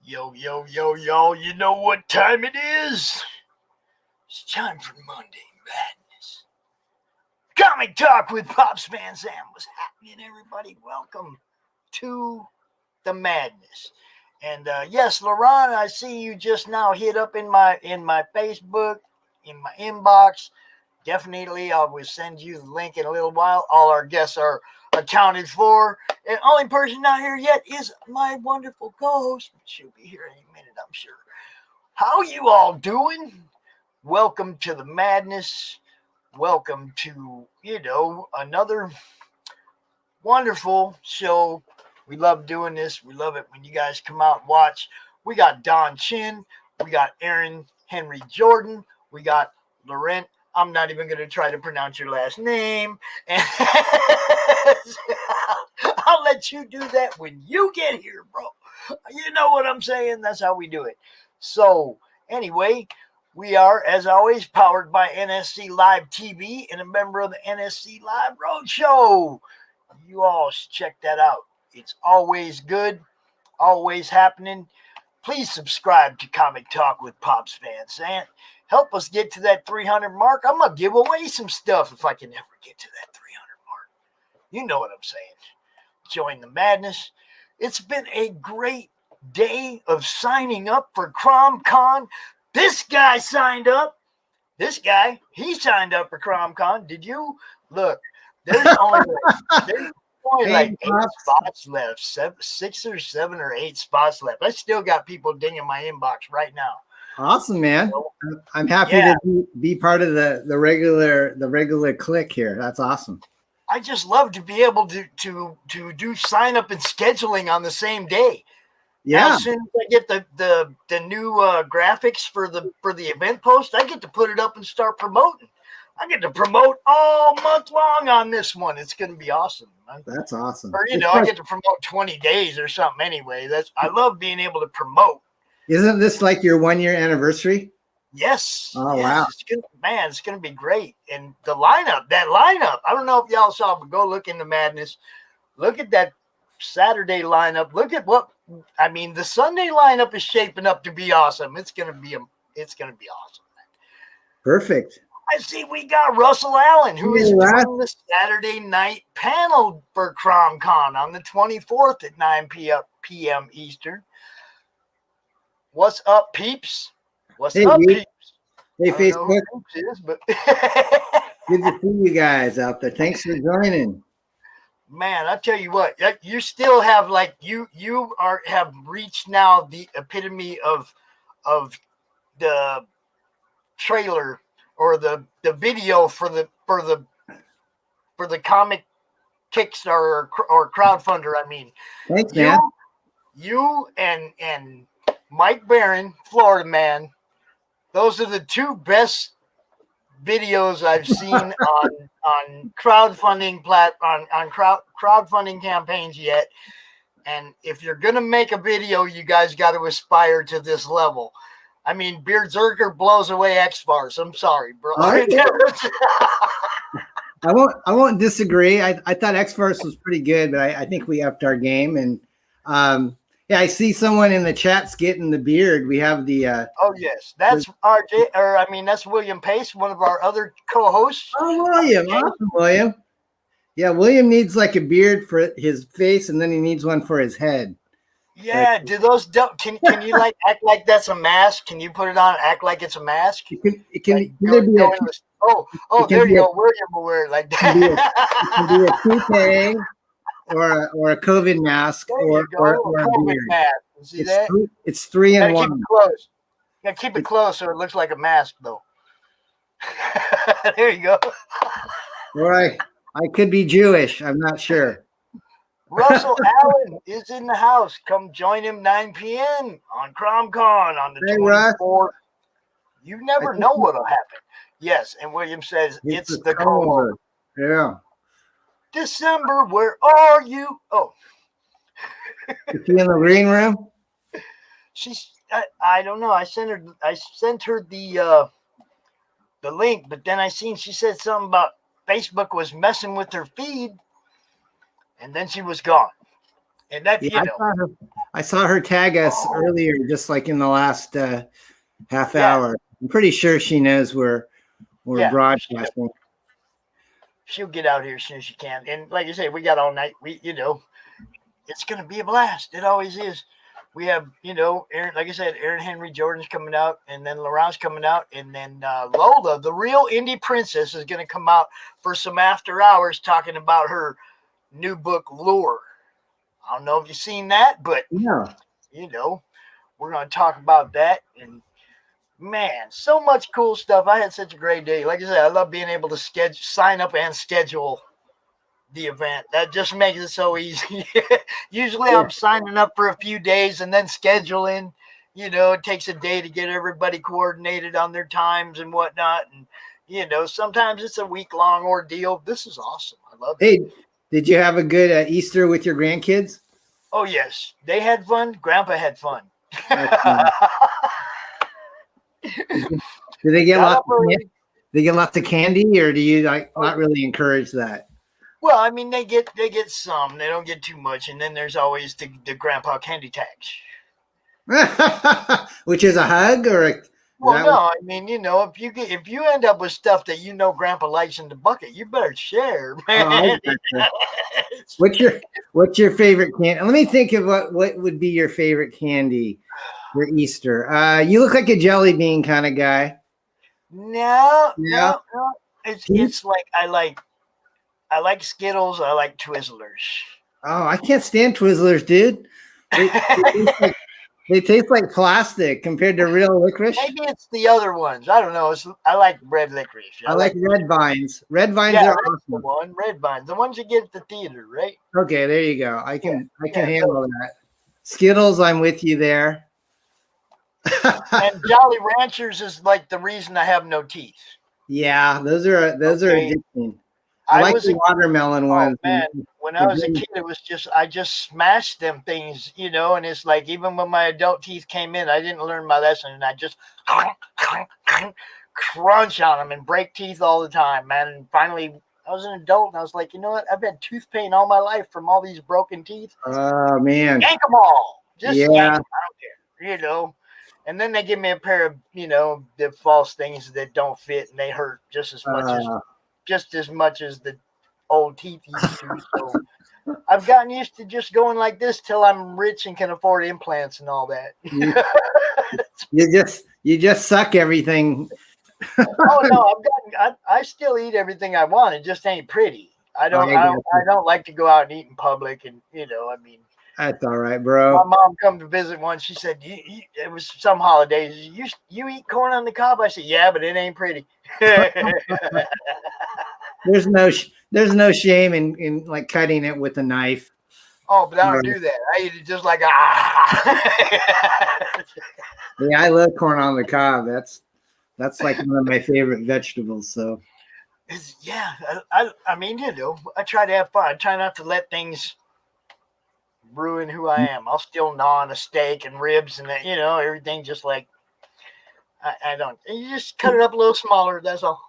Yo, yo, yo, yo, you know what time it is? It's time for Monday Madness. Comic Talk with Pops Van Zant. What's happening, everybody? Welcome to the madness. And yes, Laurent, I see you just now hit up in my Facebook, in my inbox. Definitely, I will send you the link in a little while. All our guests are accounted for. And only person not here yet is my wonderful co-host. She'll be here any minute, I'm sure. How you all doing? Welcome to the madness. Welcome to, another wonderful show. We love doing this. We love it when you guys come out and watch. We got Don Chin. We got Aaron Henry Jordan. We got Laurent. I'm not even going to try to pronounce your last name. And I'll let you do that when you get here, bro. You know what I'm saying? That's how we do it. So, anyway, we are, as always, powered by NSC Live TV and a member of the NSC Live Roadshow. You all should check that out. It's always good, always happening. Please subscribe to Comic Talk with Pops Van Zant. Help us get to that 300 mark. I'm going to give away some stuff if I can ever get to that 300 mark. You know what I'm saying. Join the madness. It's been a great day of signing up for CromCon. This guy signed up. He signed up for CromCon. Did you? Look, there's only like 8 spots left. 6 or 7 or 8 spots left. I still got people dinging my inbox right now. Awesome, man. I'm happy to be part of the regular clique here. That's awesome. I just love to be able to do sign up and scheduling on the same day. Yeah. Now, as soon as I get the new graphics for the event post, I get to put it up and start promoting. I get to promote all month long on this one. It's going to be awesome. That's awesome. Or I get to promote 20 days or something anyway. I love being able to promote. Isn't this like your 1-year anniversary? Yes. Oh, yes. wow. It's going to be great. And that lineup, I don't know if y'all saw, but go look into Madness. Look at that Saturday lineup. Look at the Sunday lineup is shaping up to be awesome. It's going to be awesome. Perfect. I see we got Russell Allen, who is doing the Saturday night panel for CromCon on the 24th at 9 p.m. Eastern. What's up, peeps? What's up, peeps? Hey, Facebook. Is, but good to see you guys out there. Thanks for joining. Man, I tell you what, you still have have reached now the epitome of the trailer or the video for the comic Kickstarter or crowdfunder. I mean, thanks, man. You and Mike Barron, Florida man, those are the 2 best videos I've seen on crowdfunding crowdfunding campaigns yet. And if you're gonna make a video, you guys got to aspire to this level. I mean, Beardzerker blows away X-Bars. I'm sorry, bro. I won't disagree. I thought X-Bars was pretty good, but I think we upped our game. And I see someone in the chat's getting the beard. We have the oh yes, that's RJ, that's William Pace, one of our other co-hosts. Oh, William, awesome, William. Yeah, William needs like a beard for his face, and then he needs one for his head. Yeah, do those can you like act like that's a mask? Can you put it on and act like it's a mask? It can there you go. William will wear it like that. It can be a toupee or a COVID mask or a COVID beard. mask. See that? It's 3 in 1. Keep it close. You gotta keep it close so it looks like a mask, though. There you go. Right. I could be Jewish. I'm not sure. Russell Allen is in the house. Come join him 9 p.m. on CromCon on the 24th. You never know what'll happen. Yes, and William says it's the comb-over. Yeah. December, where are you? Oh. Is she in the green room? I don't know. I sent her the link, but then she said something about Facebook was messing with her feed, and then she was gone. And that, Yeah, I saw her tag us earlier, just like in the last half hour. I'm pretty sure she knows we're broadcasting. She'll get out here as soon as she can. And like I say, we got all night. It's going to be a blast. It always is. We have, Aaron, like I said, Aaron Henry Jordan's coming out, and then Laurent's coming out, and then Lola, the real Indie Princess, is going to come out for some after hours talking about her new book, Lure. I don't know if you've seen that, but, Yeah. We're going to talk about that. And, man, so much cool stuff. I had such a great day. Like I said, I love being able to sign up and schedule the event. That just makes it so easy. Usually I'm signing up for a few days and then scheduling. It takes a day to get everybody coordinated on their times and whatnot. And, sometimes it's a week-long ordeal. This is awesome. I love it. Hey, did you have a good Easter with your grandkids? Oh, yes. They had fun. Grandpa had fun. Do they get lots of candy, or do you not really encourage that? Well, I mean, they get some. They don't get too much, and then there's always the grandpa candy tax, which is a hug or a. Well, no, I mean, if you end up with stuff that grandpa likes in the bucket, you better share, man. Oh, what's your favorite candy? Let me think of what would be your favorite candy for Easter. You look like a jelly bean kind of guy. No. It's like I like Skittles. I like Twizzlers. Oh, I can't stand Twizzlers, dude. They taste like plastic compared to real licorice. Maybe it's the other ones. I don't know. I like red licorice. I like red vines. Red vines are awesome. The one. Red vines. The ones you get at the theater, right? Okay, there you go. I can handle that. Skittles, I'm with you there. And Jolly Ranchers is like the reason I have no teeth. Yeah, those are addicting. I like the watermelon ones. Man, when I was a kid, it was I just smashed them things, and it's like even when my adult teeth came in, I didn't learn my lesson, and I just crunch on them and break teeth all the time, man. And finally, I was an adult, and I was like, you know what? I've had tooth pain all my life from all these broken teeth. Oh, man. Yank them all. Just yank them. I don't care, And then they give me a pair of, the false things that don't fit, and they hurt just as much as the old teeth used to. So I've gotten used to just going like this till I'm rich and can afford implants and all that. You just suck everything. Oh no, I still eat everything I want. It just ain't pretty. I don't like to go out and eat in public, and that's all right, bro. My mom come to visit once. She said, it was some holidays. You eat corn on the cob? I said, yeah, but it ain't pretty. There's no shame in like cutting it with a knife. Oh, but I don't do that. I eat it just like Yeah, I love corn on the cob. That's like one of my favorite vegetables. So I mean, I try to have fun. I try not to let things ruin who I am. I'll still gnaw on a steak and ribs and that, everything just like I don't. You just cut it up a little smaller. That's all.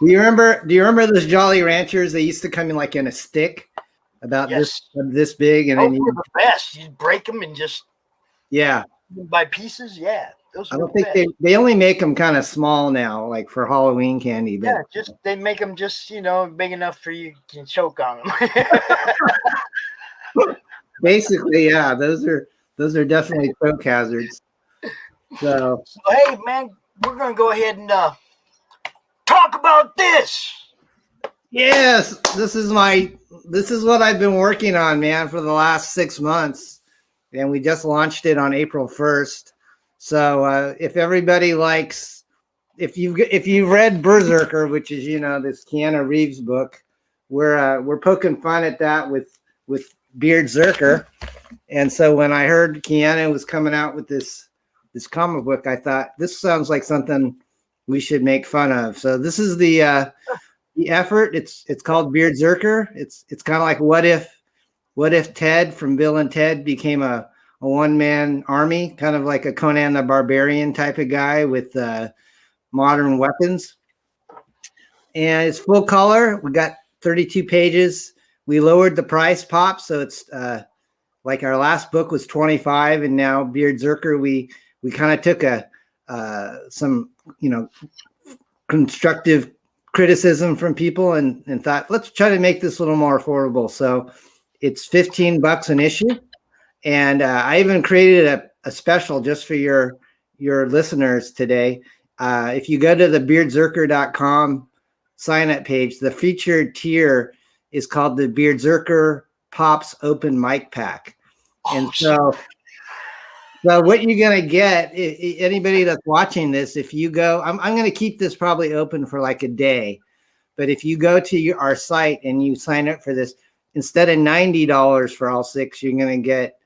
Do you remember those Jolly Ranchers? They used to come in like in a stick, about this big, and then those were the best. You break them and just by pieces. Yeah, those. I don't think they only make them kind of small now, like for Halloween candy. But they make them just big enough for you can choke on them. Basically, yeah, those are definitely choke hazards. So hey, man, we're gonna go ahead and talk about this. Yes, this is what I've been working on, man, for the last 6 months, and we just launched it on April 1st. So if everybody likes, if you've read Berserker, which is this Keanu Reeves book, we're poking fun at that with Beard Zerker. And so when I heard Keanu was coming out with this comic book, I thought this sounds like something we should make fun of. So this is the effort. It's called Beard Zerker. It's kind of like what if Ted from Bill and Ted became a one-man army, kind of like a Conan the Barbarian type of guy with modern weapons. And it's full color. We got 32 pages. We lowered the price, Pop, so it's like our last book was 25, and now Beard Zerker, we kind of took some constructive criticism from people and thought, let's try to make this a little more affordable. So it's $15 an issue, and I even created a special just for your listeners today. If you go to the beardzerker.com sign up page, the featured tier is called the Beard Zerker Pops Open Mic Pack. And so what you're going to get, anybody that's watching this, if you go, I'm going to keep this probably open for like a day, but if you go to our site and you sign up for this, instead of $90 for all 6, you're going to get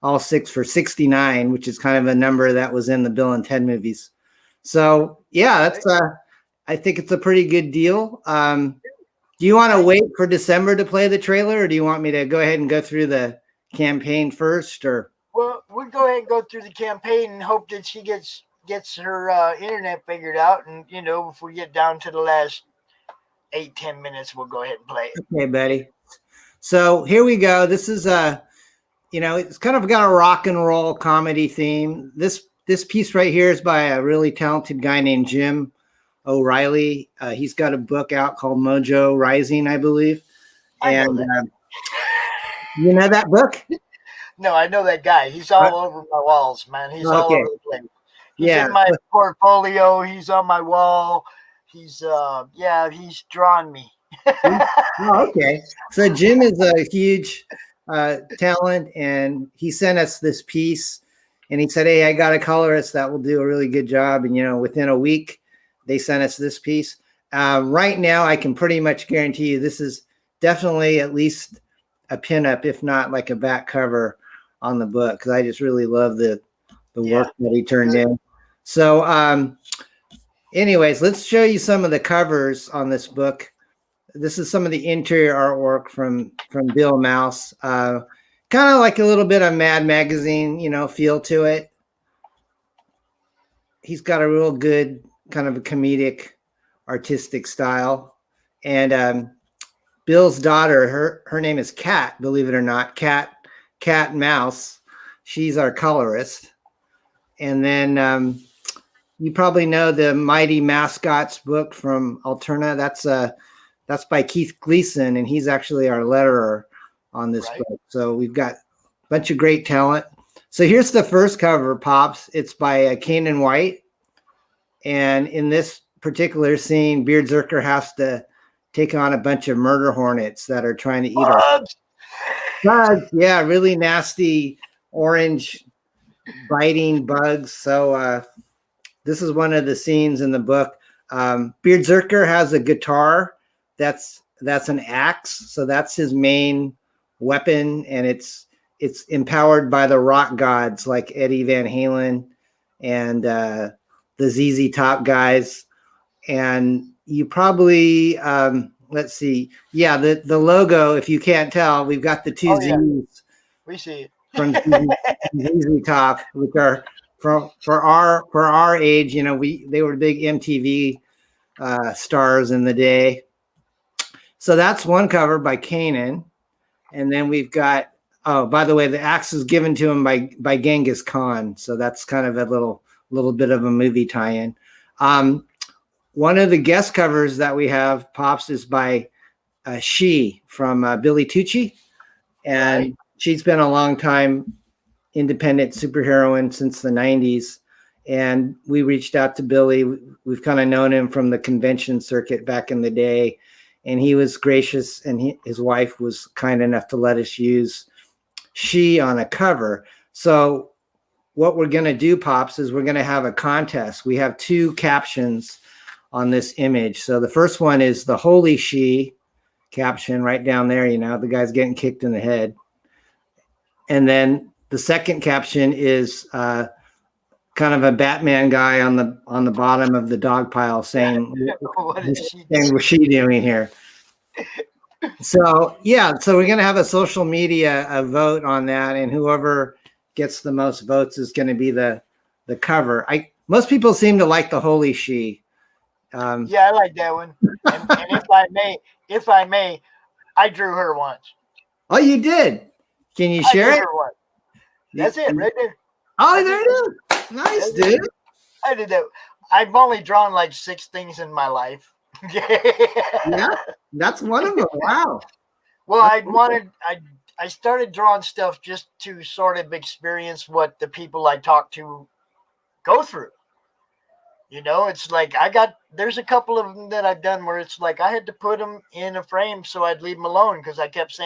all 6 for $69, which is kind of a number that was in the Bill and Ted movies. So yeah, that's I think it's a pretty good deal. Do you want to wait for December to play the trailer, or do you want me to go ahead and go through the campaign first? Or well, we'll go ahead and go through the campaign and hope that she gets her internet figured out, and if we get down to the last 8-10 minutes, we'll go ahead and play it. Okay, buddy. So here we go. This is it's kind of got a rock and roll comedy theme. This piece right here is by a really talented guy named Jim O'Reilly. He's got a book out called Mojo Rising, I believe. And you know that book? No, I know that guy. He's all over my walls, man. He's all over the place. He's in my portfolio. He's on my wall. He's he's drawn me. Okay. So Jim is a huge talent, and he sent us this piece, and he said, hey, I got a colorist that will do a really good job. And within a week they sent us this piece. Right now I can pretty much guarantee you this is definitely at least a pinup, if not like a back cover on the book, because I just really love the work that he turned in. So anyways, let's show you some of the covers on this book. This is some of the interior artwork from Bill Mouse. Kind of like a little bit of Mad Magazine, feel to it. He's got a real good kind of a comedic, artistic style. And Bill's daughter, her name is Kat, believe it or not, Kat Mouse. She's our colorist. And then you probably know the Mighty Mascots book from Alterna. That's by Keith Gleason, and he's actually our letterer on this book. So we've got a bunch of great talent. So here's the first cover, Pops. It's by Kanan White. And in this particular scene, Beard Zerker has to take on a bunch of murder hornets that are trying to eat our bugs. Yeah, really nasty orange biting bugs. So this is one of the scenes in the book. Beard Zerker has a guitar that's an axe, so that's his main weapon, and it's empowered by the rock gods like Eddie Van Halen and the ZZ Top guys. And you probably let's see, the logo, if you can't tell, we've got the two Z's. We see it from ZZ Top, which are for our age, they were big MTV stars in the day. So that's one cover by Kanan. And then we've got, by the way, the axe is given to him by Genghis Khan. So that's kind of a little bit of a movie tie-in. One of the guest covers that we have, Pops, is by She from Billy Tucci. And she's been a long time independent superheroine since the 90s. And we reached out to Billy. We've kind of known him from the convention circuit back in the day. And he was gracious, and his wife was kind enough to let us use She on a cover. So what we're going to do, Pops, is we're going to have a contest. We have 2 captions on this image. So the first one is the Holy She caption right down there. The guy's getting kicked in the head. And then the second caption is kind of a Batman guy on the bottom of the dog pile saying, what's she doing here? So we're going to have a social media vote on that, and whoever gets the most votes is going to be the cover. Most people seem to like the Holy She. I like that one. And if I may, I drew her once. Oh, you did? Can you I share did it? her one. That's it right there. Oh, there it is. Nice, dude. I did that. I've only drawn like 6 things in my life. Yeah, that's one of them. Wow. Well, That's cool. I started drawing stuff just to sort of experience what the people I talk to go through. You know, it's like there's a couple of them that I've done where it's like I had to put them in a frame so I'd leave them alone because I kept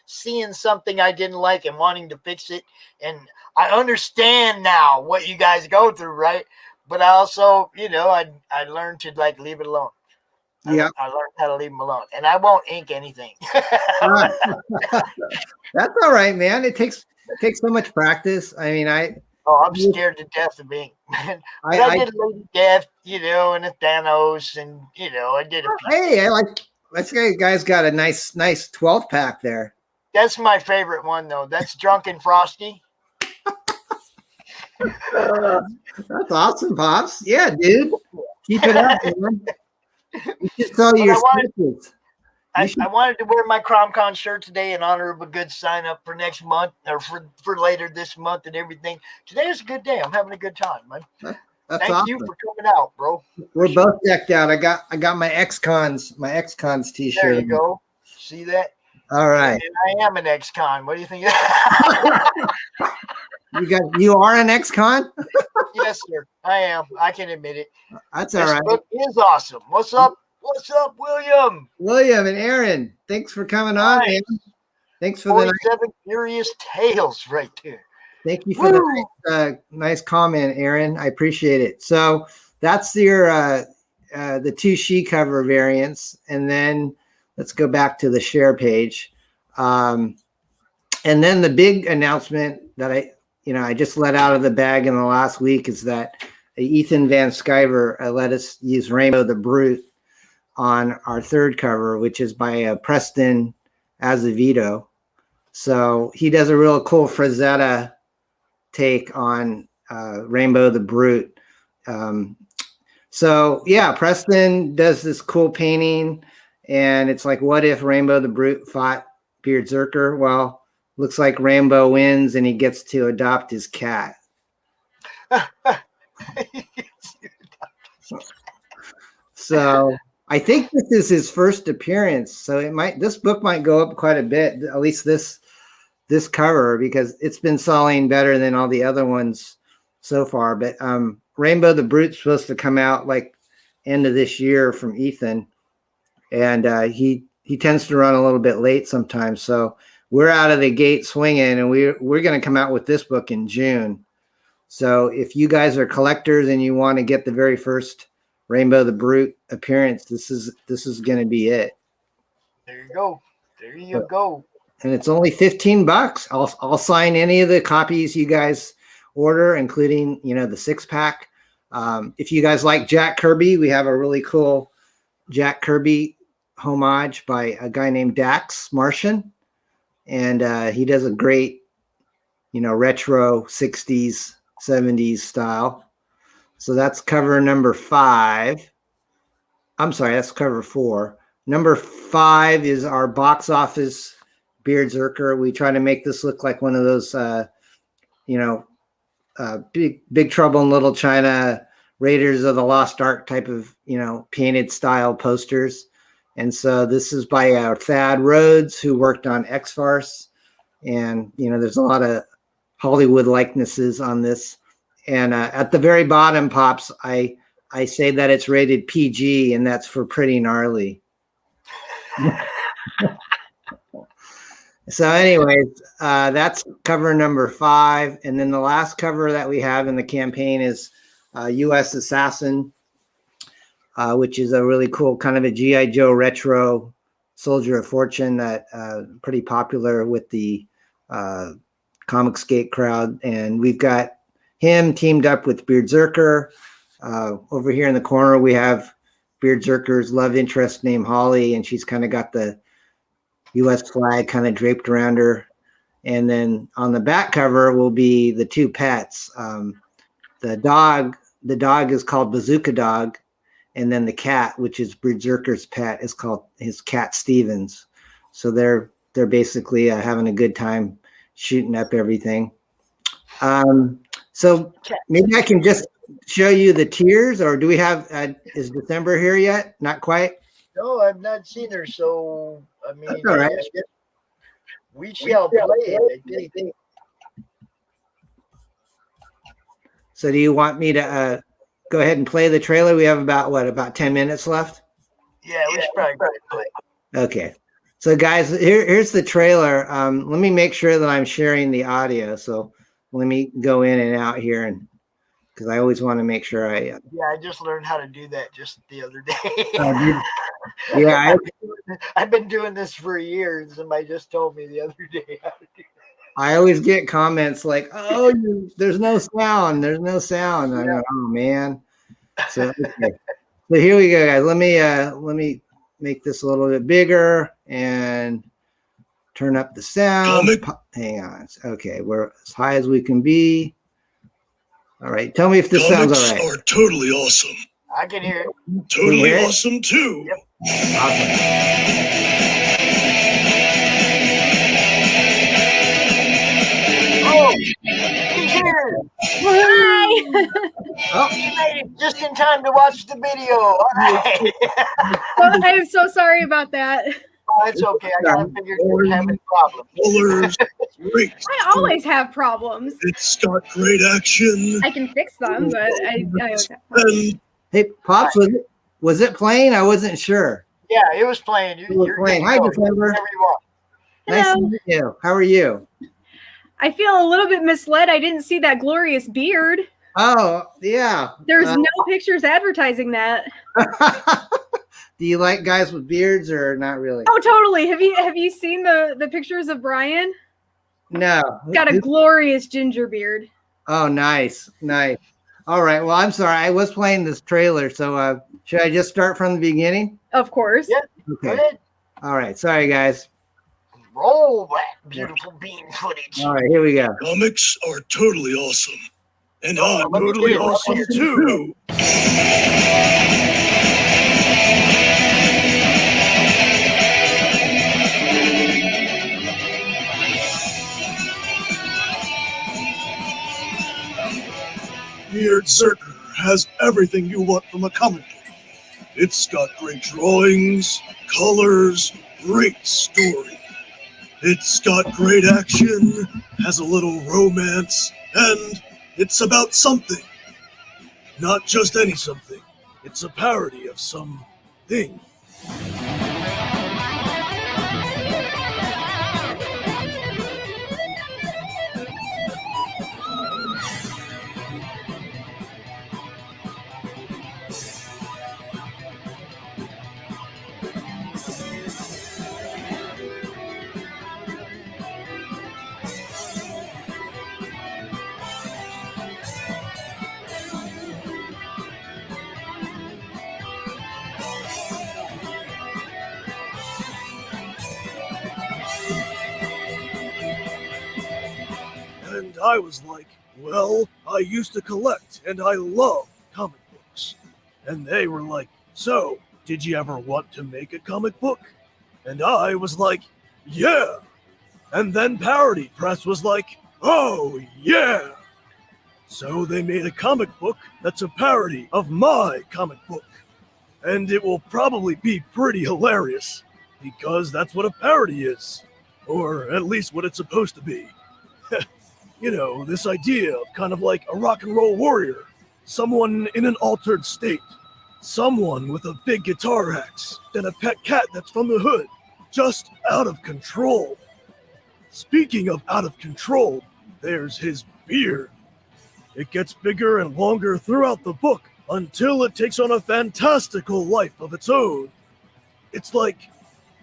seeing something I didn't like and wanting to fix it. And I understand now what you guys go through, right? But I also, I learned to like leave it alone. Yeah. I learned how to leave them alone, and I won't ink anything. That's all right, man. It takes so much practice. I mean, Oh, I'm scared to death of ink. But I did Lady Death, and a Thanos, and I did a few. Hey, I like this guy's got a nice 12 pack there. That's my favorite one, though. That's Drunken Frosty. That's awesome, Pops. Yeah, dude. Keep it up, man. You should sell your sketches. I wanted to wear my CromCon shirt today in honor of a good sign up for next month or for later this month and everything. Today is a good day. I'm having a good time, man. That's Thank awesome. you for coming out, bro. We're both decked out. I got my ex-cons t-shirt. There you go. See that? All right. And I am an ex-con. What do you think? You are an ex-con? Yes, sir. I am. I can admit it. That's all right. This book is awesome. What's up? What's up, William? William and Aaron, thanks for coming on, man. Thanks for 47 Furious Tales right there. Thank you for the nice comment, Aaron. I appreciate it. So that's your the 2 she cover variants, and then let's go back to the share page. And then the big announcement that I just let out of the bag in the last week is that Ethan Van Sciver let us use Rainbow the Brute on our 3rd cover, which is by Preston Azevedo. So he does a real cool Frazetta take on Rainbow the Brute. So yeah, Preston does this cool painting, and it's like, what if Rainbow the Brute fought Beardzerker? Well, looks like Rainbow wins, and he gets to adopt his cat. So I think this is his first appearance. So this book might go up quite a bit, at least this cover, because it's been selling better than all the other ones so far. But Rainbow the Brute's supposed to come out like end of this year from Ethan, and he tends to run a little bit late sometimes. So we're out of the gate swinging, and we're going to come out with this book in June. So if you guys are collectors and you want to get the very first Rainbow the Brute appearance, this is going to be it. There you go. There you go. And it's only $15. I'll sign any of the copies you guys order, including the 6-pack. If you guys like Jack Kirby, we have a really cool Jack Kirby homage by a guy named Dax Martian, and he does a great retro 60s 70s style. So that's cover number 5. I'm sorry, that's cover 4. Number 5 is our box office Beardzerker. We try to make this look like one of those, Big Trouble in Little China, Raiders of the Lost Ark type of, painted style posters. And so this is by Thad Rhodes, who worked on X-Farce. And, there's a lot of Hollywood likenesses on this. And at the very bottom, Pops, I say that it's rated PG, and that's for pretty gnarly. So anyways, that's cover number 5. And then the last cover that we have in the campaign is U.S. Assassin, which is a really cool kind of a G.I. Joe retro Soldier of Fortune that pretty popular with the Comicsgate crowd. And we've got him teamed up with Beardzerker. Over here in the corner, we have Beardzerker's love interest named Holly, and she's kind of got the U.S. flag kind of draped around her. And then on the back cover will be the 2 pets. The dog is called Bazooka Dog, and then the cat, which is Beardzerker's pet, is called his cat Stevens. So they're basically having a good time shooting up everything. So maybe I can just show you the tiers, or do we have, is December here yet? Not quite? No, I've not seen her, so I mean, That's all right. I guess we shall play it. I think. So do you want me to go ahead and play the trailer? We have about 10 minutes left? Yeah, we should probably go ahead and play. Okay. So guys, here's the trailer. Let me make sure that I'm sharing the audio. So let me go in and out here, and because I always want to make sure I. Yeah, I just learned how to do that just the other day. Yeah, I've been doing this for years. Somebody just told me the other day how to do that. I always get comments like, "Oh, there's no sound. There's no sound." I go, "Oh man." So okay. So here we go, guys. Let me make this a little bit bigger and turn up the sound. Hang on. Okay, we're as high as we can be. All right. Tell me if this sounds all right. Comics are totally awesome. I can hear it. Totally awesome too. Yep. Awesome. Oh, he's here. Hi. Oh, She made it just in time to watch the video. All right. Well, I am so sorry about that. Oh, it's okay. I kind of figured you were having problems. Colors, great. I always have problems. It's got great action. I can fix them, but I always have problems. And hey, Pops, was it playing? I wasn't sure. Yeah, it was playing. You're playing. Hi, December. wherever you want. Nice Hello. to meet you. How are you? I feel a little bit misled. I didn't see that glorious beard. Oh, yeah. There's no pictures advertising that. Do you like guys with beards or not really? Oh, totally. Have you seen the pictures of Brian? No. He's got a glorious ginger beard. Oh, nice. Nice. All right. Well, I'm sorry. I was playing this trailer. So should I just start from the beginning? Of course. Yeah. Go Okay. ahead. All right. Sorry, guys. Roll that beautiful bean footage. All right. Here we go. comics are totally awesome. And I'm let me totally hear it. awesome too. Beard Zerker has everything you want from a comic book. It's got great drawings, colors, great story. It's got great action, has a little romance, and it's about something. Not just any something. It's a parody of some thing. And I was like, well, I used to collect and I love comic books. And they were like, so, did you ever want to make a comic book? And I was like, yeah. And then Parody Press was like, oh, yeah. So they made a comic book that's a parody of my comic book. And it will probably be pretty hilarious, because that's what a parody is. Or at least what it's supposed to be. You know, this idea of kind of like a rock and roll warrior, someone in an altered state, someone with a big guitar axe, and a pet cat that's from the hood, just out of control. Speaking of out of control, there's his beard. It gets bigger and longer throughout the book until it takes on a fantastical life of its own. It's like,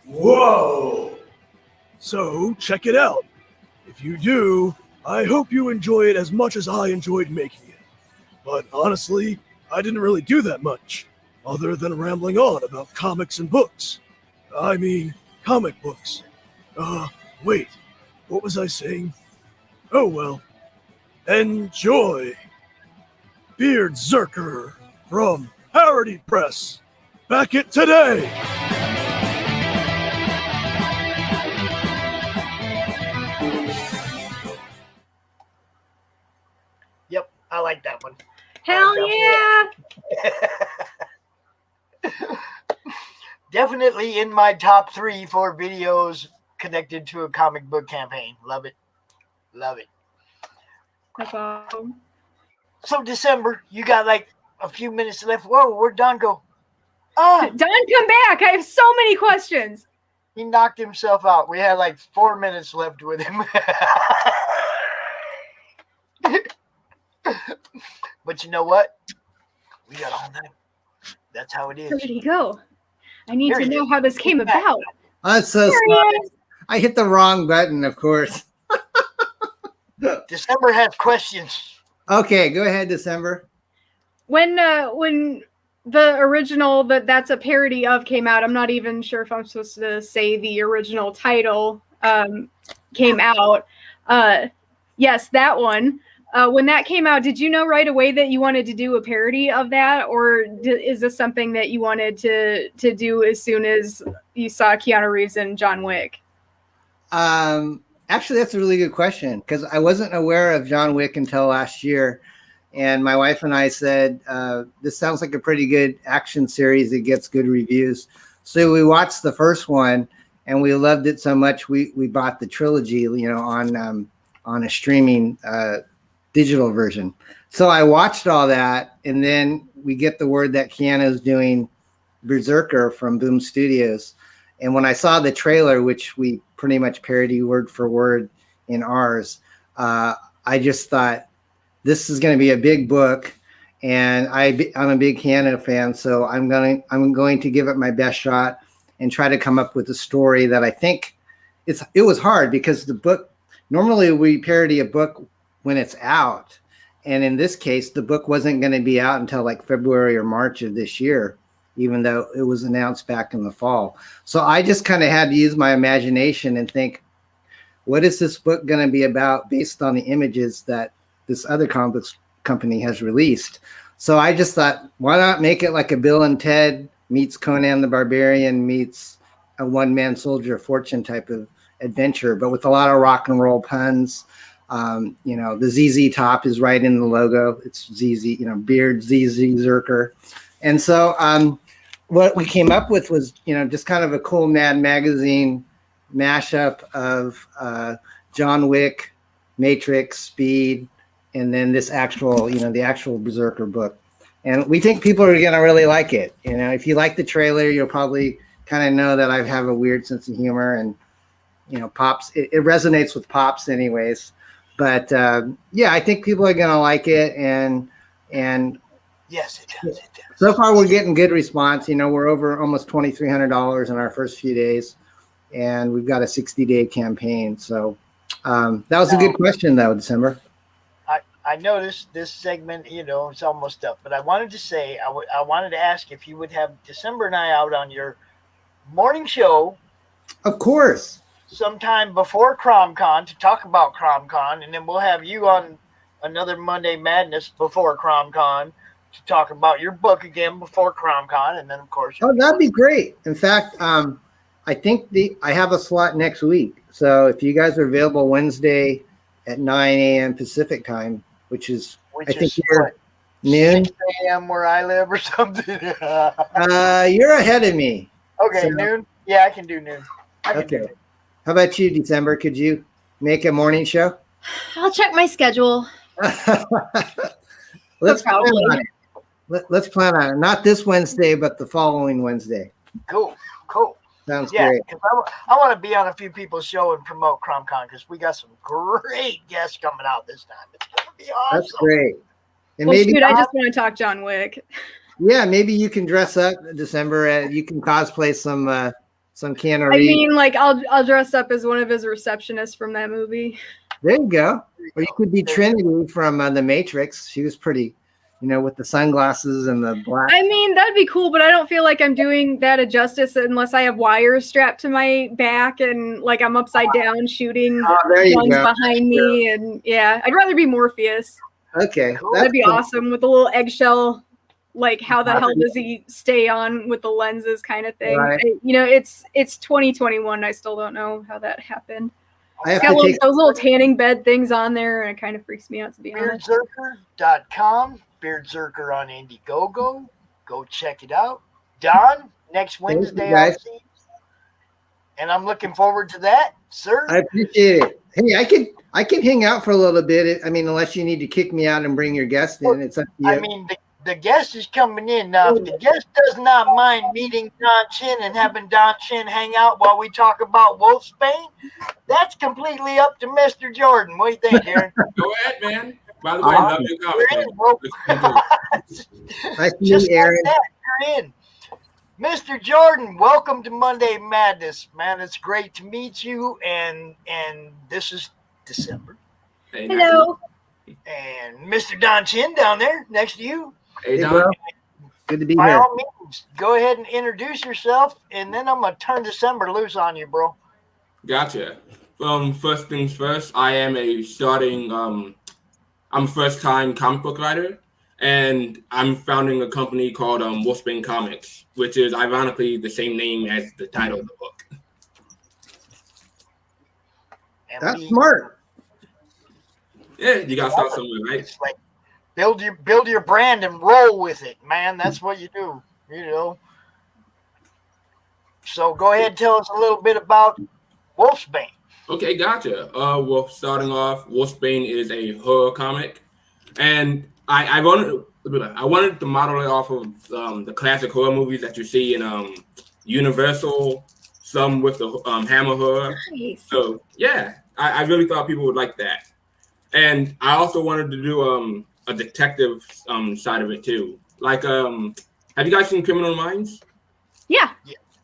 whoa! So check it out. If you do, I hope you enjoy it as much as I enjoyed making it. But honestly, I didn't really do that much, other than rambling on about comics and books. I mean, comic books. Wait, what was I saying? Oh well. Enjoy! Beard Zerker from Parody Press. Back it today! I like that one. Hell yeah! Definitely in my top 3 for videos connected to a comic book campaign. Love it. Love it. That's awesome. So December, you got like a few minutes left. Whoa, where'd Don go? Ah, Don, come back. I have so many questions. he knocked himself out. We had like 4 minutes left with him. But you know what? We got all night. That's how it is. Where did he go? I need Here to he know is. how this came about. I'm so There he sorry. is. I hit the wrong button, of course. December has questions. Okay, go ahead, December. When the original that's a parody of came out, I'm not even sure if I'm supposed to say the original title came out. Yes, that one. When that came out, did you know right away that you wanted to do a parody of that, or is this something that you wanted to do as soon as you saw Keanu Reeves and John Wick? Actually, that's a really good question because I wasn't aware of John Wick until last year. And my wife and I said, this sounds like a pretty good action series. It gets good reviews. So we watched the first one and we loved it so much. We bought the trilogy, on a streaming digital version. So I watched all that. And then we get the word that Keanu's doing Berserker from Boom Studios. And when I saw the trailer, which we pretty much parody word for word in ours, I just thought, this is going to be a big book, and I'm a big Keanu fan, so I'm going to give it my best shot and try to come up with a story that I think it was hard because the book, normally we parody a book when it's out, and in this case the book wasn't going to be out until like February or March of this year, even though it was announced back in the fall. So I just kind of had to use my imagination and think, what is this book going to be about based on the images that this other comic books company has released? So I just thought, why not make it like a Bill and Ted meets Conan the Barbarian meets a one-man soldier of fortune type of adventure, but with a lot of rock and roll puns. The ZZ top is right in the logo. It's ZZ, Beard ZZ Zerker. And so what we came up with was, just kind of a cool Mad Magazine mashup of John Wick, Matrix, Speed, and then this actual, the actual Berserker book. And we think people are going to really like it. If you like the trailer, you'll probably kind of know that I have a weird sense of humor and, Pops, it resonates with Pops anyways. But I think people are going to like it. And Yes, it does. It does. So far, we're getting good response. We're over almost $2,300 in our first few days, and we've got a 60-day campaign. So that was a good question, though, December. I noticed this segment, it's almost up, but I wanted to say, I wanted to ask if you would have December and I out on your morning show. Of course. Sometime before CromCon to talk about CromCon, and then we'll have you on another Monday Madness before CromCon to talk about your book again before CromCon, and then of course. Oh, that'd be great. In fact, I think I have a slot next week. So if you guys are available Wednesday at 9 a.m. Pacific time, which is I think you're noon 6 a.m. where I live or something. You're ahead of me. Okay, so, noon. Yeah, I can do noon. Okay. How about you, December? Could you make a morning show? I'll check my schedule. Let's plan on it. Let's plan on it. Not this Wednesday, but the following Wednesday. Cool. Sounds great. I want to be on a few people's show and promote CromCon because we got some great guests coming out this time. It's going to be awesome. That's great. And well, maybe I just want to talk John Wick. Yeah, maybe you can dress up December. You can cosplay some Keanu Reeves. I mean, like I'll dress up as one of his receptionists from that movie. There you go. Or you could be Trinity from The Matrix. She was pretty, with the sunglasses and the black. I mean, that'd be cool, but I don't feel like I'm doing that a justice unless I have wires strapped to my back and like I'm upside down shooting guns behind me. And yeah, I'd rather be Morpheus. Okay. That'd be awesome with a little eggshell. Like how the hell does he stay on with the lenses kind of thing? Right. It's 2021. I still don't know how that happened. I have It's got to take. those little tanning bed things on there, and it kind of freaks me out, to be honest. Beardzerker.com, Beardzerker on Indiegogo. Go check it out. Don, next Wednesday I'll guys. see you. And I'm looking forward to that, sir. I appreciate it. Hey, I can hang out for a little bit. I mean, unless you need to kick me out and bring your guest in, it's up to you. I mean, the guest is coming in now. If the guest does not mind meeting Don Chin and having Don Chin hang out while we talk about Wolfsbane, that's completely up to Mr. Jordan. What do you think, Aaron? Go ahead, man. By the way, I love your comment. Nice to meet Just you, Aaron. like that, you're in. Mr. Jordan, welcome to Monday Madness, man. It's great to meet you, and this is December. Hey, Hello. And Mr. Don Chin down there next to you. Hey, Hey, Don. bro. Good to be By here. all means, go ahead and introduce yourself, and then I'm gonna turn December loose on you, bro. Gotcha. First things first, I am I'm a first-time comic book writer, and I'm founding a company called Wolfsbane Comics, which is ironically the same name as the title of the book. And That's smart. Yeah, you gotta start somewhere, right? It's like build your brand and roll with it, man. That's what you do, you know. So go ahead and tell us a little bit about Wolfsbane. Okay, gotcha. Well, starting off, Wolfsbane is a horror comic, and I wanted to model it off of the classic horror movies that you see in Universal, some with the Hammer horror. Nice. So yeah, I really thought people would like that, and I also wanted to do a detective side of it too. Like, have you guys seen Criminal Minds? Yeah.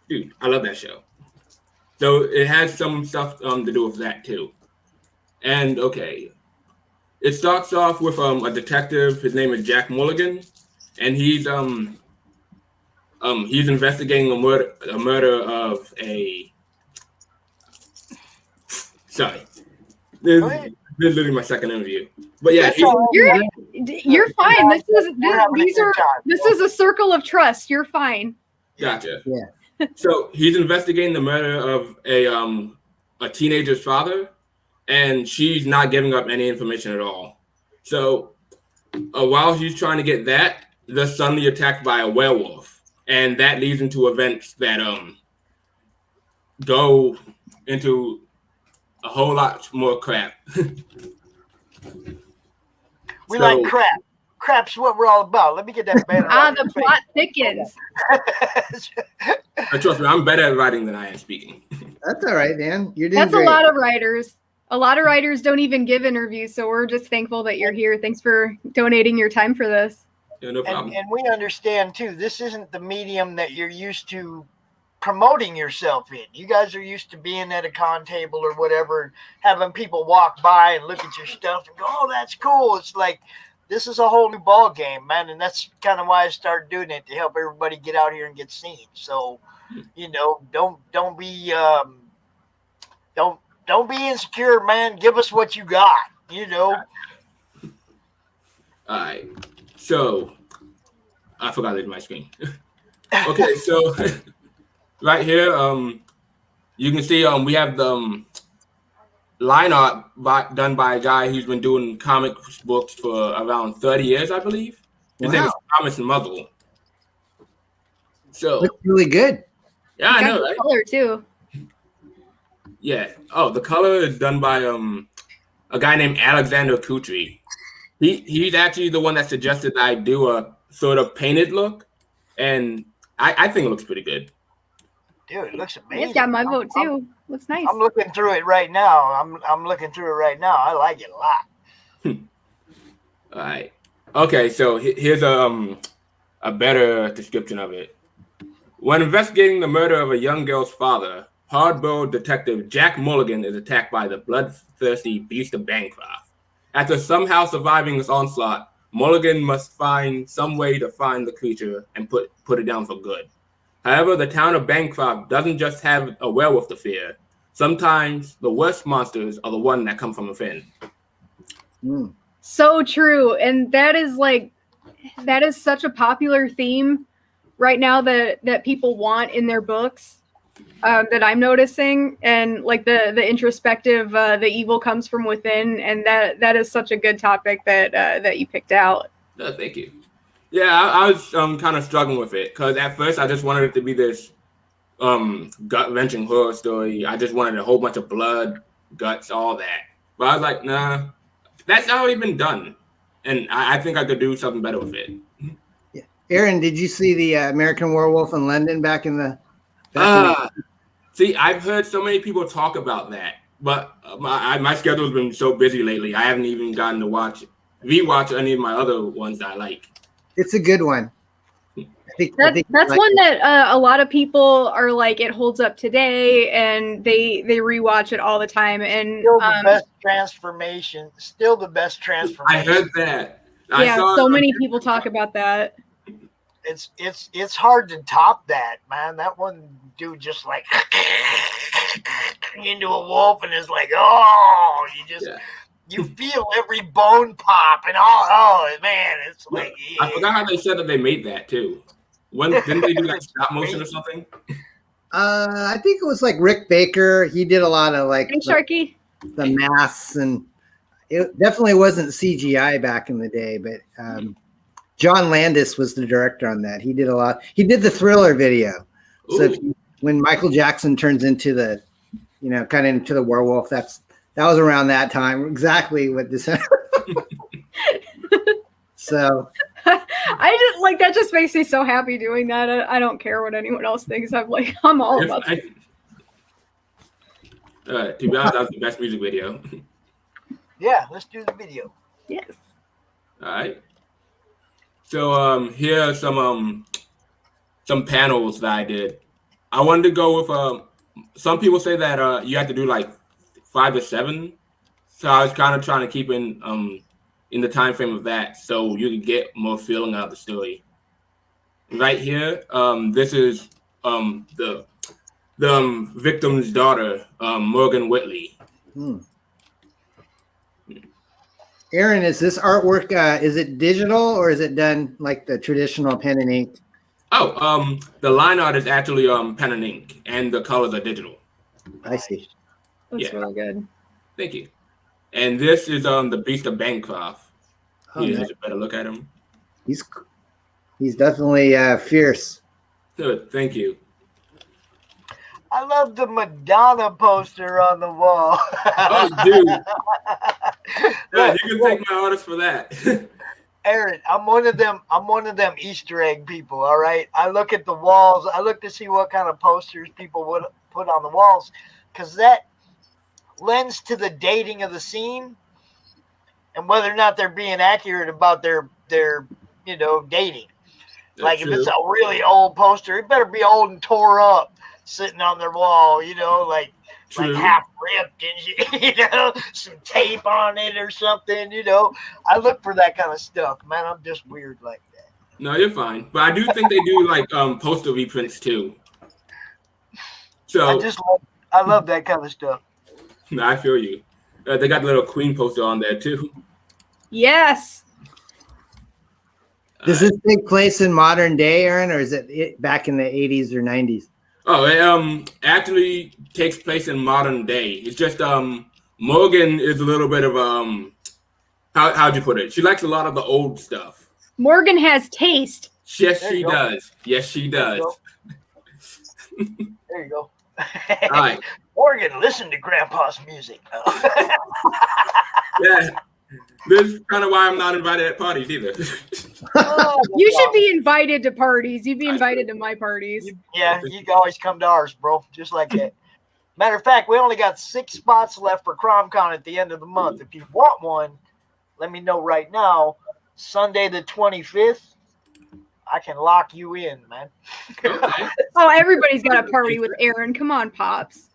Dude, I love that show. So it has some stuff to do with that too. And okay, it starts off with a detective. His name is Jack Mulligan, and he's investigating a murder of a. Sorry, this is literally my second interview. But yeah, You're fine. This This is a circle of trust. You're fine. gotcha. Yeah. So he's investigating the murder of a teenager's father, and she's not giving up any information at all. So while he's trying to get that, they're suddenly attacked by a werewolf, and that leads into events that go into a whole lot more crap. We like crap. Crap's what we're all about. Let me get that banner. The plot thickens. Trust me, I'm better at writing than I am speaking. That's all right, man. You're doing That's great. a lot of writers. A lot of writers don't even give interviews, so we're just thankful that you're here. Thanks for donating your time for this. Yeah, no problem. And we understand too, this isn't the medium that you're used to promoting yourself in. You guys are used to being at a con table or whatever, having people walk by and look at your stuff and go, "Oh, that's cool." It's like, this is a whole new ball game, man, and that's kind of why I started doing it, to help everybody get out here and get seen. So, you know, don't be insecure, man. Give us what you got, you know. All right. So I forgot to leave my screen. Okay, so right here, you can see we have the line art done by a guy who's been doing comic books for around 30 years, I believe. His name is Thomas Muzzle. So Looks really good. yeah, I know, right? Color too. Yeah. Oh, the color is done by a guy named Alexander Kutry. He's actually the one that suggested that I do a sort of painted look, and I think it looks pretty good. Dude, it looks amazing. It's got my vote too. Looks nice. I'm looking through it right now. I'm looking through it right now. I like it a lot. All right. Okay, so here's a better description of it. When investigating the murder of a young girl's father, hard-boiled detective Jack Mulligan is attacked by the bloodthirsty beast of Bancroft. After somehow surviving this onslaught, Mulligan must find some way to find the creature and put it down for good. However, the town of Bancroft doesn't just have a werewolf to fear. Sometimes the worst monsters are the ones that come from within. Mm. So true. And that is such a popular theme right now that people want in their books. that I'm noticing, and like the introspective, the evil comes from within, and that is such a good topic that you picked out. No, thank you. Yeah, I was kind of struggling with it because at first I just wanted it to be this gut-wrenching horror story. I just wanted a whole bunch of blood, guts, all that. But I was like, nah, that's already been done, and I think I could do something better with it. Yeah. Aaron, did you see the American Werewolf in London back in the? See, I've heard so many people talk about that, but my schedule's been so busy lately. I haven't even gotten to rewatch any of my other ones that I like. It's a good one. That's one that a lot of people are like, it holds up today, and they rewatch it all the time. And still the best transformation. Still the best transformation. I heard that. Yeah, so many people talk about that. It's hard to top that, man. That one dude just like into a wolf and is like, oh, you feel every bone pop and all. Oh man, it's like. I forgot how they said that they made that too. When didn't they do like stop motion or something? I think it was like Rick Baker. He did a lot of like Sharky. The masks, and it definitely wasn't CGI back in the day, but John Landis was the director on that. He did a lot. He did the Thriller video. Ooh. So when Michael Jackson turns into the, kind of into the werewolf, that was around that time. Exactly what this. So. I just like that. Just makes me so happy doing that. I don't care what anyone else thinks. I'm all about it. To be honest, that was the best music video. Yeah, let's do the video. Yes. All right. So here are some panels that I did. I wanted to go with some people say that you have to do like 5 to 7. So I was kind of trying to keep in the time frame of that, so you can get more feeling out of the story. Right here, this is the victim's daughter, Morgan Whitley. Aaron, is this artwork, is it digital or is it done like the traditional pen and ink? Oh, the line art is actually pen and ink, and the colors are digital. I see. That's really good. Thank you. And this is the Beast of Bancroft. Oh, Here's a better look at him. He's definitely fierce. Good, thank you. I love the Madonna poster on the wall. Oh, dude. Yeah, you can take my orders for that. Aaron, I'm one of them Easter egg people, all right? I look at the walls. I look to see what kind of posters people would put on the walls, because that lends to the dating of the scene and whether or not they're being accurate about their dating. That's like true. If it's a really old poster, it better be old and tore up sitting on their wall, like half ripped and some tape on it or something, I look for that kind of stuff, man. I'm just weird like that. No, you're fine. But I do think they do like poster reprints too. So I love that kind of stuff. I feel you. They got the little Queen poster on there too. Yes. Does this take place in modern day, Aaron, or is it back in the 80s or 90s? Oh, it actually takes place in modern day. It's just Morgan is a little bit of how'd you put it? She likes a lot of the old stuff. Morgan has taste. Yes, she does. Yes, she does. There you go. All right. Morgan, listen to Grandpa's music. Yeah. This is kind of why I'm not invited at parties either. You should be invited to parties. You'd be invited to my parties. Yeah, you can always come to ours, bro. Just like that. Matter of fact, we only got 6 spots left for CromCon at the end of the month. If you want one, let me know right now. Sunday the 25th, I can lock you in, man. Okay. Oh, everybody's got a party with Aaron. Come on, Pops.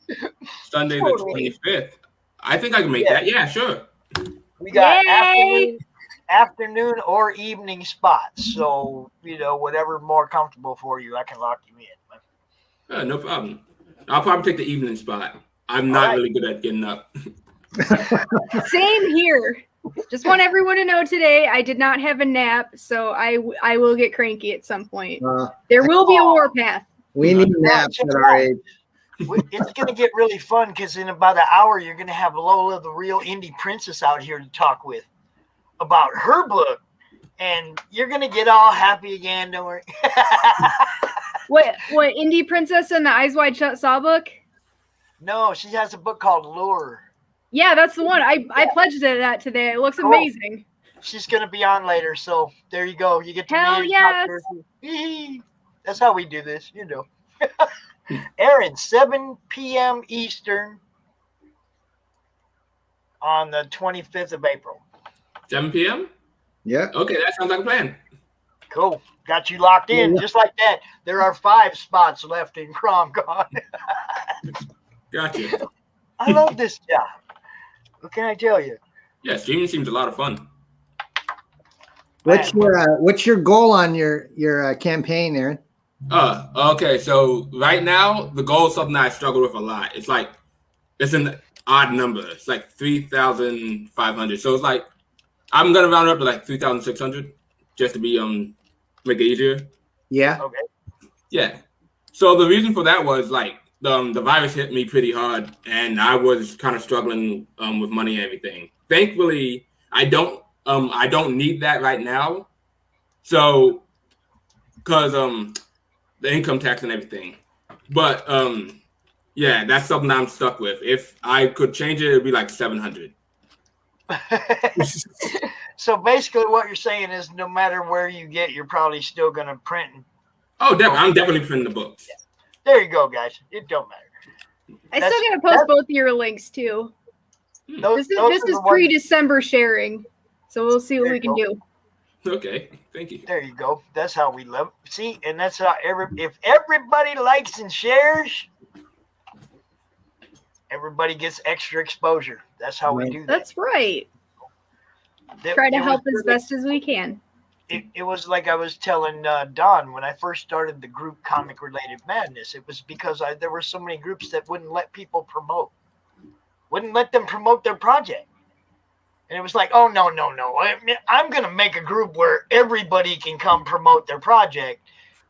Sunday the 25th. I think I can make that. Yeah, sure. We got afternoon or evening spots. So, whatever more comfortable for you, I can lock you in, man. No problem. I'll probably take the evening spot. I'm not really good at getting up. Same here. Just want everyone to know today I did not have a nap, so I will get cranky at some point. There will be a warpath. We need naps at our age. It's going to get really fun because in about an hour, you're going to have Lola, the real indie princess, out here to talk with about her book. And you're going to get all happy again. Don't worry. What Indie Princess and the Eyes Wide Shut Saw book? No, she has a book called Lure. Yeah, that's the one. I pledged that today. It looks amazing. She's going to be on later. So there you go. You get to Hell meet yes. her. That's how we do this, you know. Aaron, 7 p.m. Eastern on the 25th of April. 7 p.m.? Yeah. Okay, that sounds like a plan. Cool. Got you locked in. Just like that. There are 5 spots left in CromCon. Gotcha. I love this job. What can I tell you? Yeah, streaming seems a lot of fun. What's your goal on your campaign, Aaron? Okay. So right now, the goal is something I struggle with a lot. It's an odd number. It's like 3,500. So it's like I'm gonna round it up to like 3,600 just to be make it easier. Yeah. Okay. Yeah. So the reason for that was like the virus hit me pretty hard, and I was kind of struggling with money and everything. Thankfully, I don't need that right now. So, because the income tax and everything. But yeah, that's something I'm stuck with. If I could change it, it'd be like 700. So basically, what you're saying is, no matter where you get, you're probably still gonna print. Oh, I'm definitely printing the books. Yeah. There you go, guys. It don't matter. I still gotta post both of your links too. This is pre-December sharing, so we'll see what we can do. Okay, thank you. There you go. That's how we love it. See, and that's how if everybody likes and shares, everybody gets extra exposure. That's how we do that. That's right. Try to help as best as we can. It was like I was telling Don when I first started the group Comic Related Madness. It was because there were so many groups that wouldn't let people promote, wouldn't let them promote their project. And it was like, oh, no. I'm going to make a group where everybody can come promote their project.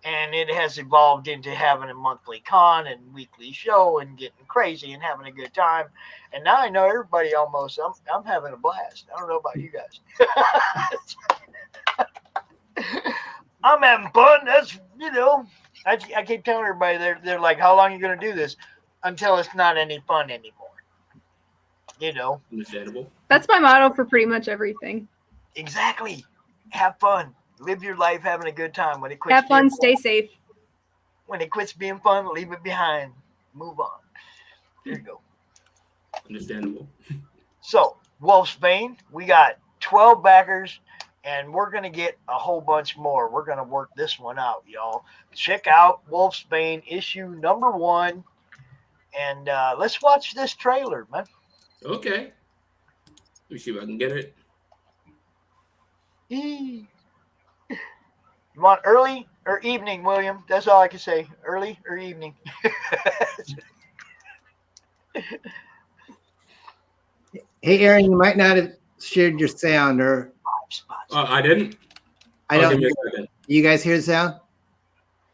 And it has evolved into having a monthly con and weekly show and getting crazy and having a good time. And now I know everybody almost. I'm having a blast. I don't know about you guys. I'm having fun. That's, I keep telling everybody, they're like, how long are you going to do this? Until it's not any fun anymore. Understandable. That's my motto for pretty much everything. Exactly. Have fun. Live your life having a good time. When it quits, have fun, stay safe. When it quits being fun, leave it behind. Move on. There you go. Understandable. So, Wolfsbane, we got 12 backers, and we're going to get a whole bunch more. We're going to work this one out, y'all. Check out Wolfsbane issue number 1, and let's watch this trailer, man. Okay. Let me see if I can get it. You want early or evening, William? That's all I can say. Early or evening. Hey, Aaron, you might not have shared your sound, or I didn't. I don't. You guys hear the sound?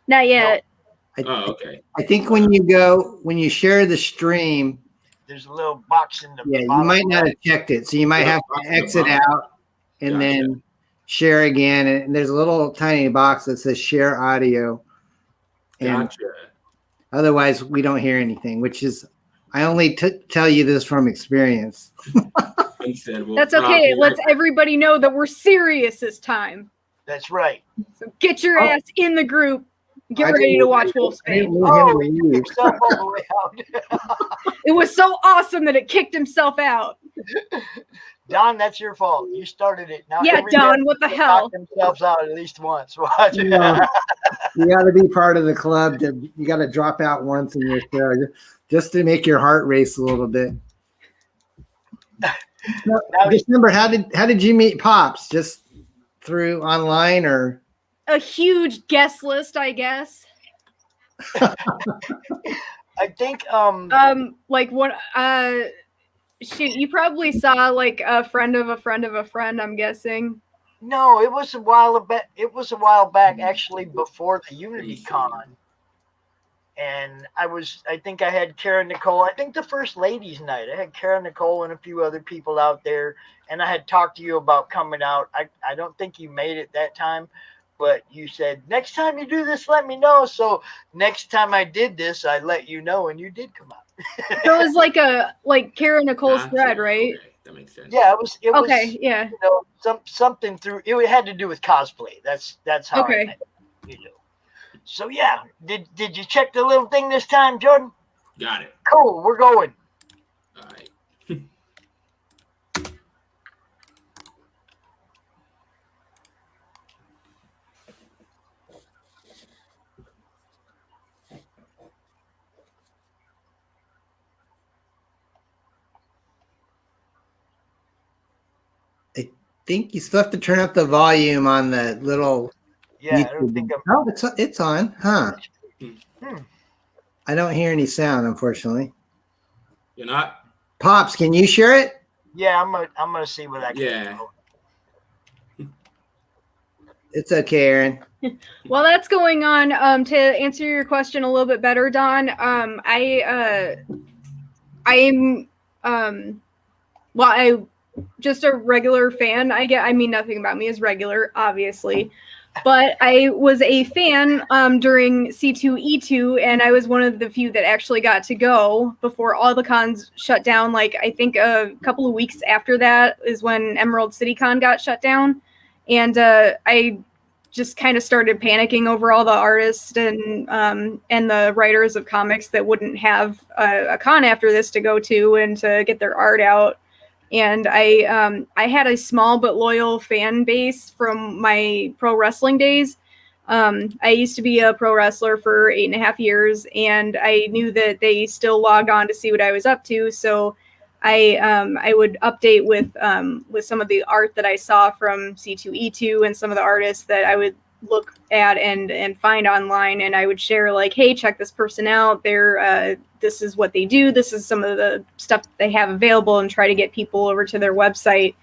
Not yet. Okay. I think when you share the stream, there's a little box in the you might not have checked it, so you might have to exit out and then share again. And there's a little tiny box that says share audio. And otherwise, we don't hear anything, which is, I only tell you this from experience. That's okay. It lets everybody know that we're serious this time. That's right. So get your ass in the group. Get ready to watch Wolfsbane. Oh, he kicked himself all the way out. It was so awesome that it kicked himself out. Don, that's your fault. You started it. Now, yeah, Don, what the hell? Themselves out at least once. Watch. You got to be part of the club. You got to drop out once in your show just to make your heart race a little bit. December, how did you meet Pops? Just through online or? A huge guest list, I guess. I think like what you probably saw like a friend of a friend of a friend, I'm guessing. No, it was a while back. It was a while back, actually, before the Unity Con. And I think I had Karen Nicole. I think the first ladies' night, I had Karen Nicole and a few other people out there. And I had talked to you about coming out. I don't think you made it that time, but you said, next time you do this, let me know. So next time I did this, I let you know, and you did come out. So it was like Karen Nicole's thread, right? Okay, that makes sense. Yeah, it was. Okay, yeah. You know, something through. It had to do with cosplay. That's how I met you. You know. So yeah, did you check the little thing this time, Jordan? Got it. Cool, we're going. All right. I think you still have to turn up the volume on the little. Yeah, I don't think I'm. Oh, it's on, huh? Hmm. I don't hear any sound, unfortunately. You're not? Pops, can you share it? Yeah, I'm gonna see what I can Yeah. do. It's okay, Aaron. While that's going on, to answer your question a little bit better, Don, I just a regular fan. I mean, nothing about me is regular, obviously, but I was a fan during C2E2, and I was one of the few that actually got to go before all the cons shut down. Like, I think a couple of weeks after that is when Emerald City Con got shut down, and I just kind of started panicking over all the artists and the writers of comics that wouldn't have a con after this to go to and to get their art out. And I had a small but loyal fan base from my pro wrestling days. I used to be a pro wrestler for 8.5 years, and I knew that they still logged on to see what I was up to. So I would update with some of the art that I saw from C2E2 and some of the artists that I would look at and find online, and I would share like, hey, check this person out. This is what they do. This is some of the stuff that they have available, and try to get people over to their website.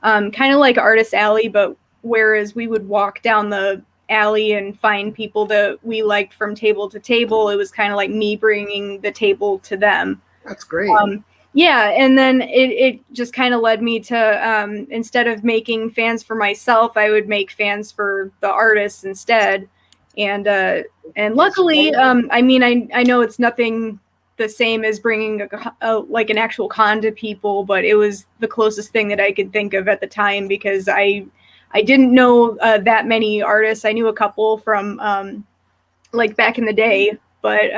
Kind of like Artist Alley, but whereas we would walk down the alley and find people that we liked from table to table, it was kind of like me bringing the table to them. That's great. Yeah, and then it just kind of led me to, instead of making fans for myself, I would make fans for the artists instead. And luckily, I mean, I know it's nothing the same as bringing like an actual con to people, but it was the closest thing that I could think of at the time, because I didn't know that many artists. I knew a couple from like back in the day, but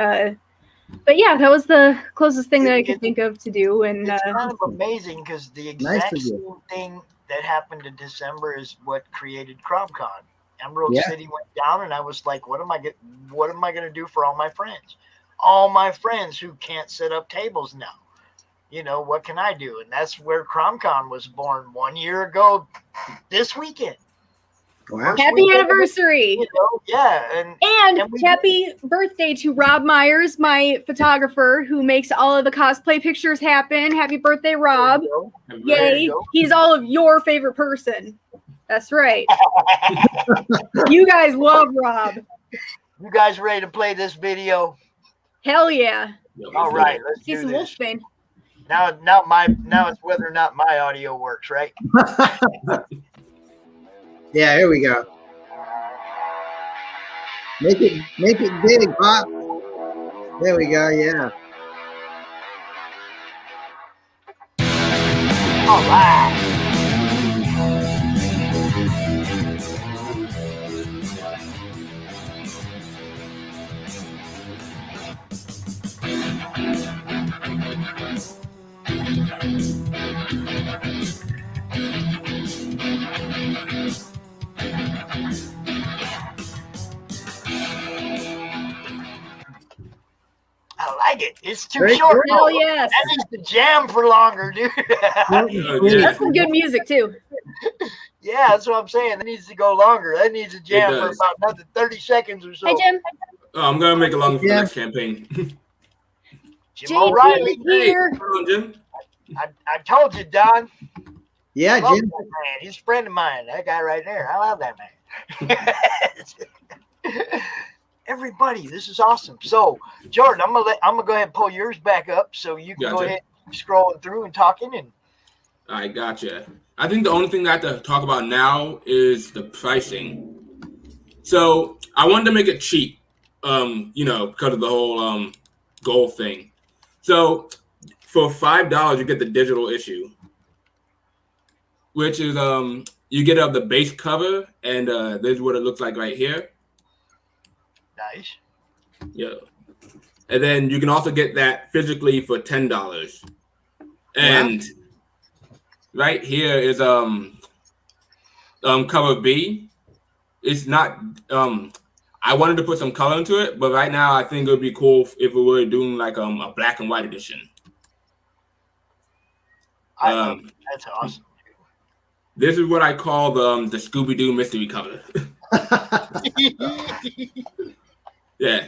yeah, that was the closest thing that I could think of to do. And it's kind of amazing, because the exact same thing that happened in December is what created CromCon. Emerald City went down, and I was like, what am I going to do for all my friends? All my friends who can't set up tables now. You know, what can I do? And that's where CromCon was born 1 year ago this weekend. Wow. Happy anniversary. You know, yeah. And happy birthday to Rob Myers, my photographer, who makes all of the cosplay pictures happen. Happy birthday, Rob. Yay. He's all of your favorite person. That's right. You guys love Rob. You guys ready to play this video? Hell yeah. All right, let's see do some this. Wolfsbane. Now it's whether or not my audio works, right? Yeah, here we go. Make it big, Pop. There we go, yeah. All right. I like it. It's too short. Hell yes. That needs to jam for longer, dude. That's some good music too. Yeah, that's what I'm saying. That needs to go longer. That needs to jam for about another 30 seconds or so. Hey, Jim. Oh, I'm gonna make it longer for the next campaign. Jim O'Reilly. Here. Hey, hold on, Jim. I told you, Don. Yeah, Jim. Jim. That man. He's a friend of mine. That guy right there. I love that man. everybody. This is awesome. So, Jordan, I'm gonna go ahead and pull yours back up so you can go ahead scrolling through and talking. And I gotcha. I think the only thing I have to talk about now is the pricing. So I wanted to make it cheap, because of the whole goal thing. So for $5, you get the digital issue, which is you get the base cover, and this is what it looks like right here. nice. Yeah. And then you can also get that physically for $10. And right here is cover B. It's not I wanted to put some color into it, but right now I think it would be cool if we were doing like a black and white edition. I love it. That's awesome. This is what I call the Scooby-Doo mystery cover. Yeah.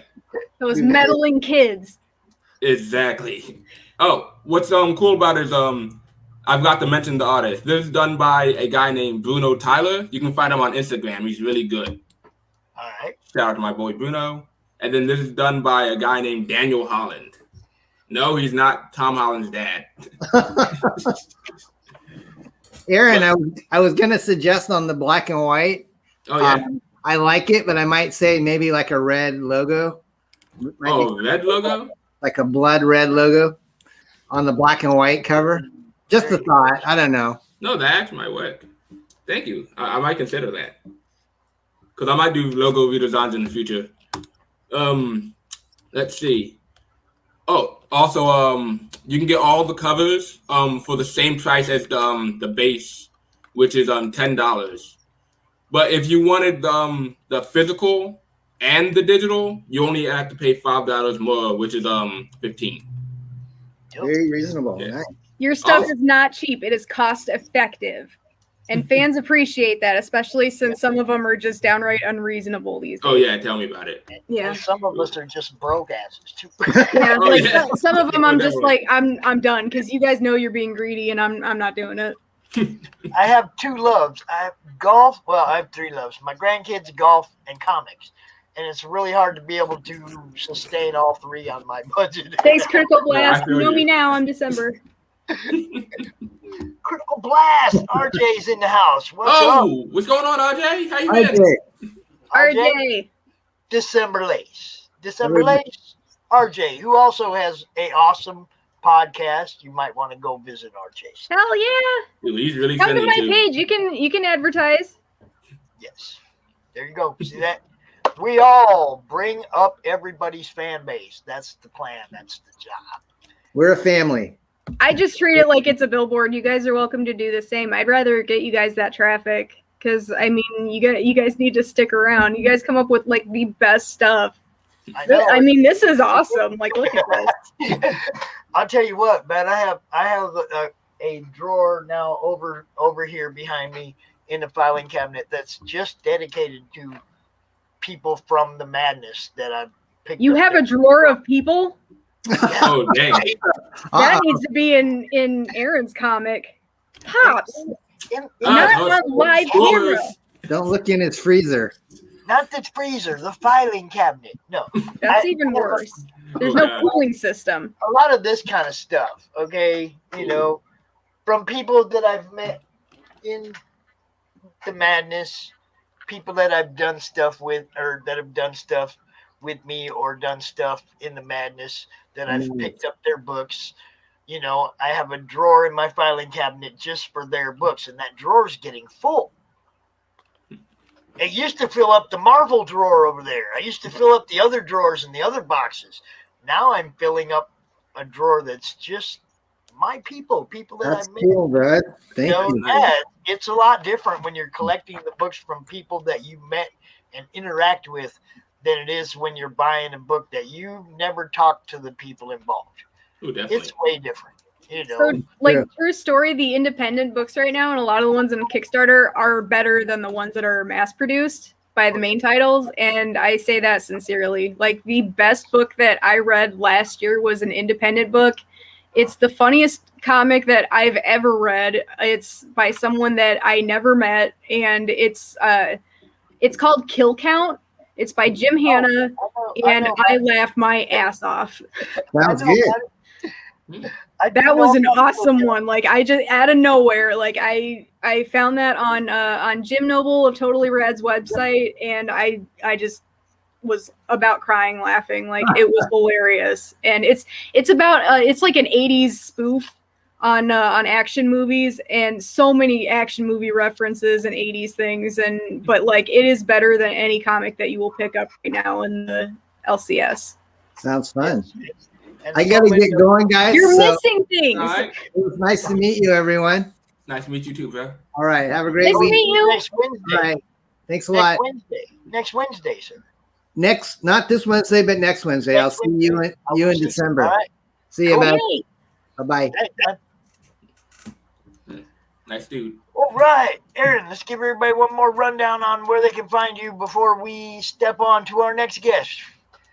Those meddling kids. Exactly. Oh, what's cool about it is I've got to mention the artist. This is done by a guy named Bruno Tyler. You can find him on Instagram. He's really good. All right. Shout out to my boy Bruno. And then this is done by a guy named Daniel Holland. No, he's not Tom Holland's dad. Aaron, I was gonna suggest on the black and white. Oh yeah. I like it, but I might say maybe like a red logo. Red logo? Like a blood red logo on the black and white cover. Just a thought. I don't know. No, that actually might work. Thank you. I might consider that. Because I might do logo redesigns in the future. Let's see. Oh, also, you can get all the covers for the same price as the base, which is $10. But if you wanted the physical and the digital, you only have to pay $5 more, which is $15. Very reasonable. Yeah. Nice. Your stuff is not cheap. It is cost effective. And fans appreciate that, especially since some of them are just downright unreasonable these days. Oh, yeah. Tell me about it. Yeah. And some of us are just broke asses, too. Yeah, Oh, like yeah. some of them I'm just Definitely. like, I'm done because you guys know you're being greedy and I'm not doing it. I have two loves. I have golf. Well, I have three loves. My grandkids, golf, and comics. And it's really hard to be able to sustain all three on my budget. Thanks, Critical Blast. feel You know you. me now. I'm December. Critical Blast. RJ's in the house. What's up? What's going on, RJ? How you Hi, been? Jay. RJ. December Lace. December Lace. RJ, who also has a awesome podcast. You might want to go visit RJ's. Hell yeah. Dude, he's really Come to funny my too. page. You can advertise. Yes. There you go. See that? We all bring up everybody's fan base. That's the plan. That's the job. We're a family. I just treat it like it's a billboard. You guys are welcome to do the same. I'd rather get you guys that traffic because I mean, you guys need to stick around. You guys come up with like the best stuff. I know. I mean, this is awesome. Like, look at this. I'll tell you what, man. I have a drawer now over here behind me in the filing cabinet that's just dedicated to people from the madness that I've picked. You up have there. a drawer of people? Oh, dang. That needs to be in Aaron's comic. Pops. Not on live camera. Don't look in his freezer. Not the freezer, the filing cabinet. No. That's even worse. There's no cooling system. A lot of this kind of stuff, okay? You know, from people that I've met in the madness, people that I've done stuff with, or that have done stuff with me, or done stuff in the madness that I've picked up their books. You know, I have a drawer in my filing cabinet just for their books, and that drawer's getting full. It used to fill up the Marvel drawer over there. I used to fill up the other drawers in the other boxes. Now I'm filling up a drawer that's just my people that That's I met. cool, bud. Thank you. Yeah, it's a lot different when you're collecting the books from people that you met and interact with than it is when you're buying a book that you never talked to the people involved. Ooh, definitely. It's way different. You know, So, like, true story, the independent books right now and a lot of the ones in Kickstarter are better than the ones that are mass produced by the main titles. And I say that sincerely. Like, the best book that I read last year was an independent book. It's the funniest comic that I've ever read. It's by someone that I never met, and it's called Kill Count. It's by Jim Hanna, and I laughed my ass off. Sounds good. That was an awesome one. Like, I just out of nowhere, like I found that on Jim Noble of Totally Rad's website, and I just was about crying laughing. Like, it was hilarious. And it's about it's like an 80s spoof on action movies, and so many action movie references and 80s things, but like, it is better than any comic that you will pick up right now in the LCS. Sounds fun. And I gotta get going, guys. You're missing things. All right. It was nice to meet you, everyone. Nice to meet you too, bro. All right, have a great Nice to week. meet you. Next Wednesday. All right, thanks a lot. Next Wednesday, sir. Not this Wednesday, but next Wednesday. I'll see you in December. All right. See you, man. Okay. Bye-bye. Nice dude. All right, Aaron, let's give everybody one more rundown on where they can find you before we step on to our next guest.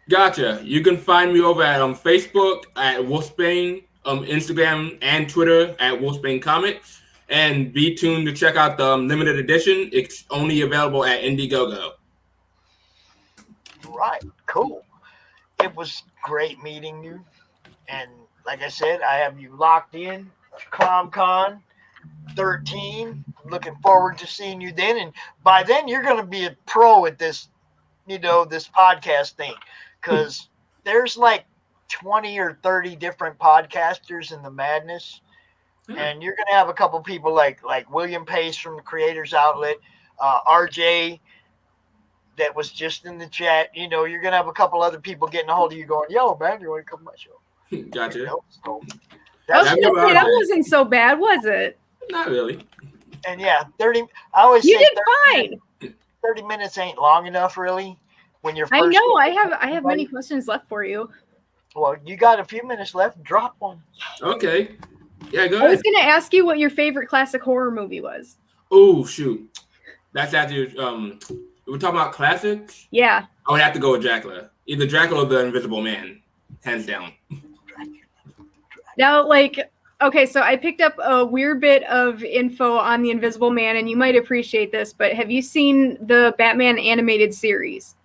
Gotcha. You can find me over at Facebook at Wolfsbane, Instagram and Twitter at Wolfsbane Comics, and be tuned to check out the limited edition. It's only available at Indiegogo. Right, cool. It was great meeting you, and like I said, I have you locked in. ClomCon 13. Looking forward to seeing you then, and by then you're going to be a pro at this, this podcast thing. Because there's like 20 or 30 different podcasters in the madness. And you're going to have a couple people like William Pace from the Creators Outlet, RJ that was just in the chat. You're going to have a couple other people getting a hold of you going, yo, man, you want to come to my show? Gotcha. So that wasn't so bad, was it? Not really. And yeah, 30. I always You say did fine. 30 minutes ain't long enough, really. When you're I first know. I have many questions left for you. Well, you got a few minutes left. Drop one. Okay. Yeah, go I was ahead. going to ask you what your favorite classic horror movie was. Oh, shoot. That's after, we're talking about classics? Yeah. I would have to go with Dracula. Either Dracula or The Invisible Man. Hands down. Now, okay, so I picked up a weird bit of info on The Invisible Man, and you might appreciate this, but have you seen the Batman animated series?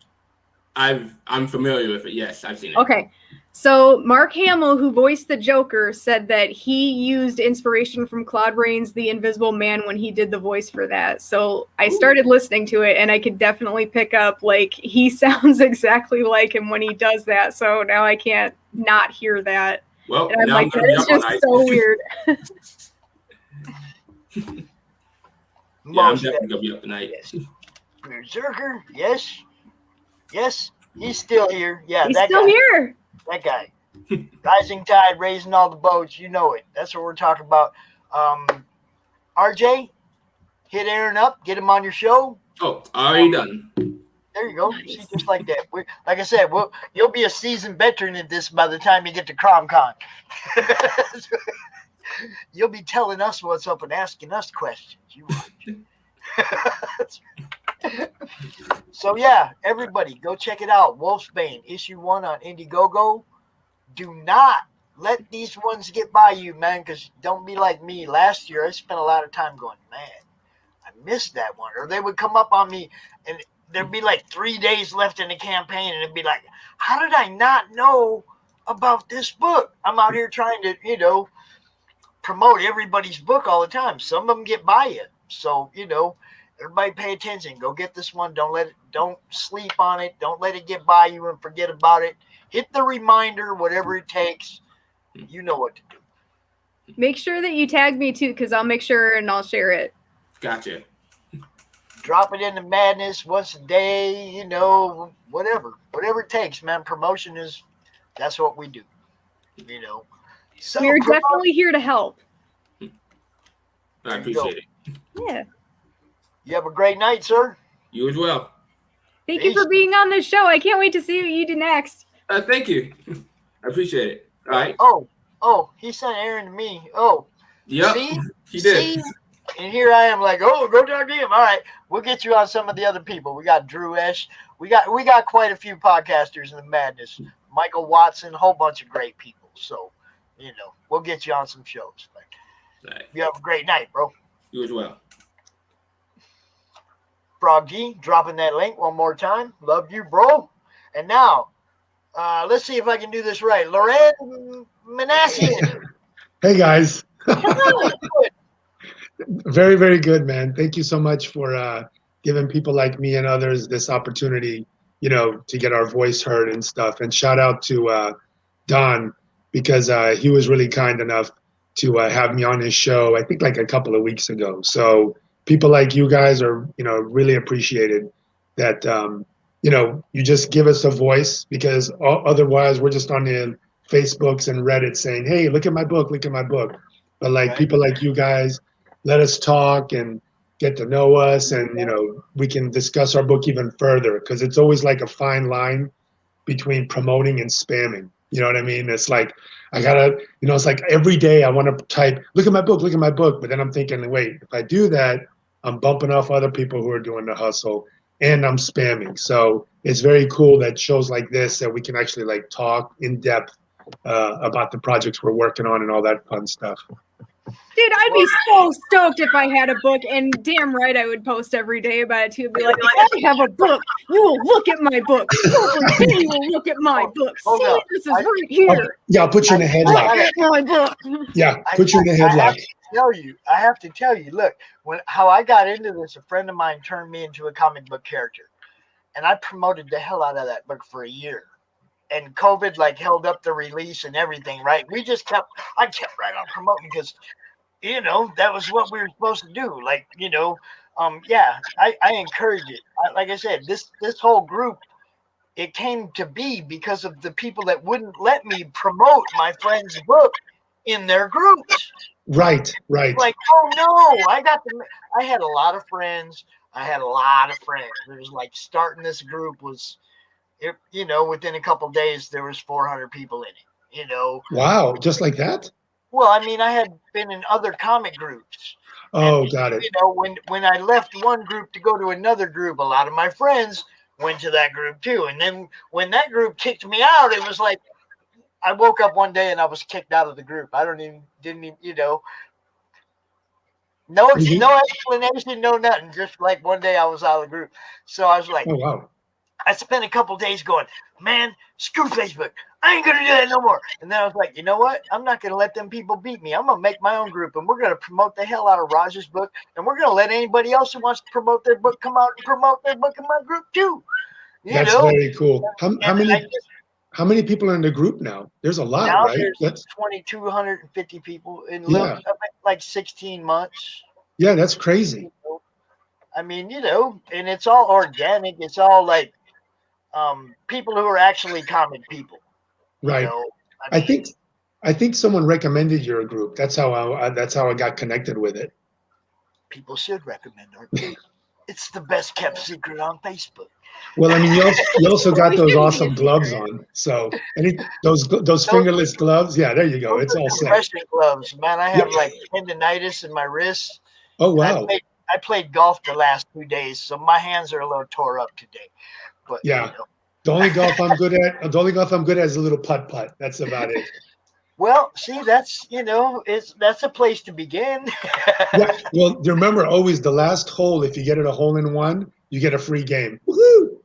I'm familiar with it. Yes, I've seen it. Okay. So Mark Hamill, who voiced the Joker, said that he used inspiration from Claude Rains' The Invisible Man when he did the voice for that. So I started listening to it, and I could definitely pick up, he sounds exactly like him when he does that. So now I can't not hear that. Well, and I'm now like, that is just so weird. Yeah, I'm definitely going to be up tonight. Yes. Berserker, yes. Yes, he's still here. Yeah, He's that still guy. here. That guy. Rising tide, raising all the boats. You know it. That's what we're talking about. RJ, hit Aaron up. Get him on your show. Oh, already done. There you go. Nice. See, just like that. Like I said, you'll be a seasoned veteran at this by the time you get to CromCon. You'll be telling us what's up and asking us questions. You watch. So yeah, everybody go check it out. Wolfsbane, issue 1 on Indiegogo. Do not let these ones get by you, man, because don't be like me. Last year, I spent a lot of time going, man, I missed that one. Or they would come up on me, and there'd be 3 days left in the campaign, and it'd be like, how did I not know about this book? I'm out here trying to, promote everybody's book all the time. Some of them get by you. So, everybody pay attention. Go get this one. Don't sleep on it. Don't let it get by you and forget about it. Hit the reminder, whatever it takes. You know what to do. Make sure that you tag me too, because I'll make sure and I'll share it. Gotcha. Drop it in the madness once a day, whatever it takes, man. Promotion that's what we do, So we're definitely here to help. I appreciate it. Yeah. You have a great night, sir. You as well. Thank you for being on the show. I can't wait to see what you do next. Thank you. I appreciate it. All right. Oh, he sent Aaron to me. Oh, yep. See? He did. See? And here I am go talk to him. All right, we'll get you on some of the other people. We got Drew Esch. We got quite a few podcasters in the madness. Michael Watson, a whole bunch of great people. So, we'll get you on some shows. Right. You have a great night, bro. You as well. Frog G, dropping that link one more time. Love you, bro. And now, let's see if I can do this right. Laurent Minassian. Hey guys. Hello. Very, very good, man. Thank you so much for giving people like me and others this opportunity, to get our voice heard and stuff. And shout out to Don, because he was really kind enough to have me on his show, I think like a couple of weeks ago. So people like you guys are, really appreciated that, you just give us a voice, because otherwise we're just on the Facebooks and Reddit saying, hey, look at my book, look at my book. But like people like you guys, let us talk and get to know us, and we can discuss our book even further, because it's always like a fine line between promoting and spamming. You know what I mean? It's like I gotta, it's like every day I want to type, look at my book, but then I'm thinking, wait, if I do that, I'm bumping off other people who are doing the hustle, and I'm spamming. So it's very cool that shows like this, that we can actually like talk in depth about the projects we're working on and all that fun stuff. Dude, I'd be so stoked if I had a book, and damn right I would post every day about it too. Be like, I have a book. You will look at my book. Every day you will look at my book. See, this is right here. Yeah, I'll put you in a headlock. My book. Yeah, put you in a headlock. I have to tell you, look, how I got into this, a friend of mine turned me into a comic book character. And I promoted the hell out of that book for a year. And COVID like held up the release and everything, right? I kept right on promoting, because that was what we were supposed to do. Like, I encourage it. Like I said, this whole group, it came to be because of the people that wouldn't let me promote my friend's book in their groups. Right. Like, oh no, I had a lot of friends. It was like starting this group was, within a couple of days, there was 400 people in it, Wow, just like that? Well, I mean, I had been in other comic groups. Oh, got it. When I left one group to go to another group, a lot of my friends went to that group too. And then when that group kicked me out, it was like I woke up one day and I was kicked out of the group. Didn't even, no explanation, no nothing. Just like one day I was out of the group. So I was like, oh, wow. I spent a couple days going, man, screw Facebook. I ain't going to do that no more. And then I was like, you know what? I'm not going to let them people beat me. I'm going to make my own group, and we're going to promote the hell out of Raj's book. And we're going to let anybody else who wants to promote their book come out and promote their book in my group too. That's very cool. How many people are in the group now? There's a lot, now right? There's 2,250 people in like 16 months. Yeah, that's crazy. I mean, and it's all organic. It's all like people who are actually comic people. Right. I think someone recommended your group. That's how I got connected with it. People should recommend our group. It's the best kept secret on Facebook. Well, I mean, you also got those awesome gloves on. So those fingerless gloves, yeah, there you go. It's all set. Compression gloves, man. I have like tendonitis in my wrists. Oh wow. I played golf the last 2 days, so my hands are a little tore up today. But yeah. The only golf I'm good at is a little putt. That's about it. Well, see, that's that's a place to begin. Yeah. Well, remember always the last hole. If you get it a hole in one, you get a free game. Woohoo!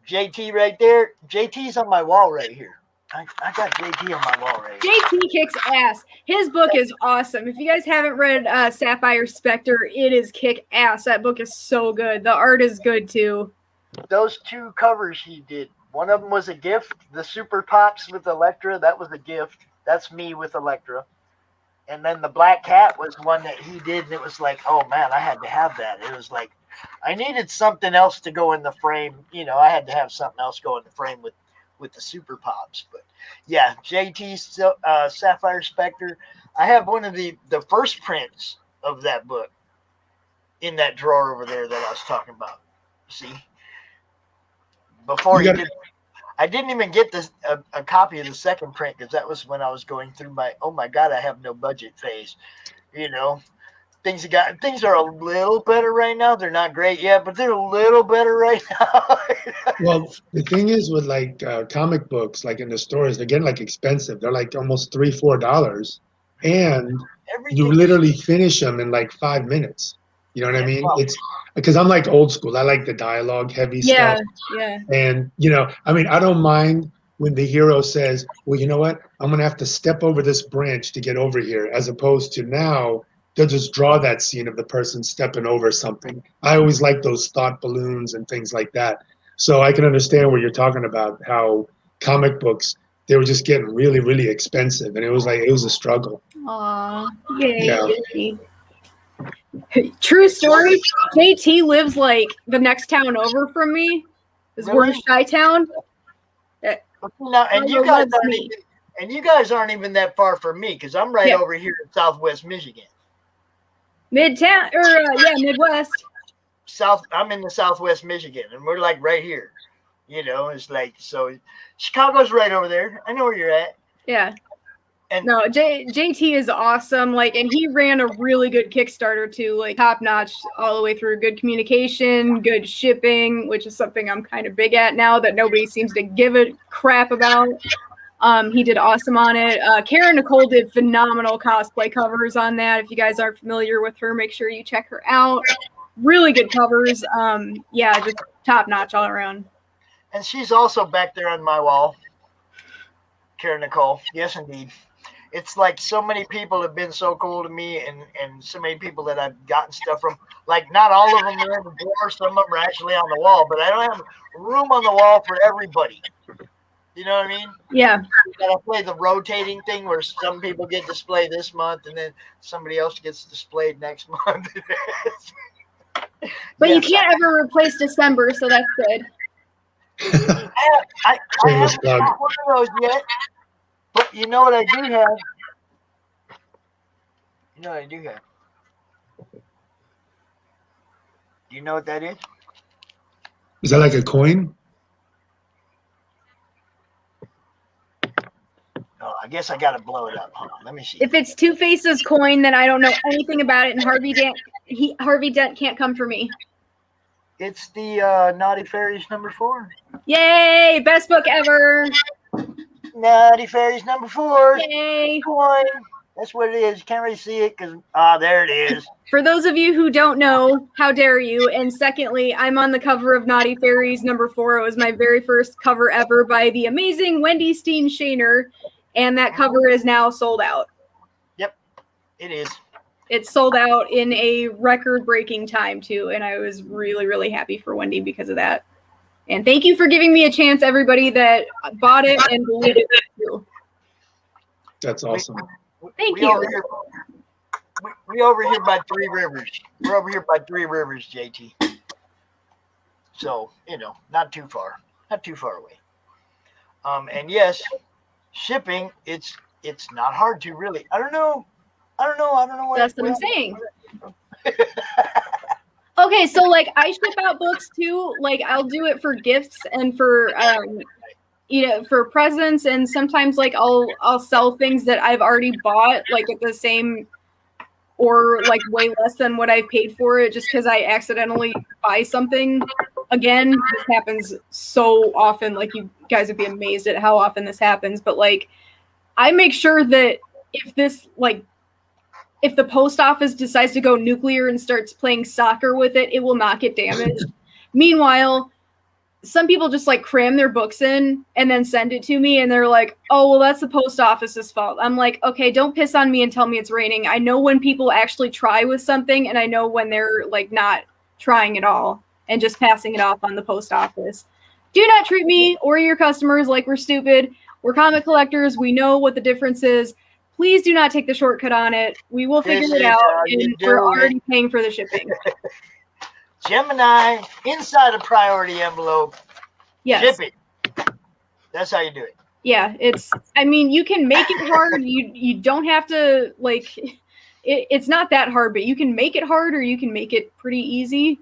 JT right there. JT's on my wall right here. I got JT on my wall right here. JT kicks ass. His book is awesome. If you guys haven't read Sapphire Spectre, it is kick ass. That book is so good. The art is good too. Those 2 covers he did. One of them was a gift. The Super Pops with Elektra, that was a gift. That's me with Elektra. And then the Black Cat was one that he did, and it was like, oh man, I had to have that. It was like, I needed something else to go in the frame. I had to have something else go in the frame with the Super Pops. But yeah, JT's Sapphire Spectre. I have one of the first prints of that book in that drawer over there that I was talking about. See? Before I didn't even get a copy of the second print, because that was when I was going through my, oh my God, I have no budget phase. Things are a little better right now. They're not great yet, but they're a little better right now. Well, the thing is with like comic books, like in the stores, they're getting like expensive. They're like almost $3-4, and you literally finish them in like 5 minutes. You know what I mean? because I'm like old school. I like the dialogue heavy Yeah, stuff. yeah. And, I mean, I don't mind when the hero says, well, you know what? I'm going to have to step over this branch to get over here, as opposed to now they'll just draw that scene of the person stepping over something. I always like those thought balloons and things like that. So I can understand what you're talking about, how comic books, they were just getting really, really expensive. And it was a struggle. Aw, yay. Yeah. JT. True story. JT lives like the next town over from me. Is we're in Really? Chi-Town. No, and you Milo guys loves aren't me. even that far from me because I'm right Yeah. over here in Southwest Michigan. Midtown, or Midwest. I'm in the Southwest Michigan, and we're like right here. It's like, so Chicago's right over there. I know where you're at. Yeah. And No, JT is awesome. Like, and he ran a really good Kickstarter too, like top notch all the way through. Good communication, good shipping, which is something I'm kind of big at now that nobody seems to give a crap about. He did awesome on it. Karen Nicole did phenomenal cosplay covers on that. If you guys aren't familiar with her, make sure you check her out. Really good covers. Yeah, just top notch all around. And she's also back there on my wall. Karen Nicole. Yes, indeed. It's like so many people have been so cool to me, and so many people that I've gotten stuff from. Like, not all of them are in the drawer. Some of them are actually on the wall, but I don't have room on the wall for everybody. You know what I mean? Yeah. You gotta play the rotating thing where some people get displayed this month, and then somebody else gets displayed next month. But you Yes, can't ever replace December, so that's good. I Shameless haven't plug. got one of those yet. But you know what I do have? You know what I do have? Do you know what that is? Is that like a coin? Oh, I guess I gotta blow it up. Hold on, let me see. If it's Two Faces coin, then I don't know anything about it, and Harvey Dent can't come for me. It's the Naughty Fairies #4. Yay! Best book ever. Naughty Fairies #4. Yay! Coin. That's what it is. You can't really see it because there it is. For those of you who don't know, how dare you? And secondly, I'm on the cover of Naughty Fairies #4. It was my very first cover ever by the amazing Wendy Steen Shaner, and that cover is now sold out. Yep, it is. It's sold out in a record-breaking time too, and I was really, really happy for Wendy because of that. And thank you for giving me a chance, everybody that bought it and believed it too. That's awesome. Thank we you. We over here by Three Rivers. We're over here by Three Rivers, JT. So, not too far away. And yes, shipping, it's not hard to really. I don't know what. That's what I'm saying. Okay, so like I ship out books too. Like I'll do it for gifts and for for presents, and sometimes like I'll sell things that I've already bought like at the same or like way less than what I paid for it, just because I accidentally buy something again. This happens so often. Like you guys would be amazed at how often this happens. But like I make sure that if the post office decides to go nuclear and starts playing soccer with it, it will not get damaged. Meanwhile, some people just like cram their books in and then send it to me and they're like, oh, well, that's the post office's fault. I'm like, okay, don't piss on me and tell me it's raining. I know when people actually try with something, and I know when they're like not trying at all and just passing it off on the post office. Do not treat me or your customers like we're stupid. We're comic collectors. We know what the difference is. Please do not take the shortcut on it. We will figure it out, and we're already paying for the shipping. Gemini, inside a priority envelope. Yes. Ship it. That's how you do it. Yeah, you can make it hard. You don't have to, like, it's not that hard, but you can make it hard or you can make it pretty easy.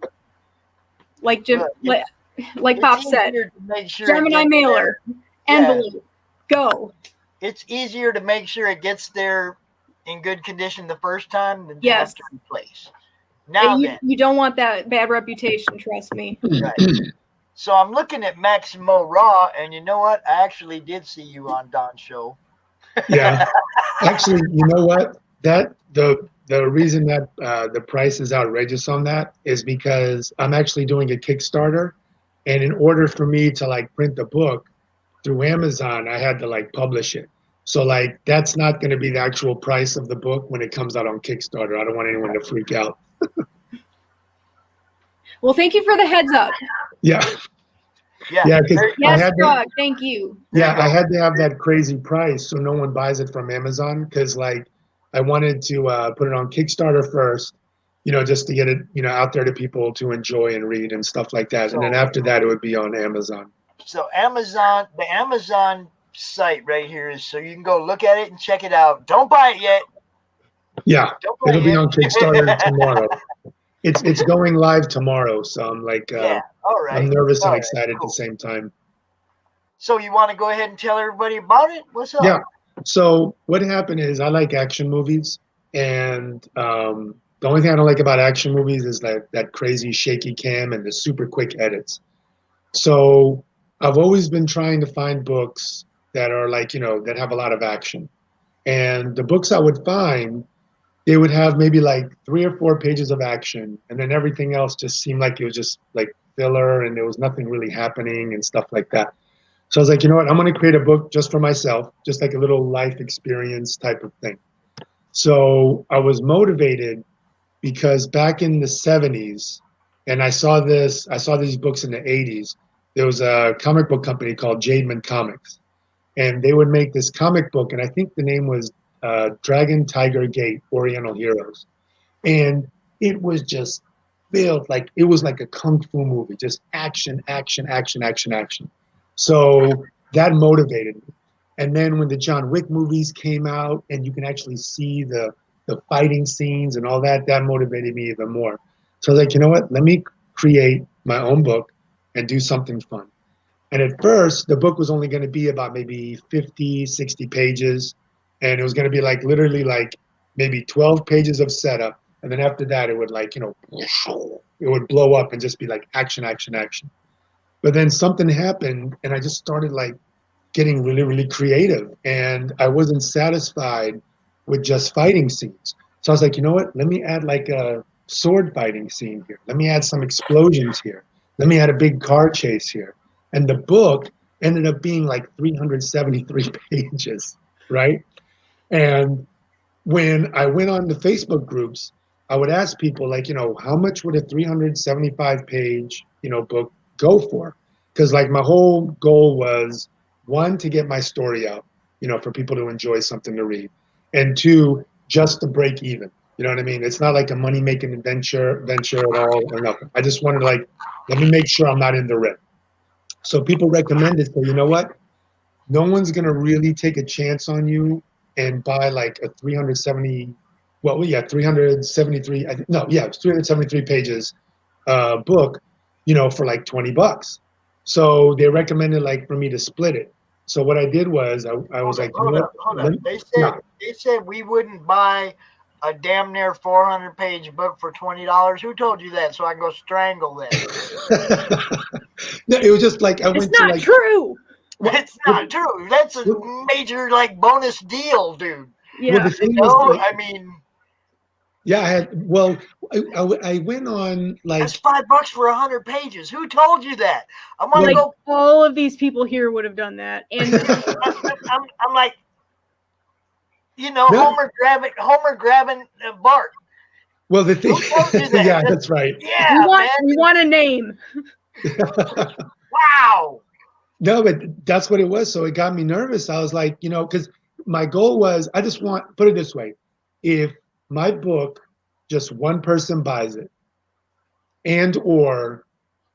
Like Pop said, Gemini mailer, envelope, go. It's easier to make sure it gets there in good condition the first time than yes. to replace. Now you don't want that bad reputation, trust me. Right. So I'm looking at Maximo Raw, and you know what? I actually did see you on Don's show. Yeah. Actually, you know what? The the reason that the price is outrageous on that is because I'm actually doing a Kickstarter, and in order for me to like print the book through Amazon, I had to like publish it. So like that's not going to be the actual price of the book when it comes out on Kickstarter. I don't want anyone to freak out. Well, thank you for the heads up. Yeah. Yeah. Yeah, because Yes, I had Frog, thank you. I had to have that crazy price so no one buys it from Amazon, because like I wanted to put it on Kickstarter first, just to get it, out there to people to enjoy and read and stuff like that. And then So- after that, it would be on Amazon. So the Amazon site right here is so you can go look at it and check it out. Don't buy it yet. Yeah, Don't buy it'll it be yet. on Kickstarter tomorrow. It's going live tomorrow, so I'm like, Yeah. All right. I'm nervous All and right, excited cool. at the same time. So you want to go ahead and tell everybody about it? What's up? Yeah. So what happened is I like action movies, and the only thing I don't like about action movies is that crazy shaky cam and the super quick edits. So I've always been trying to find books that are like, that have a lot of action. And the books I would find, they would have maybe like 3 or 4 pages of action, and then everything else just seemed like it was just like filler and there was nothing really happening and stuff like that. So I was like, you know what, I'm going to create a book just for myself, just like a little life experience type of thing. So I was motivated because back in the 70s, and I saw these books in the 80s, there was a comic book company called Jademan Comics, and they would make this comic book, and I think the name was Dragon Tiger Gate Oriental Heroes. And it was just filled, like it was like a kung fu movie, just action, action, action, action, action. So that motivated me. And then when the John Wick movies came out and you can actually see the fighting scenes and all that, that motivated me even more. So I was like, you know what, let me create my own book and do something fun. And at first, the book was only going to be about maybe 50, 60 pages. And it was going to be like literally like maybe 12 pages of setup. And then after that, it would like, it would blow up and just be like action, action, action. But then something happened and I just started like getting really, really creative. And I wasn't satisfied with just fighting scenes. So I was like, you know what? Let me add like a sword fighting scene here. Let me add some explosions here. Let me add a big car chase here. And the book ended up being like 373 pages, right? And when I went on the Facebook groups, I would ask people like, how much would a 375 page, book go for? Because like my whole goal was, 1, to get my story out, for people to enjoy something to read, and 2, just to break even. You know what I mean? It's not like a money making venture at all or nothing. I just wanted to like, let me make sure I'm not in the red. So people recommended, so you know what? No one's going to really take a chance on you and buy like a 373, it's 373 pages book, for like $20. So they recommended like for me to split it. So what I did was I was like, hold up. They said we wouldn't buy a damn near 400 page book for $20. Who told you that? So I can go strangle that. No, it was just like I It's went not to like. true. It's not true. That's a major like bonus deal, dude. Yeah. Well, the thing was, like, I mean, yeah, I went on like. that's $5 for 100 pages. Who told you that? I want to like go. all of these people here would have done that. And I'm like, No. Homer grabbing Bart. Well, the thing. Who told you that? Yeah, that's right. Yeah, we want a name. Wow. No, but that's what it was. So it got me nervous. I was like, because my goal was, I just put it this way. If my book, just one person buys it, and or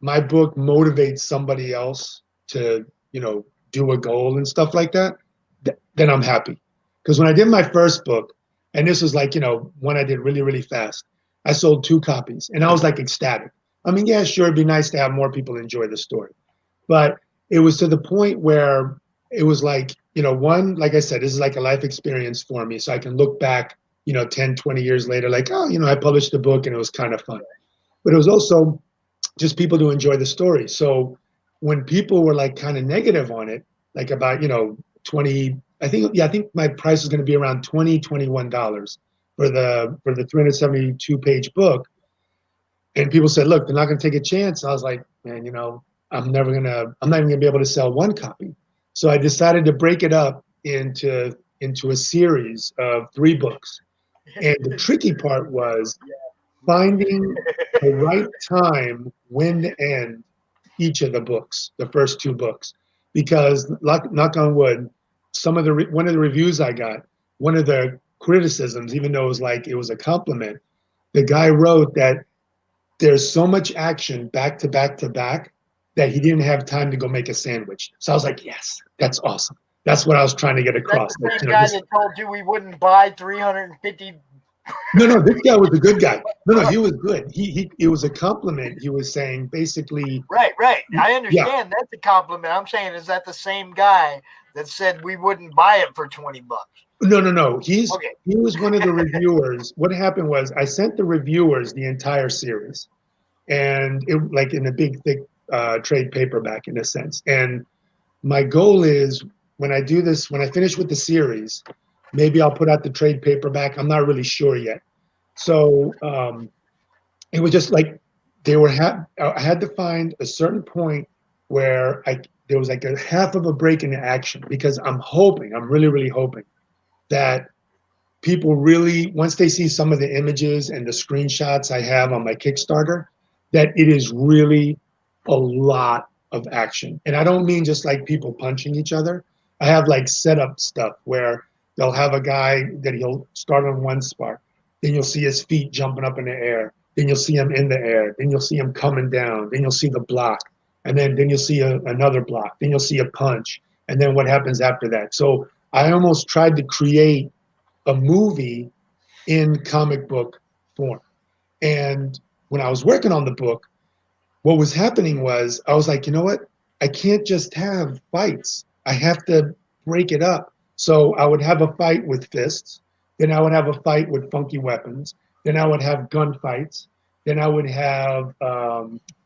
my book motivates somebody else to, do a goal and stuff like that, then I'm happy. Because when I did my first book, and this was like, one I did really, really fast, I sold 2 copies and I was like ecstatic. I mean, yeah, sure, it'd be nice to have more people enjoy the story. But it was to the point where it was like, one, like I said, this is like a life experience for me. So I can look back, 10, 20 years later, like, oh, I published a book and it was kind of fun. But it was also just people to enjoy the story. So when people were like kind of negative on it, like about, 20, I think my price was going to be around $20, $21. for the 372 page book. And people said, look, they're not going to take a chance. I was like, man, you know, I'm not even going to be able to sell one copy. So I decided to break it up into a series of 3 books. And the tricky part was finding the right time when to end each of the books, the first 2 books, because knock on wood, one of the reviews I got, one of the criticisms, even though it was a compliment, the guy wrote that there's so much action back to back to back that he didn't have time to go make a sandwich. So I was like, yes, that's awesome. That's what I was trying to get across. That's the same guy that told you we wouldn't buy 350. No, this guy was a good guy. No, he was good. It was a compliment. He was saying basically. Right. I understand that's a compliment. I'm saying, is that the same guy that said we wouldn't buy it for $20? No. He was one of the reviewers. What happened was I sent the reviewers the entire series, and it like in a big thick trade paperback in a sense. And my goal is when I finish with the series, maybe I'll put out the trade paperback. I'm not really sure yet. So it was just like I had to find a certain point where there was like a half of a break in the action, because I'm really, really hoping that people really, once they see some of the images and the screenshots I have on my Kickstarter, that it is really a lot of action. And I don't mean just like people punching each other. I have like setup stuff where they'll have a guy that he'll start on one spark, then you'll see his feet jumping up in the air, then you'll see him in the air, then you'll see him coming down, then you'll see the block, and then you'll see another block, then you'll see a punch, and then what happens after that. So I almost tried to create a movie in comic book form. And when I was working on the book, what was happening was I was like, you know what? I can't just have fights. I have to break it up. So I would have a fight with fists. Then I would have a fight with funky weapons. Then I would have gun fights. Then I would have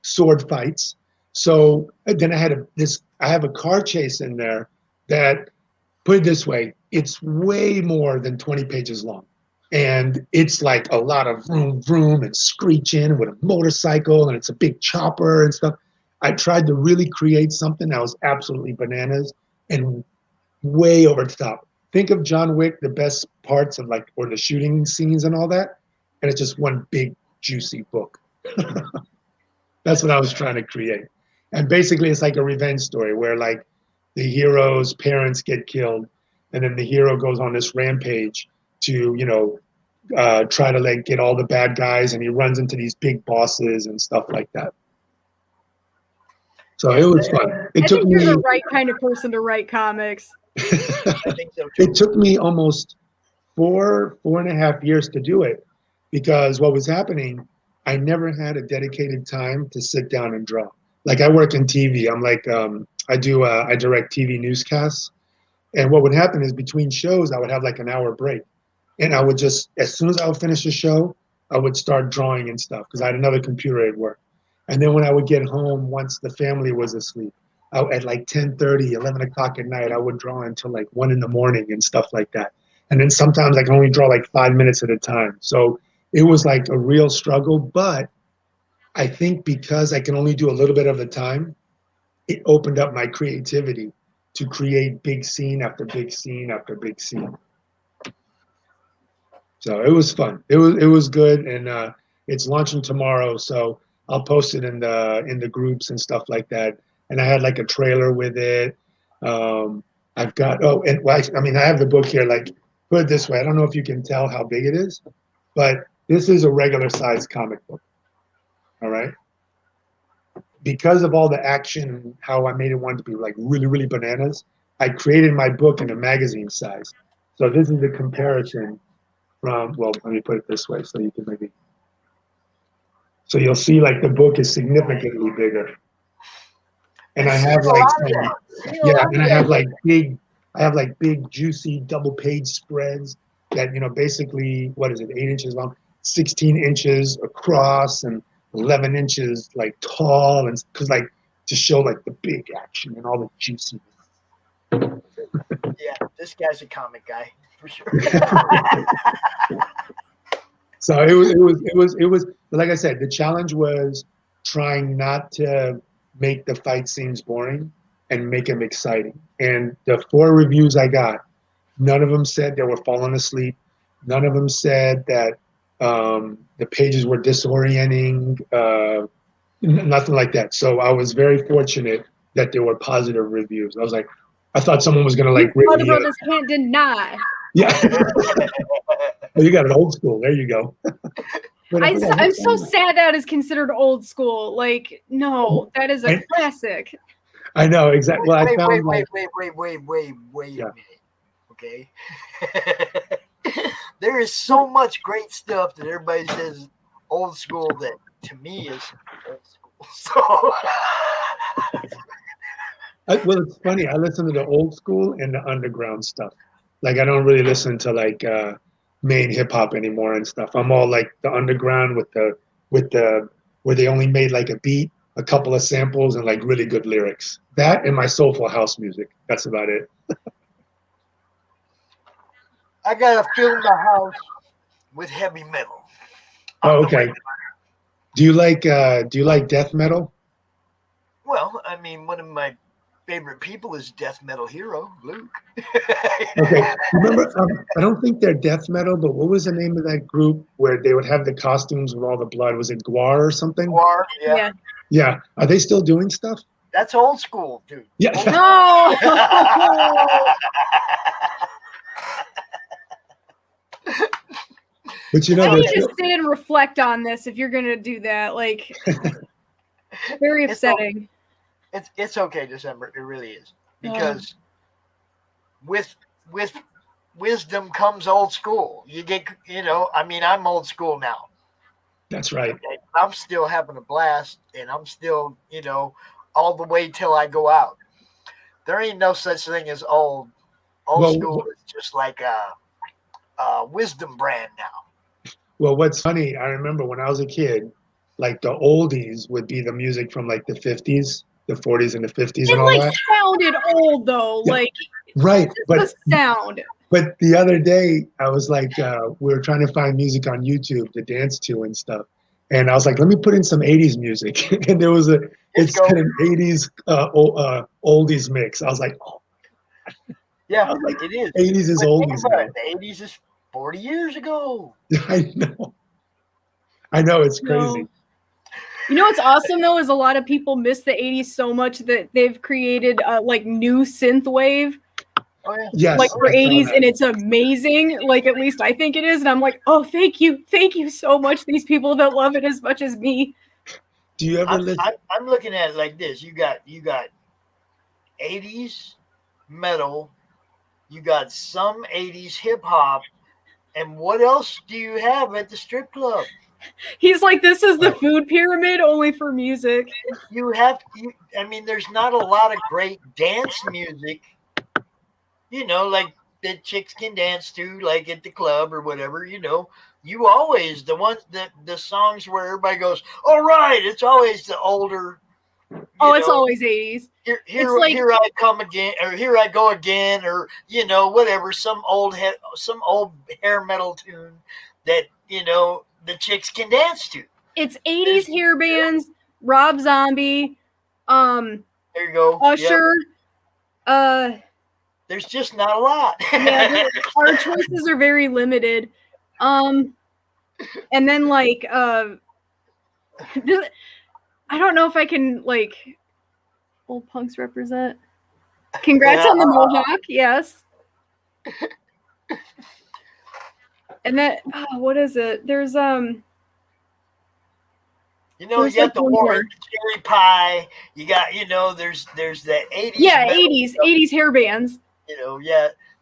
sword fights. So then I have a car chase in there that, put it this way, it's way more than 20 pages long. And it's like a lot of vroom, vroom and screeching with a motorcycle, and it's a big chopper and stuff. I tried to really create something that was absolutely bananas and way over the top. Think of John Wick, the best parts of or the shooting scenes and all that, and it's just one big juicy book. That's what I was trying to create. And basically it's like a revenge story where like the hero's parents get killed, and then the hero goes on this rampage to, try to get all the bad guys, and he runs into these big bosses and stuff like that. So it was fun. I think you're the right kind of person to write comics. I think so too. It took me almost 4.5 years to do it, because what was happening, I never had a dedicated time to sit down and draw. Like I work in TV. I'm like, I direct TV newscasts. And what would happen is between shows, I would have like an hour break. And I would just, as soon as I would finish the show, I would start drawing and stuff, because I had another computer at work. And then when I would get home, once the family was asleep, at like 10:30, 11 o'clock at night, I would draw until like 1 in the morning and stuff like that. And then sometimes I can only draw like 5 minutes at a time. So it was like a real struggle. But I think because I can only do a little bit of the time, it opened up my creativity to create big scene after big scene after big scene. So it was fun. It was good, and it's launching tomorrow. So I'll post it in the groups and stuff like that. And I had like a trailer with it. I've got I have the book here. Like, put it this way, I don't know if you can tell how big it is, but this is a regular size comic book. All right. Because of all the action, how I made it want to be like really, really bananas, I created my book in a magazine size. So this is the comparison from, well, let me put it this way so you can maybe, so you'll see like the book is significantly bigger. And I have like, and I have like big juicy double page spreads that, basically, what is it, 8 inches long, 16 inches across, and 11 inches like tall, and because like to show like the big action and all the juiciness. Yeah, this guy's a comic guy for sure. So it was. Like I said, the challenge was trying not to make the fight scenes boring and make them exciting. And the 4 reviews I got, none of them said they were falling asleep. None of them said that the pages were disorienting. Nothing like that. So I was very fortunate that there were positive reviews. I was like, I thought someone was gonna like rip Warner me. Brothers can't deny. Yeah. Well, you got an old school. There you go. But I'm so sad that is considered old school. Like, no, that is a classic. I know exactly. Well, I found wait like, a Yeah. minute. Okay. There is so much great stuff that everybody says old school that to me is old school. So well, it's funny. I listen to the old school and the underground stuff. Like I don't really listen to like main hip hop anymore and stuff. I'm all like the underground with the where they only made like a beat, a couple of samples, and like really good lyrics. That and my soulful house music. That's about it. I gotta fill my house with heavy metal. Oh, okay. Do you like death metal? Well, I mean, one of my favorite people is death metal hero Luke. Okay. Remember, I don't think they're death metal, but what was the name of that group where they would have the costumes with all the blood? Was it Guar or something? Guar, yeah. Yeah. Are they still doing stuff? That's old school, dude. Yeah. No. But you know, I need they're to still- sit and reflect on this if you're gonna do that. Like, very upsetting. It's okay, December. It really is, because with wisdom comes old school. You get, I mean, I'm old school now. that's right. I'm still having a blast, and I'm still, all the way till I go out. There ain't no such thing as old. Old school is just like a wisdom brand now. Well, what's funny, I remember when I was a kid, like the oldies would be the music from like the 50s, the 40s and the 50s It and all like that. sounded old though. Yeah. Like, Right. the sound. But the other day, I was like, we were trying to find music on YouTube to dance to and stuff. And I was like, let me put in some 80s music. And there was it's kind of 80s oldies mix. I was like, oh. Yeah, I was like, it is. 80s is But think oldies about now. it, the 80s is 40 years ago. I know, it's crazy. No. You know what's awesome though is a lot of people miss the 80s so much that they've created like new synth wave. Oh yeah. Yes. Like for I saw 80s, that. and it's amazing. Like at least I think it is, and I'm like, oh, thank you so much. These people that love it as much as me. Do you ever listen? I'm looking at it like this. You got 80s metal, you got some 80s hip hop, and what else do you have at the strip club? He's like, this is the food pyramid only for music. I mean, there's not a lot of great dance music, like that chicks can dance to, like at the club or whatever, You always, the songs where everybody goes, all right, it's always the older. It's always 80s. Here I come again, or here I go again, or whatever, some old hair metal tune that the chicks can dance to. It's 80s hair bands, Rob Zombie, there you go, Usher. Yep. There's just not a lot. Yeah, our choices are very limited. And then like I don't know if I can like old punks represent. Congrats on the mohawk, yes. And then what is it? There's you got the Warren Cherry Pie. You got there's the 80s. Yeah, 80s hair bands.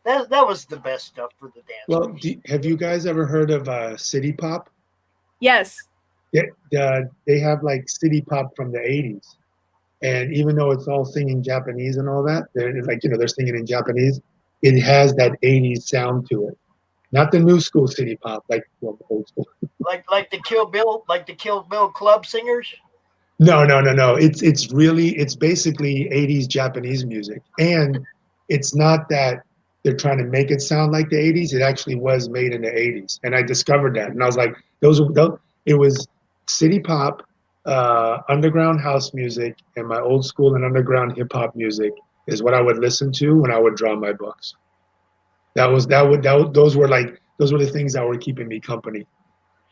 That was the best stuff for the dance. Well, have you guys ever heard of City Pop? Yes. Yeah, they have like City Pop from the 80s. And even though it's all singing Japanese and all that, they're singing in Japanese, it has that 80s sound to it. Not the new school City Pop, old school. Like the Kill Bill club singers? No. It's basically 80s Japanese music. And it's not that they're trying to make it sound like the 80s. It actually was made in the 80s. And I discovered that. And I was like, it was city pop, underground house music, and my old school and underground hip hop music is what I would listen to when I would draw my books. Those were the things that were keeping me company.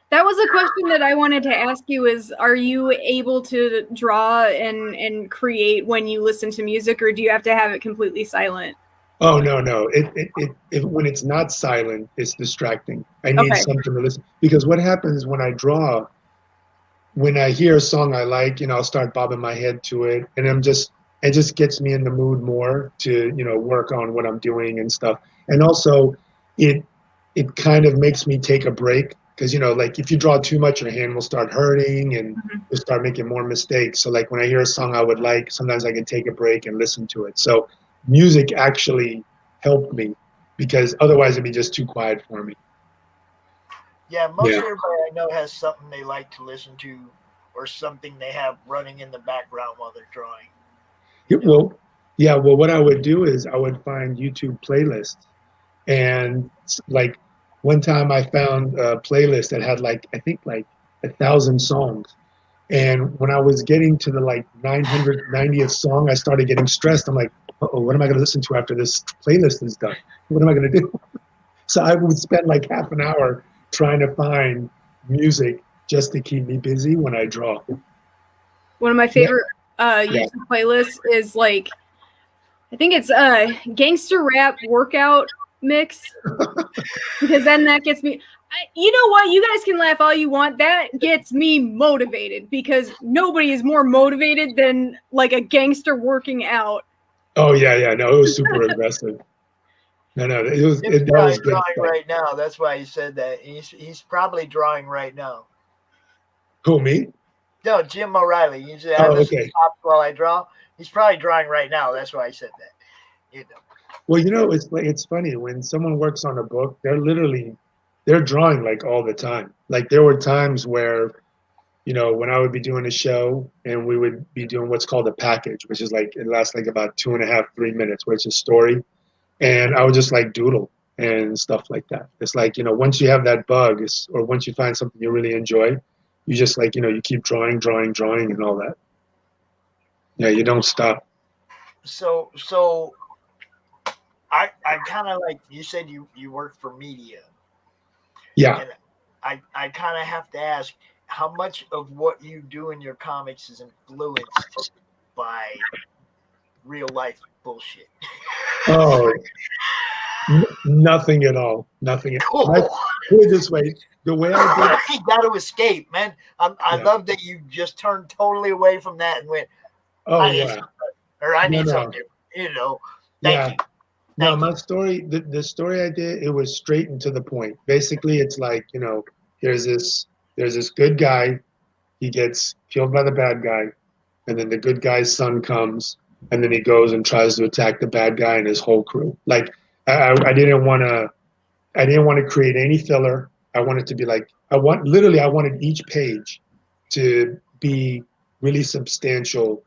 That was a question that I wanted to ask you is, are you able to draw and create when you listen to music, or do you have to have it completely silent? Oh, no. When it's not silent, it's distracting. I need Okay. something to listen. Because what happens when I draw, when I hear a song I like, I'll start bobbing my head to it. And it just gets me in the mood more to, work on what I'm doing and stuff. And also it kind of makes me take a break. Because, like if you draw too much, your hand will start hurting and you'll start making more mistakes. So like when I hear a song I would like, sometimes I can take a break and listen to it. So music actually helped me because otherwise it'd be just too quiet for me. Yeah, most everybody I know has something they like to listen to or something they have running in the background while they're drawing. Well, what I would do is I would find YouTube playlists. And like one time I found a playlist that had I think 1,000 songs. And when I was getting to the 990th song, I started getting stressed. I'm like, uh-oh, what am I going to listen to after this playlist is done? What am I going to do? So I would spend half an hour trying to find music just to keep me busy when I draw. One of my favorite YouTube playlists is I think it's gangster rap workout mix, because then that gets me. You know what? You guys can laugh all you want. That gets me motivated because nobody is more motivated than a gangster working out. Oh yeah. No, it was super aggressive. No, that was good drawing stuff. Right now. That's why he said that. He's probably drawing right now. Who, me? No, Jim O'Reilly. He said, I listen to pop while I draw. He's probably drawing right now. That's why I said that. Well, it's funny when someone works on a book, they're drawing all the time. There were times where, when I would be doing a show and we would be doing what's called a package, which is it lasts about 2.5, 3 minutes, where it's a story. And I would just doodle and stuff like that. It's once you have that bug or once you find something you really enjoy, you just you keep drawing and all that. Yeah, you don't stop. So I kind of you said you work for media. Yeah. And I kind of have to ask, how much of what you do in your comics is influenced by real life bullshit? Oh, nothing at all. Nothing. Put it this way: the way I did. You got to escape, man. I love that you just turned totally away from that and went. Oh I need something. Thank you. No, my story, the story I did, it was straight and to the point. Basically, it's there's this good guy, he gets killed by the bad guy, and then the good guy's son comes, and then he goes and tries to attack the bad guy and his whole crew. I didn't want to create any filler. I wanted to be I wanted each page to be really substantial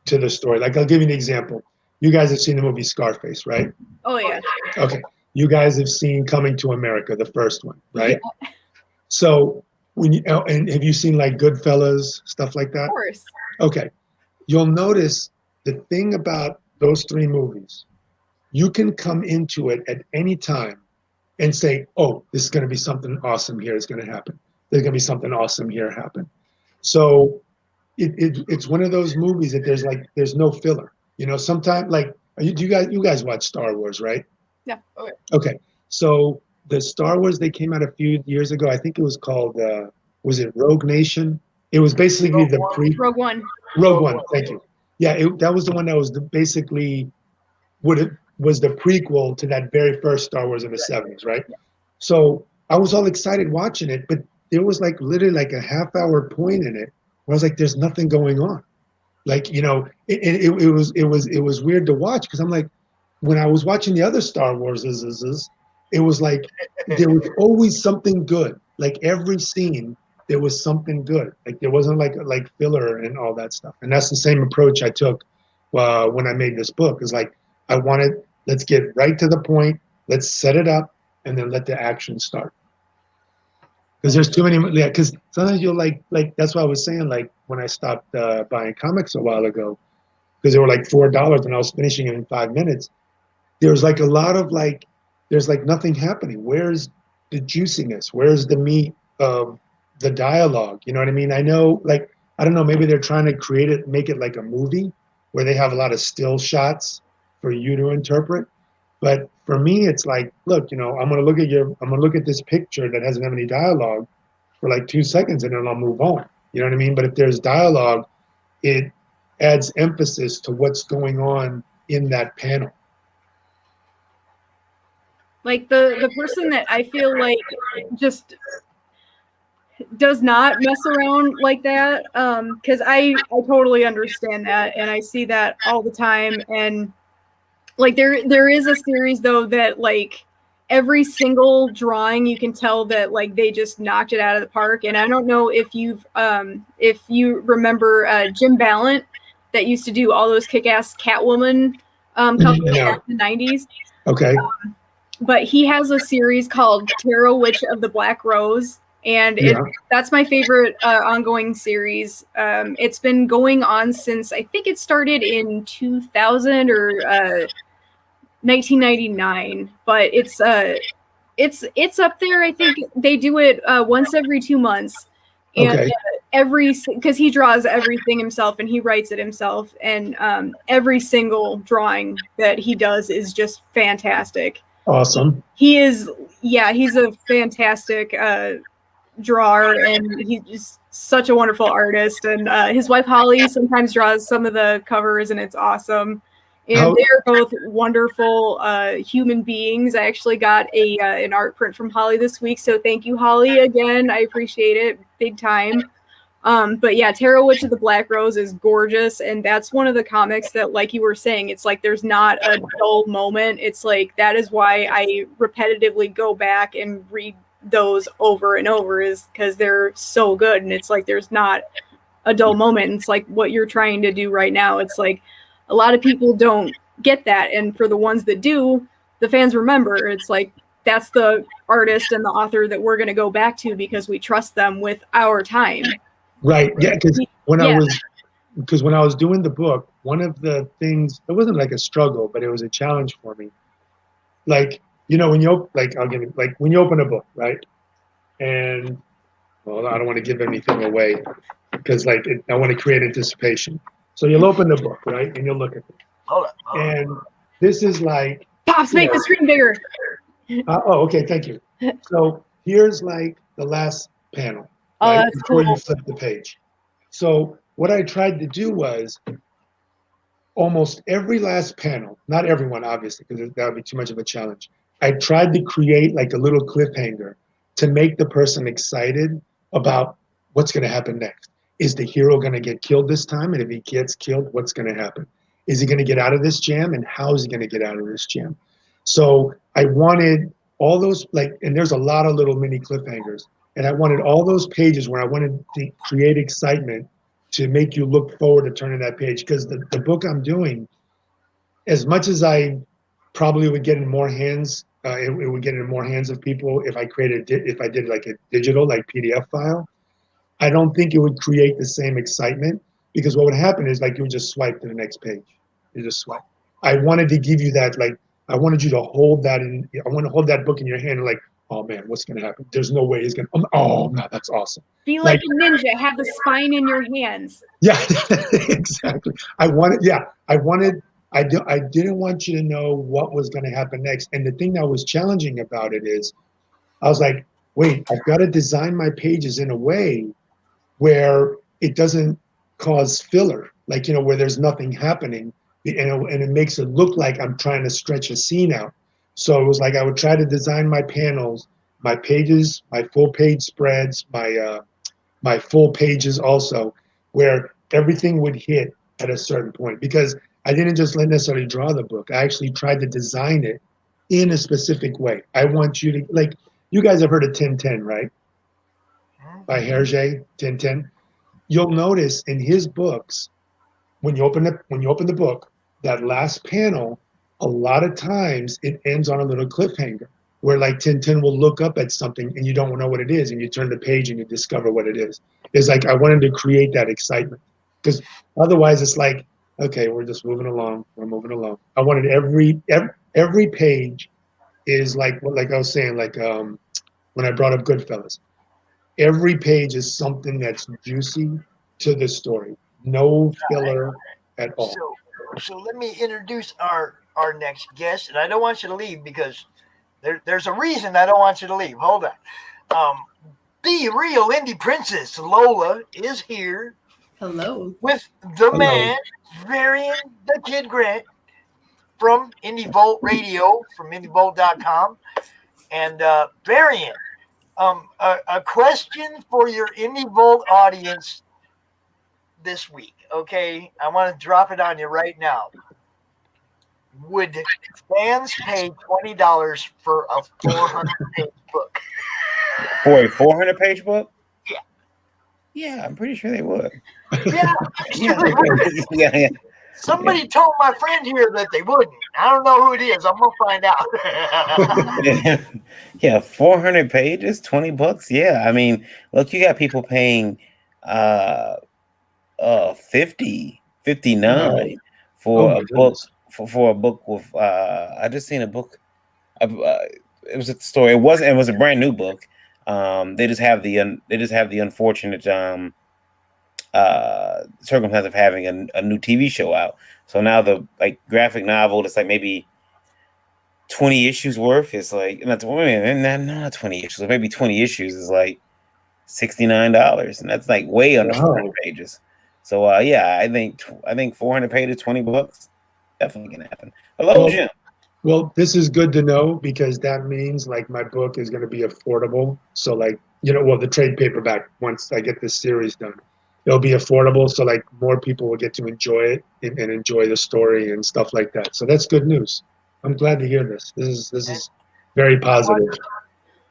to the story. I'll give you an example. You guys have seen the movie Scarface, right? Oh, yeah. Okay. You guys have seen Coming to America, the first one, right? Yeah. So and have you seen Goodfellas, stuff like that? Of course. Okay. You'll notice the thing about those three movies, you can come into it at any time and say, oh, this is going to be something awesome here is going to happen. There's going to be something awesome here happen. So it's one of those movies that there's no filler. Sometimes you guys watch Star Wars, right? Yeah. Okay. So the Star Wars, they came out a few years ago. I think it was called, was it Rogue Nation? It was basically Rogue One. Rogue One. Thank you. Yeah, that was the one that was basically what it was, the prequel to that very first Star Wars in the 70s, right? Yeah. So I was all excited watching it, but there was literally a half-hour point in it where I was there's nothing going on. It was weird to watch because I'm when I was watching the other Star Wars, it was there was always something good. Every scene, there was something good. There wasn't like filler and all that stuff. And that's the same approach I took when I made this book. Is I wanted, let's get right to the point. let's set it up and then let the action start. Because there's too many, yeah, because sometimes you'll like that's what I was saying, like when I stopped buying comics a while ago, because they were like $4 and I was finishing it in 5 minutes. There's like a lot of like, there's like nothing happening. Where's the juiciness? Where's the meat of the dialogue? You know what I mean? I know, like, I don't know, maybe they're trying to create it, make it like a movie where they have a lot of still shots for you to interpret. But for me, it's like, look, you know, I'm gonna look at this picture that doesn't have any dialogue for like 2 seconds and then I'll move on. You know what I mean? But if there's dialogue, it adds emphasis to what's going on in that panel. Like the person that I feel like just does not mess around like that, because I totally understand that, and I see that all the time. And like there is a series though that like every single drawing you can tell that like they just knocked it out of the park. And I don't know if you remember Jim Ballant that used to do all those kick-ass Catwoman covers back in the 90s. Okay. But he has a series called Tarot Witch of the Black Rose, and that's my favorite ongoing series. It's been going on since I think it started in 2000 or 1999, but it's up there. I think they do it once every 2 months, and because he draws everything himself and he writes it himself, and every single drawing that he does is just fantastic. Awesome. He's a fantastic drawer, and he's just such a wonderful artist. And his wife Holly sometimes draws some of the covers, and it's awesome. And they're both wonderful human beings. I actually got an art print from Holly this week, so thank you, Holly, again. I appreciate it big time. But yeah, Tarot Witch of the Black Rose is gorgeous, and that's one of the comics that, like you were saying, it's like there's not a dull moment. It's like that is why I repetitively go back and read those over and over, is because they're so good. And it's like there's not a dull moment. And it's like what you're trying to do right now. It's like a lot of people don't get that, and for the ones that do, the fans remember. It's like that's the artist and the author that we're going to go back to because we trust them with our time. Right. Yeah. Because when I was doing the book, one of the things, it wasn't like a struggle, but it was a challenge for me. Like, you know, when you when you open a book, right? And well, I don't want to give anything away because I want to create anticipation. So you'll open the book, right? And you'll look at it. Hold on. And this is like Pops, make the screen bigger. Okay, thank you. So here's like the last panel. Oh, that's before cool. you flip the page. So what I tried to do was almost every last panel, not everyone obviously, because that would be too much of a challenge. I tried to create like a little cliffhanger to make the person excited about what's going to happen next. Is the hero going to get killed this time? And if he gets killed, what's going to happen? Is he going to get out of this jam? And how is he going to get out of this jam? So I wanted all those, and there's a lot of little mini cliffhangers. And I wanted all those pages where I wanted to create excitement to make you look forward to turning that page. Because the book I'm doing, as much as I probably would get in more hands, it would get in more hands of people if I did like a digital, like PDF file. I don't think it would create the same excitement, because what would happen is like you would just swipe to the next page. You just swipe. I wanted to give you that, I wanted you to hold that I want to hold that book in your hand and oh man, what's going to happen? There's no way he's going to, oh no, that's awesome. Be like a ninja, have the spine in your hands. Yeah, exactly. I didn't want you to know what was going to happen next. And the thing that was challenging about it is, I was like, wait, I've got to design my pages in a way where it doesn't cause filler, where there's nothing happening, and it makes it look like I'm trying to stretch a scene out. So it was like I would try to design my panels, my pages, my full page spreads, my full pages also, where everything would hit at a certain point. Because I didn't just necessarily draw the book. I actually tried to design it in a specific way. I want you to, you guys have heard of 1010, right? By Hergé, 1010. You'll notice in his books, when you open the book, that last panel a lot of times it ends on a little cliffhanger where like Tintin will look up at something and you don't know what it is, and you turn the page and you discover what it is. It's like I wanted to create that excitement, because otherwise it's like, okay, we're just moving along. We're moving along. I wanted every page is like I was saying, like when I brought up Goodfellas, every page is something that's juicy to the story. No filler at all. So let me introduce our next guest, and I don't want you to leave because there's a reason I don't want you to leave. Hold on. The real indie princess Lola is here Hello. with the Hello. man, Varian the Kid Grant from Indie Vault Radio, from IndieVault.com. And Varian, a question for your Indie Vault audience this week, okay? I want to drop it on you right now. Would fans pay $20 for a 400-page book? For a 400-page book? Yeah. Yeah, I'm pretty sure they would. Yeah, Yeah. Somebody told my friend here that they wouldn't. I don't know who it is. I'm gonna find out. Yeah, 400 pages, $20. Yeah, I mean, look, you got people paying 50, 59 for Oh, a my book goodness. for a book with I just seen a book. It was a story. It was a brand new book. They just have the unfortunate circumstance of having a new TV show out. So now the like graphic novel that's like maybe 20 issues worth is like not 20 issues, maybe 20 issues is like $69, and that's like way under 400 pages. So yeah, I think 400 pages, $20, definitely can happen. Hello, Jim. Well, this is good to know, because that means like my book is going to be affordable. So like, well, the trade paperback, once I get this series done, it'll be affordable. So like more people will get to enjoy it and enjoy the story and stuff like that. So that's good news. I'm glad to hear this. This is very positive.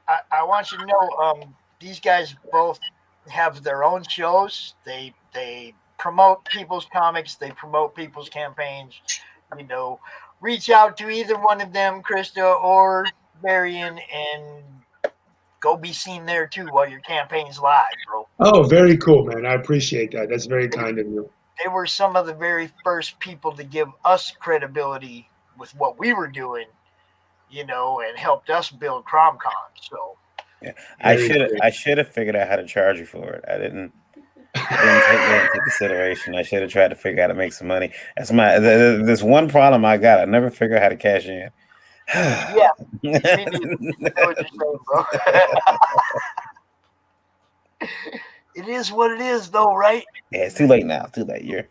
I want you to know, these guys both have their own shows. They promote people's comics. They promote people's campaigns. Reach out to either one of them, Krista or Varian, and go be seen there too while your campaign's live, bro. Oh, very cool, man. I appreciate that. That's very kind of you. They were some of the very first people to give us credibility with what we were doing, and helped us build CromCon. So yeah, I should have figured out how to charge you for it. I didn't take that into consideration. I should have tried to figure out how to make some money. That's this one problem I got. I never figure out how to cash in. Yeah, me neither. I know what you're saying, bro. It is what it is, though, right? Yeah, it's too late now. Too late.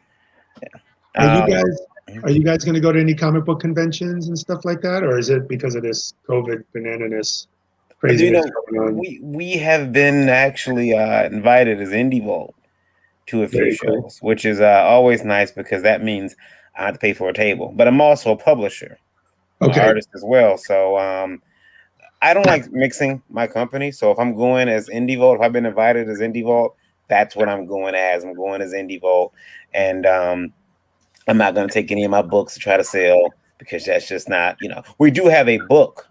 Are you guys going to go to any comic book conventions and stuff like that, or is it because of this COVID banananess craziness going on? We have been actually invited as Indie Vault to a few shows, which is always nice, because that means I have to pay for a table. But I'm also a publisher, artist as well. So I don't like mixing my company. So if I'm going as Indie Vault, if I've been invited as Indie Vault, that's what I'm going as. I'm going as Indie Vault, and I'm not going to take any of my books to try to sell, because that's just not, we do have a book,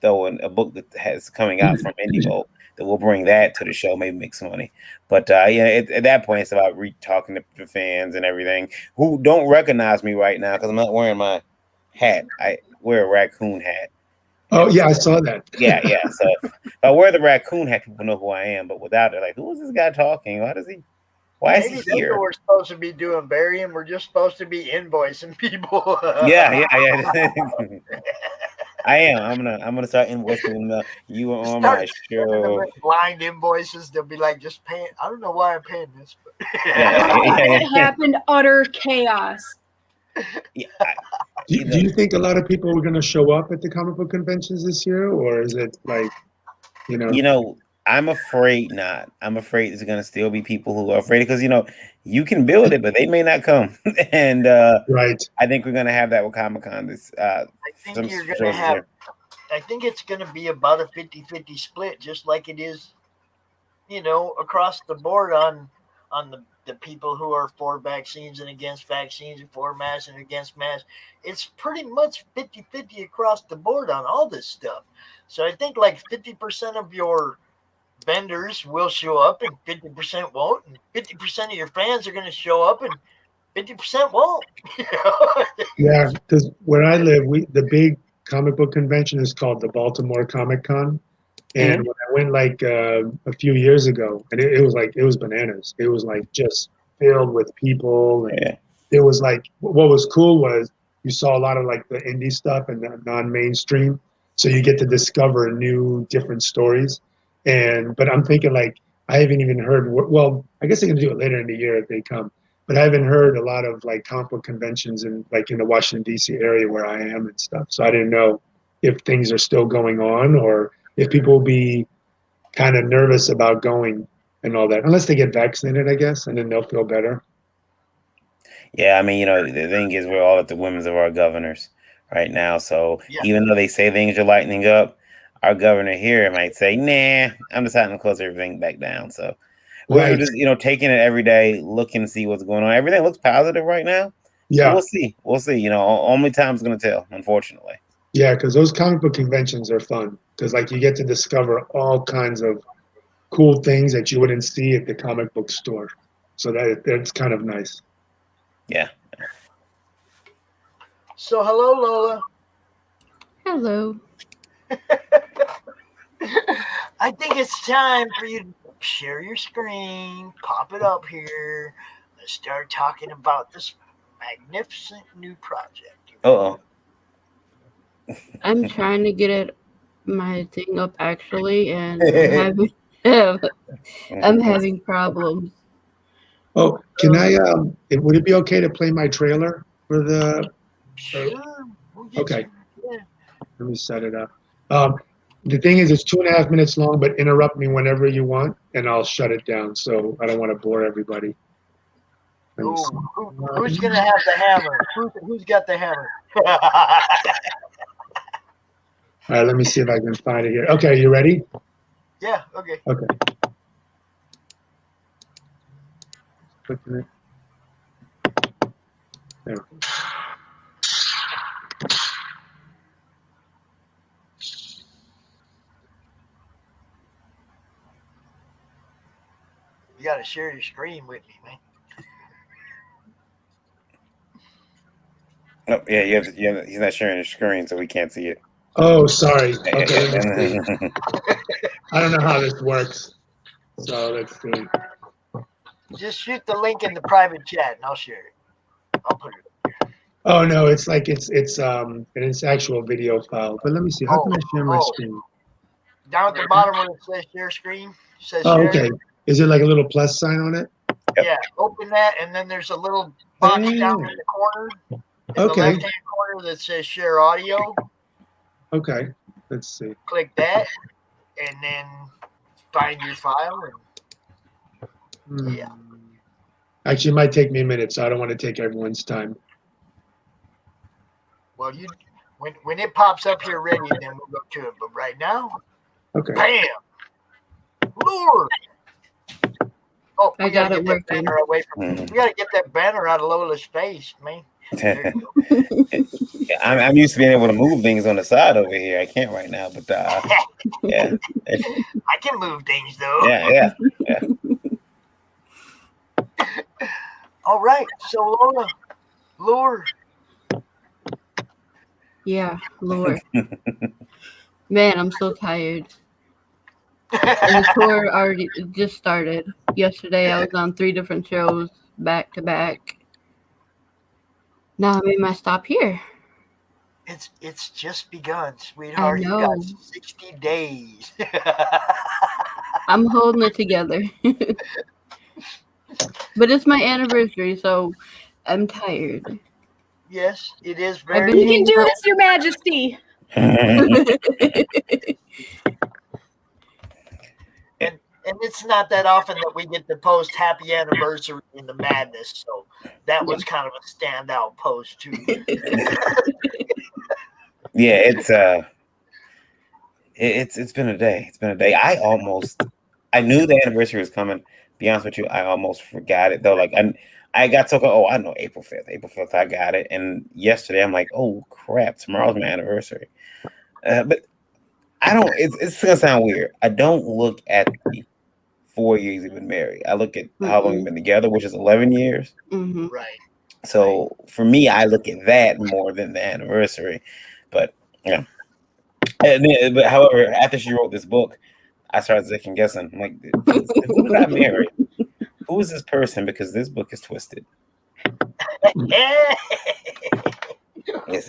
though, a book that has coming out from Indie Vault that we'll bring that to the show, maybe make some money. But at that point, it's about talking to the fans and everything who don't recognize me right now, because I'm not wearing my hat. I wear a raccoon hat. Oh, yeah, I saw that. Yeah. So if I wear the raccoon hat, people know who I am. But without it, like, who is this guy talking? Why is he Maybe that's here? what we're supposed to be doing, Barry, and we're just supposed to be invoicing people. Yeah. I am. I'm gonna start invoicing them. You were on my show. Blind invoices. They'll be like, just paying. I don't know why I'm paying this. But It happened. Utter chaos. Yeah. Do you think a lot of people are going to show up at the comic book conventions this year, or is it like, I'm afraid not. I'm afraid there's going to still be people who are afraid, because you can build it, but they may not come. And right. I think we're going to have that with Comic-Con. I think you're going to have. I think it's going to be about a 50-50 split, just like it is, across the board on the the people who are for vaccines and against vaccines, and for masks and against masks. It's pretty much 50-50 across the board on all this stuff. So I think like 50% of your vendors will show up and 50% won't, and 50% of your fans are going to show up and 50% won't. Yeah, because where I live, the big comic book convention is called the Baltimore Comic Con. And when I went like a few years ago, and it was bananas. It was like just filled with people. And it was like, what was cool was you saw a lot of like the indie stuff and the non-mainstream. So you get to discover new different stories. But I'm thinking like, I haven't even heard, well, I guess I can do it later in the year if they come. But I haven't heard a lot of like comic book conventions in the Washington, D.C. area where I am and stuff. So I didn't know if things are still going on or if people will be kind of nervous about going and all that, unless they get vaccinated, I guess, and then they'll feel better. Yeah, I mean, the thing is, we're all at the whims of our governors right now. So even though they say things are lightening up, our governor here might say, nah, I'm deciding to close everything back down. So we're just, taking it every day, looking to see what's going on. Everything looks positive right now. Yeah. We'll see. We'll see. Only time's going to tell, unfortunately. Yeah, because those comic book conventions are fun because like you get to discover all kinds of cool things that you wouldn't see at the comic book store. So that's kind of nice. Yeah. So hello, Lola. Hello. I think it's time for you to share your screen, pop it up here. Let's start talking about this magnificent new project. Uh-oh. I'm trying to get my thing up actually, and I'm having problems. Oh, can I? Would it be okay to play my trailer for the? Sure. Okay. Let me set it up. The thing is, it's 2.5 minutes long, but interrupt me whenever you want, and I'll shut it down. So I don't want to bore everybody. Who's gonna have the hammer? Who's got the hammer? All right, let me see if I can find it here. Okay, you ready? Yeah, okay. Okay. Clicking it. There. You gotta share your screen with me, man. Oh, yeah, he's not sharing his screen, so we can't see it. Oh, sorry. Okay, let me see. I don't know how this works. So let's see. Just shoot the link in the private chat and I'll share it. I'll put it up. Oh no, it's like it's actual video file. But let me see. How can I share my screen? Down at the bottom where it says share screen, says share. Okay. Is it like a little plus sign on it? Yeah, open that and then there's a little box down in the corner. In the left-hand corner that says share audio. Okay. Let's see. Click that and then find your file and yeah. Actually, it might take me a minute, so I don't want to take everyone's time. Well, when it pops up here ready, then we'll go to it. But right now, okay. Bam! Lord! Oh, I got it working. We gotta get that banner out of Lola's face, man. I'm used to being able to move things on the side over here. I can't right now, but yeah. I can move things though. Yeah. All right, so Lure. Yeah, Lure. Man, I'm so tired. And the tour already just started. Yesterday, I was on 3 different shows back to back. Now I'm in my stop here. It's just begun, sweetheart. You got 60 days. I'm holding it together. But it's my anniversary, so I'm tired. Yes, it is very. You can do this, Your Majesty. And it's not that often that we get to post happy anniversary in the madness, so that was kind of a standout post too. Yeah, it's been a day. It's been a day. I knew the anniversary was coming Be honest with you, I almost forgot it though. Like I got to go. Oh, I know April 5th. April 5th, I got it. And yesterday, I'm like, oh crap, tomorrow's my anniversary. But I don't. It's gonna sound weird. I don't look at the 4 years we've been married. I look at how long we've been together, which is 11 years. Mm-hmm. Right. So for me, I look at that more than the anniversary. But yeah. But however, after she wrote this book, I started second guessing. I'm like, who did I marry? Who is this person? Because this book is twisted.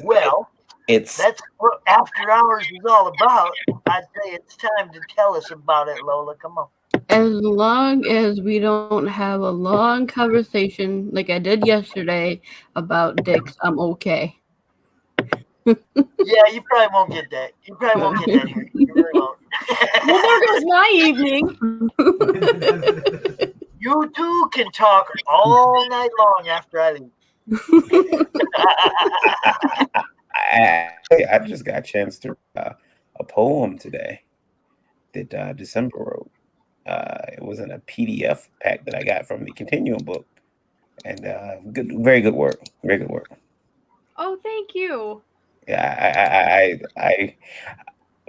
Well, that's what After Hours is all about. I'd say it's time to tell us about it, Lola. Come on. As long as we don't have a long conversation like I did yesterday about dicks, I'm okay. Yeah, you probably won't get that. You probably won't get that here. You really won't. Well, there goes my evening. You two can talk all night long after I leave. I just got a chance to a poem today that December wrote. It was in a PDF pack that I got from the Continuum book, and very good work. Very good work. Oh, thank you. Yeah, I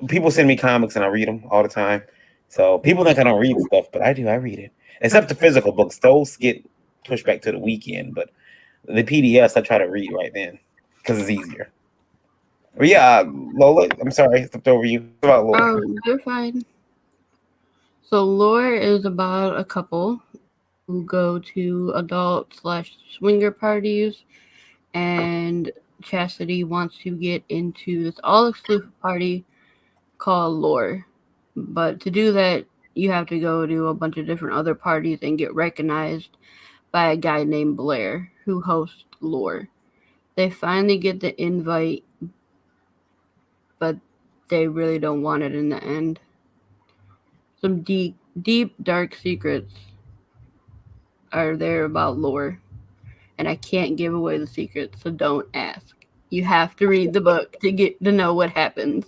people send me comics and I read them all the time. So people think I don't read stuff, but I do. I read it, except the physical books. Those get pushed back to the weekend, but the PDFs I try to read right then because it's easier. But yeah, Lola, I'm sorry, I stepped over you. What about Lola? You're fine. So Lore is about a couple who go to adult/swinger parties, and Chastity wants to get into this all-exclusive party called Lore. But to do that, you have to go to a bunch of different other parties and get recognized by a guy named Blair who hosts Lore. They finally get the invite, but they really don't want it in the end. Some deep, dark secrets are there about Lore, and I can't give away the secrets, so don't ask. You have to read the book to get to know what happens.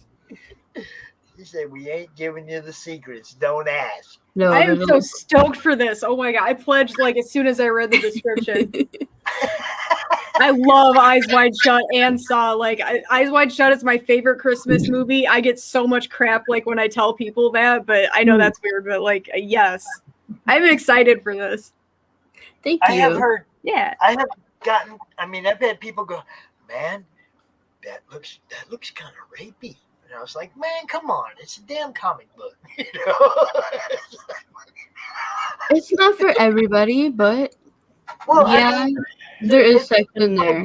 You say we ain't giving you the secrets. Don't ask. No, I am so stoked for this. Oh my god, I pledged like as soon as I read the description. I love Eyes Wide Shut and Saw. Like Eyes Wide Shut is my favorite Christmas movie. I get so much crap like when I tell people that, but I know that's weird. But like, yes, I'm excited for this. Thank you. I have heard. Yeah, I have gotten. I mean, I've had people go, "Man, that looks kind of rapey." And I was like, "Man, come on! It's a damn comic book." You know? It's not for everybody, but well, yeah, I mean, there is sex in there.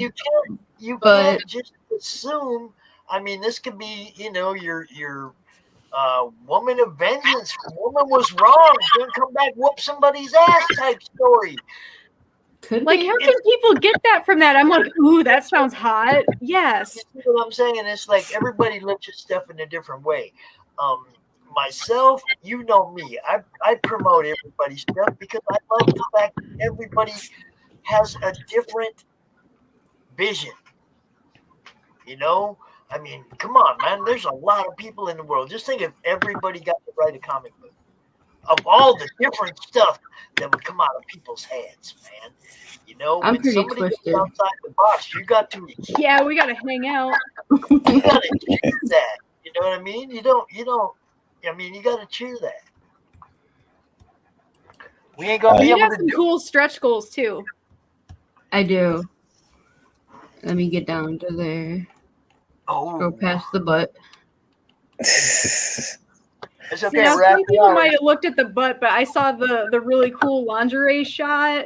You can't just assume. I mean, this could be, you know, your woman of vengeance. Woman was wrong. Don't come back, whoop somebody's ass type story. Like, how can people get that from that? I'm like, ooh, that sounds hot. Yes. You see what I'm saying? It's like everybody looks at stuff in a different way. Myself, you know me. I promote everybody's stuff because I love the fact that everybody has a different vision. You know? I mean, come on, man. There's a lot of people in the world. Just think if everybody got to write a comic book of all the different stuff that would come out of people's heads, man. You know, I'm when pretty somebody twisted. gets outside the box, you got to Yeah, we gotta hang out. you gotta cheer that. You know what I mean? You don't I mean, you gotta cheer that. We ain't gonna be You able got to some do cool stretch goals too. I do. Let me get down to there. Go past the butt. It's See, okay. now We're some after people hours. might have looked at the butt, but I saw the really cool lingerie shot,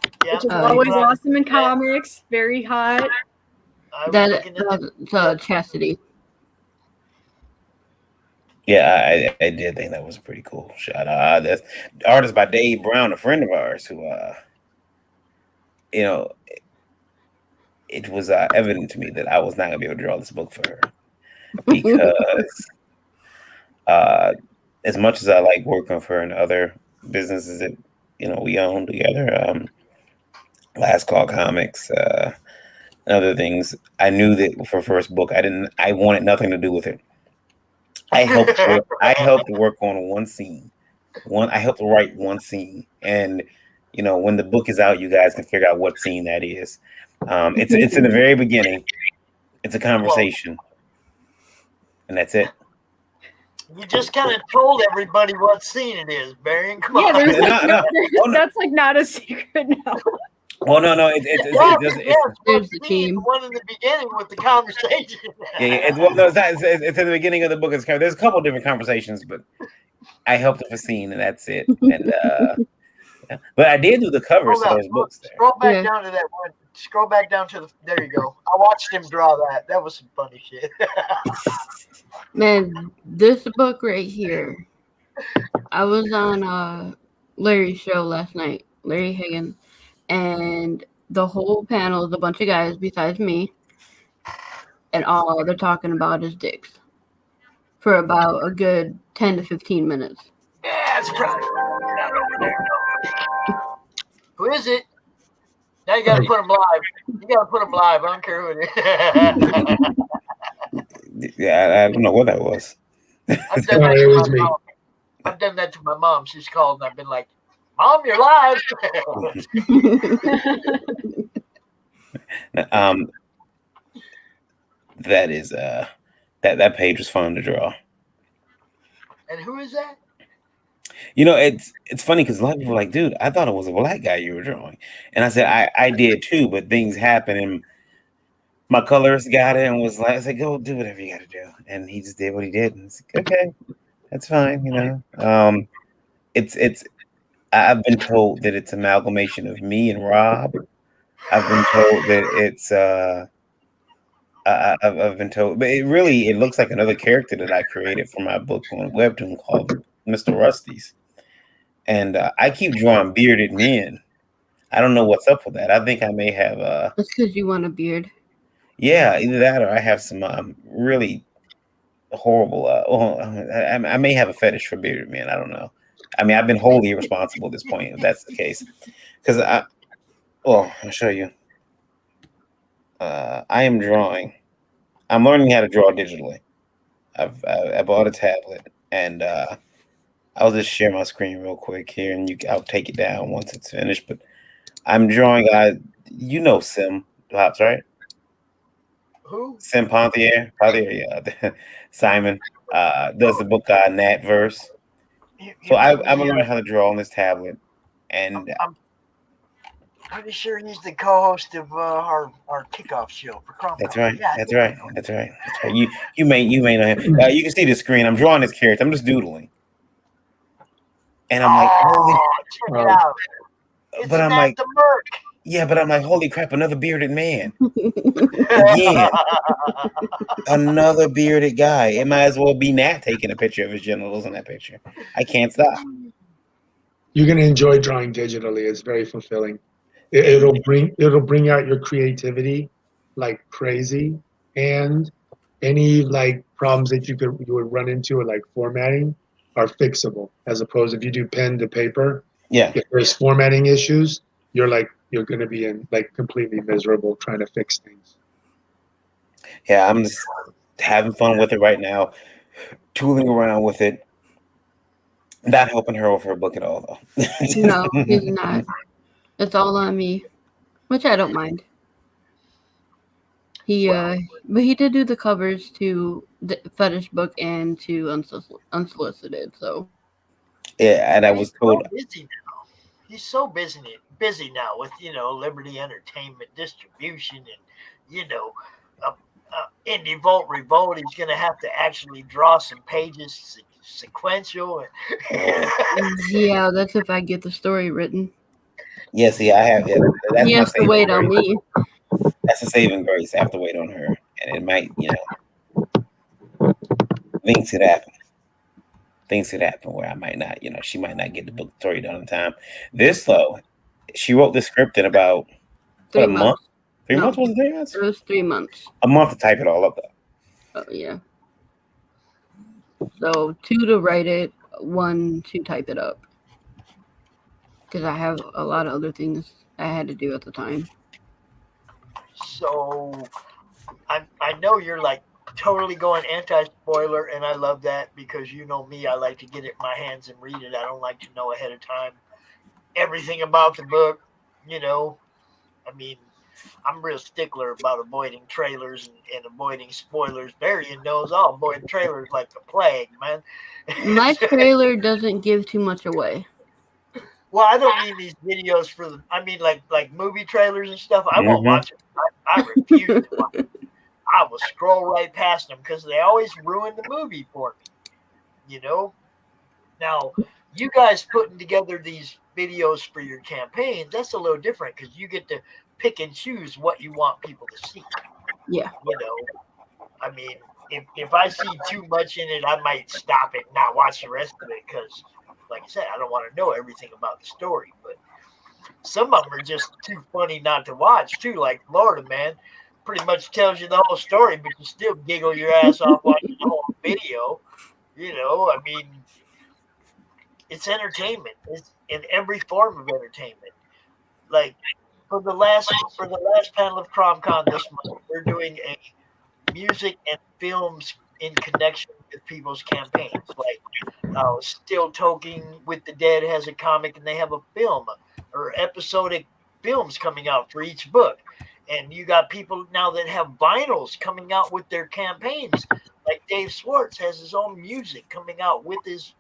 which is always awesome in comics. Very hot. That's Chastity. Yeah, I did think that was a pretty cool shot. That's artist by Dave Brown, a friend of ours, who you know, it was evident to me that I was not gonna be able to draw this book for her because as much as I like working for her and other businesses that we own together, Last Call Comics, and other things, I knew that for first book I wanted nothing to do with it. I helped work on one scene I helped write one scene, and when the book is out, you guys can figure out what scene that is. It's in the very beginning. It's a conversation, and that's it. You just kind of told everybody what scene it is, Barry. Come Yeah, on. there's like No. that's like not a secret now. Oh no, There's There's the team. the one in the beginning with the conversation. it's in the beginning of the book. There's a couple different conversations, but I helped with a scene, and that's it. And yeah. But I did do the covers to those books. There. Scroll back down to that one. Scroll back down to there you go. I watched him draw that. That was some funny shit. Man, this book right here. I was on Larry's show last night, Larry Higgins, and the whole panel is a bunch of guys besides me, and all they're talking about is dicks for about a good 10 to 15 minutes. Yeah, it's probably not over there. Who is it? Now you got to put them live. You got to put them live. I don't care who it is. Yeah, I don't know what that was. I've done that to my mom. She's called, and I've been like, "Mom, you're live." That is that page was fun to draw. And who is that? It's funny because a lot of people are like, dude, I thought it was a black guy you were drawing. And I said, I did too, but things happen, and my colorist got it and was like, I said, go do whatever you got to do. And he just did what he did. And it's like, okay, that's fine. I've been told that it's amalgamation of me and Rob. I've been told that it's, I've been told, but it looks like another character that I created for my book on Webtoon called Mr. Rusty's. And I keep drawing bearded men. I don't know what's up with that. I think I may have. That's because you want a beard. Yeah, either that or I have some really horrible. I may have a fetish for bearded men. I don't know. I mean, I've been wholly irresponsible at this point, if that's the case. Because I'll show you. I am drawing. I'm learning how to draw digitally. I bought a tablet, and I'll just share my screen real quick here, and I'll take it down once it's finished. But I'm drawing. Sim Pops, right? Who? Sim Ponthier, yeah. Simon does the book Natverse. So I'm learning how to draw on this tablet, and I'm pretty sure he's the co-host of our kickoff show for Chrome. That's right. Yeah, that's right. You may know him. You can see the screen. I'm drawing his character. I'm just doodling, and I'm like, check it out. But I'm like, but I'm like, holy crap, another bearded man. Again. Another bearded guy. It might as well be Nat taking a picture of his genitals in that picture. I can't stop. You're gonna enjoy drawing digitally. It's very fulfilling. It'll bring out your creativity like crazy, and any like problems that you would run into with like formatting are fixable, as opposed if you do pen to paper. Yeah. If there's formatting issues, you're going to be in like completely miserable trying to fix things. Yeah, I'm just having fun with it right now, tooling around with it. Not helping her with her book at all, though. No, he's not. It's all on me, which I don't mind. But he did do the covers to the Fetish book and to Unsolicited. So yeah, and I was told. So busy now. He's so busy now with Liberty Entertainment distribution and Indie Vault Revolt. He's gonna have to actually draw some pages sequential. Yeah, that's if I get the story written. Yeah, see, I have. Yeah, he has to wait on me. That's a saving grace. I have to wait on her, and it might, things could happen. Things could happen where I might not, she might not get the book story done in time. This though, she wrote the script in about a month. 3 months? Was it 3 months? It was 3 months. A month to type it all up though. Oh yeah. So 2 to write it, 1 to type it up. Because I have a lot of other things I had to do at the time. So I know you're like totally going anti-spoiler, and I love that because you know me, I like to get it in my hands and read it. I don't like to know ahead of time everything about the book. You know, I mean, I'm real stickler about avoiding trailers and avoiding spoilers. Barry knows I'll avoid trailers like the plague, man. My trailer doesn't give too much away. Well, I don't mean these videos for the. I mean like movie trailers and stuff. I won't watch it. I refuse to watch it. I will scroll right past them because they always ruin the movie for me. You know. Now, you guys putting together these videos for your campaigns, that's a little different because you get to pick and choose what you want people to see. Yeah. You know, I mean, if I see too much in it, I might stop it and not watch the rest of it because, like I said, I don't want to know everything about the story. But some of them are just too funny not to watch, too. Like Florida, man, pretty much tells you the whole story, but you still giggle your ass off watching the whole video. You know, I mean, it's entertainment. It's in every form of entertainment. Like for the last panel of CromCon this month, we're doing a music and films in connection with people's campaigns. Like Still Talking with the Dead has a comic, and they have a film or episodic films coming out for each book. And you got people now that have vinyls coming out with their campaigns. Like Dave Swartz has his own music coming out with his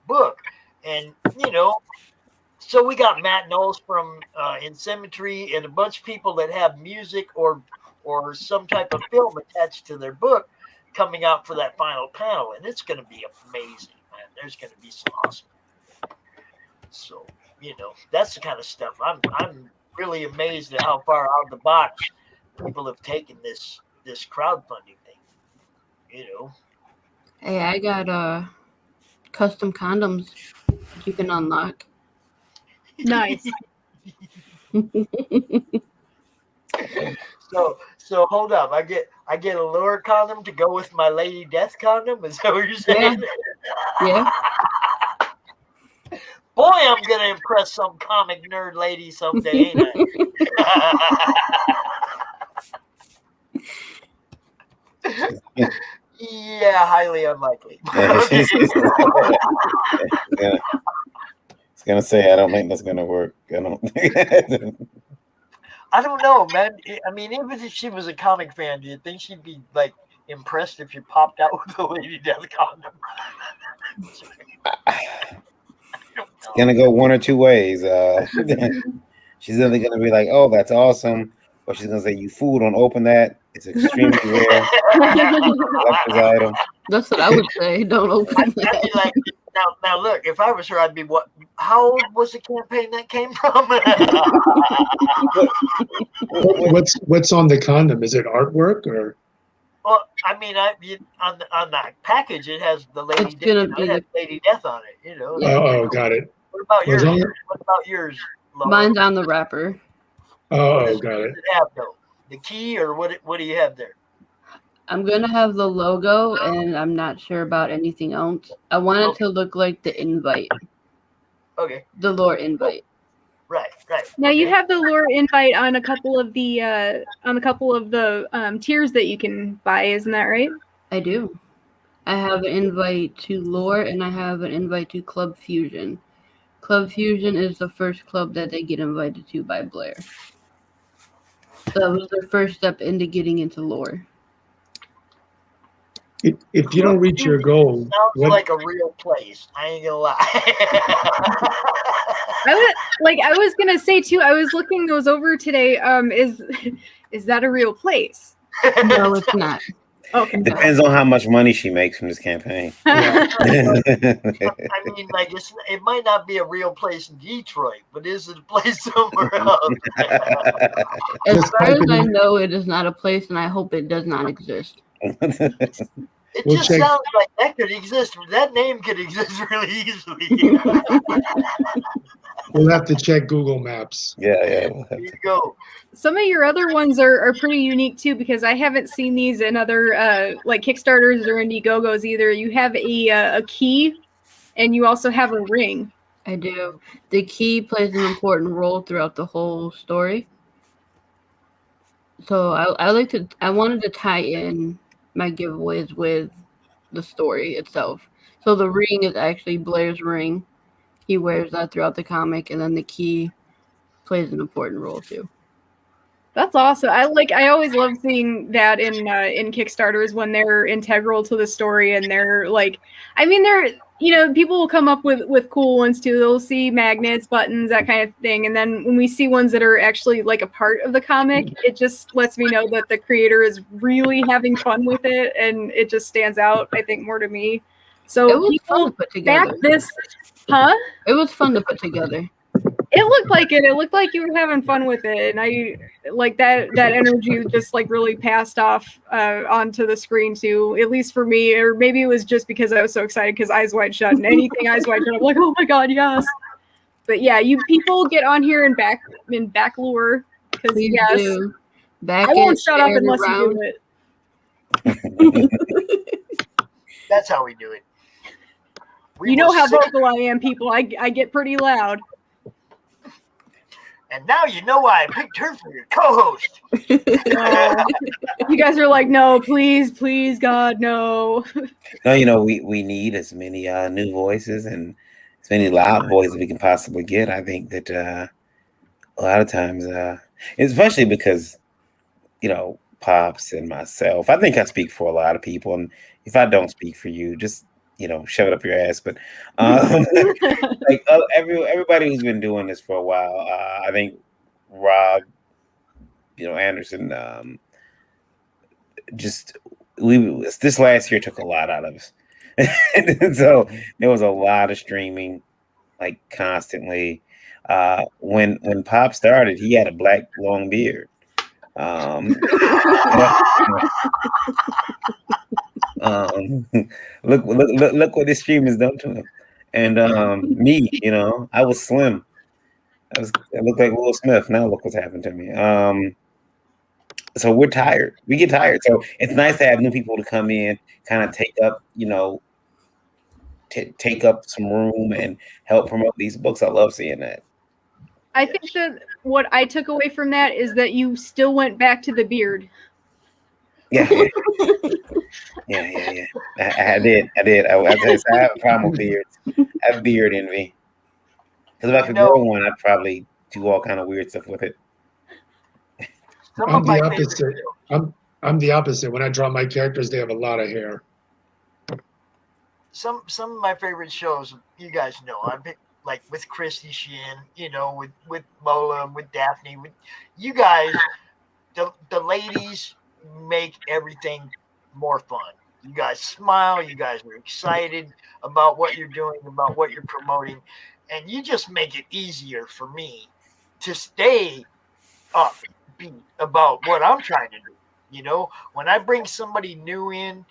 book. And, you know, so we got Matt Knowles from In Symmetry and a bunch of people that have music or some type of film attached to their book coming out for that final panel. And it's going to be amazing, man. There's going to be some awesome. So, you know, that's the kind of stuff. I'm really amazed at how far out of the box people have taken this crowdfunding thing, you know. Hey, I got custom condoms you can unlock. Nice. So hold up. I get a lower condom to go with my Lady Death condom. Is that what you're saying? Yeah. Boy, I'm gonna impress some comic nerd lady someday, ain't I? Yeah, highly unlikely. It's gonna say I don't think that's gonna work. I don't know, man. I mean, even if she was a comic fan, do you think she'd be like impressed if you popped out with a Lady Death condom? It's gonna go one or two ways. She's either gonna be like, "Oh, that's awesome," or she's gonna say, "You fool! Don't open that. It's extremely rare. Item." That's what I would say. Don't open that. I'd be like, now look. If I was her, I'd be what? How old was the campaign that came from? What's on the condom? Is it artwork or? Well, I mean, on the package it has the Lady Death. It has Lady Death on it. You know. Yeah. Oh, got it. What about yours? What about yours? Laura? Mine's on the wrapper. Oh, got it. What does it have though? The key, or what do you have there? I'm gonna have the logo, and I'm not sure about anything else. I want it to look like the invite. Okay. The lore invite. Right. Now you have the lore invite on a couple of the tiers that you can buy, isn't that right? I do. I have an invite to lore, and I have an invite to Club Fusion. Club Fusion is the first club that they get invited to by Blair. So that was their first step into getting into lore. If you don't reach your goal, sounds like a real place. I ain't gonna lie. I was gonna say too. I was looking those over today. Is that a real place? No, it's not. Okay. Depends on how much money she makes from this campaign. I mean, like it might not be a real place in Detroit, but is it a place somewhere else? As far as I know, it is not a place, and I hope it does not exist. It just sounds like that could exist. That name could exist really easily. We'll have to check Google Maps. Yeah. There you go. Some of your other ones are pretty unique too, because I haven't seen these in other like Kickstarters or Indiegogos either. You have a key, and you also have a ring. I do. The key plays an important role throughout the whole story. So I wanted to tie in my giveaways with the story itself. So the ring is actually Blair's ring. He wears that throughout the comic, and then the key plays an important role too. That's awesome. I always love seeing that in Kickstarters when they're integral to the story, and they're like, I mean, they're, you know, people will come up with cool ones too. They'll see magnets, buttons, that kind of thing, and then when we see ones that are actually like a part of the comic, it just lets me know that the creator is really having fun with it, and it just stands out, I think, more to me. So It was people fun to put together. back this, huh? It was fun to put together. It looked like it. It looked like you were having fun with it, and I like that energy just like really passed off onto the screen too. At least for me, or maybe it was just because I was so excited because Eyes Wide Shut and anything Eyes Wide Shut, I'm like, oh my god, yes. But yeah, you people get on here and back lure because yes, do. Back I won't it, shut up share it unless around. you do it. That's how we do it. We You know will how sit- vocal I am, people. I get pretty loud. And now you know why I picked her for your co-host. You guys are like, no, please, God, no. No, you know, we need as many new voices and as many loud voices we can possibly get. I think that a lot of times, especially because, you know, Pops and myself, I think I speak for a lot of people. And if I don't speak for you, just, you know, shove it up your ass. But like everybody who's been doing this for a while, I think Rob, you know, Anderson, just this last year took a lot out of us. So there was a lot of streaming, like constantly. When Pop started, he had a black long beard. Look what this stream has done to him. And me, you know, I was slim. I looked like Will Smith. Now look what's happened to me. So we're tired. We get tired. So it's nice to have new people to come in, kind of take up, you know, take up some room and help promote these books. I love seeing that. I think that what I took away from that is that you still went back to the beard. Yeah. I did. I have a problem with beards. I have beard envy. Because if I could grow one, I'd probably do all kind of weird stuff with it. I'm the opposite. I'm the opposite. When I draw my characters, they have a lot of hair. Some of my favorite shows, you guys know, I pick like with Christy Shin, you know, with Lola, with Daphne, with you guys, the ladies make everything more fun. You guys smile, you guys are excited about what you're doing, about what you're promoting, and you just make it easier for me to stay upbeat about what I'm trying to do. You know, when I bring somebody new in,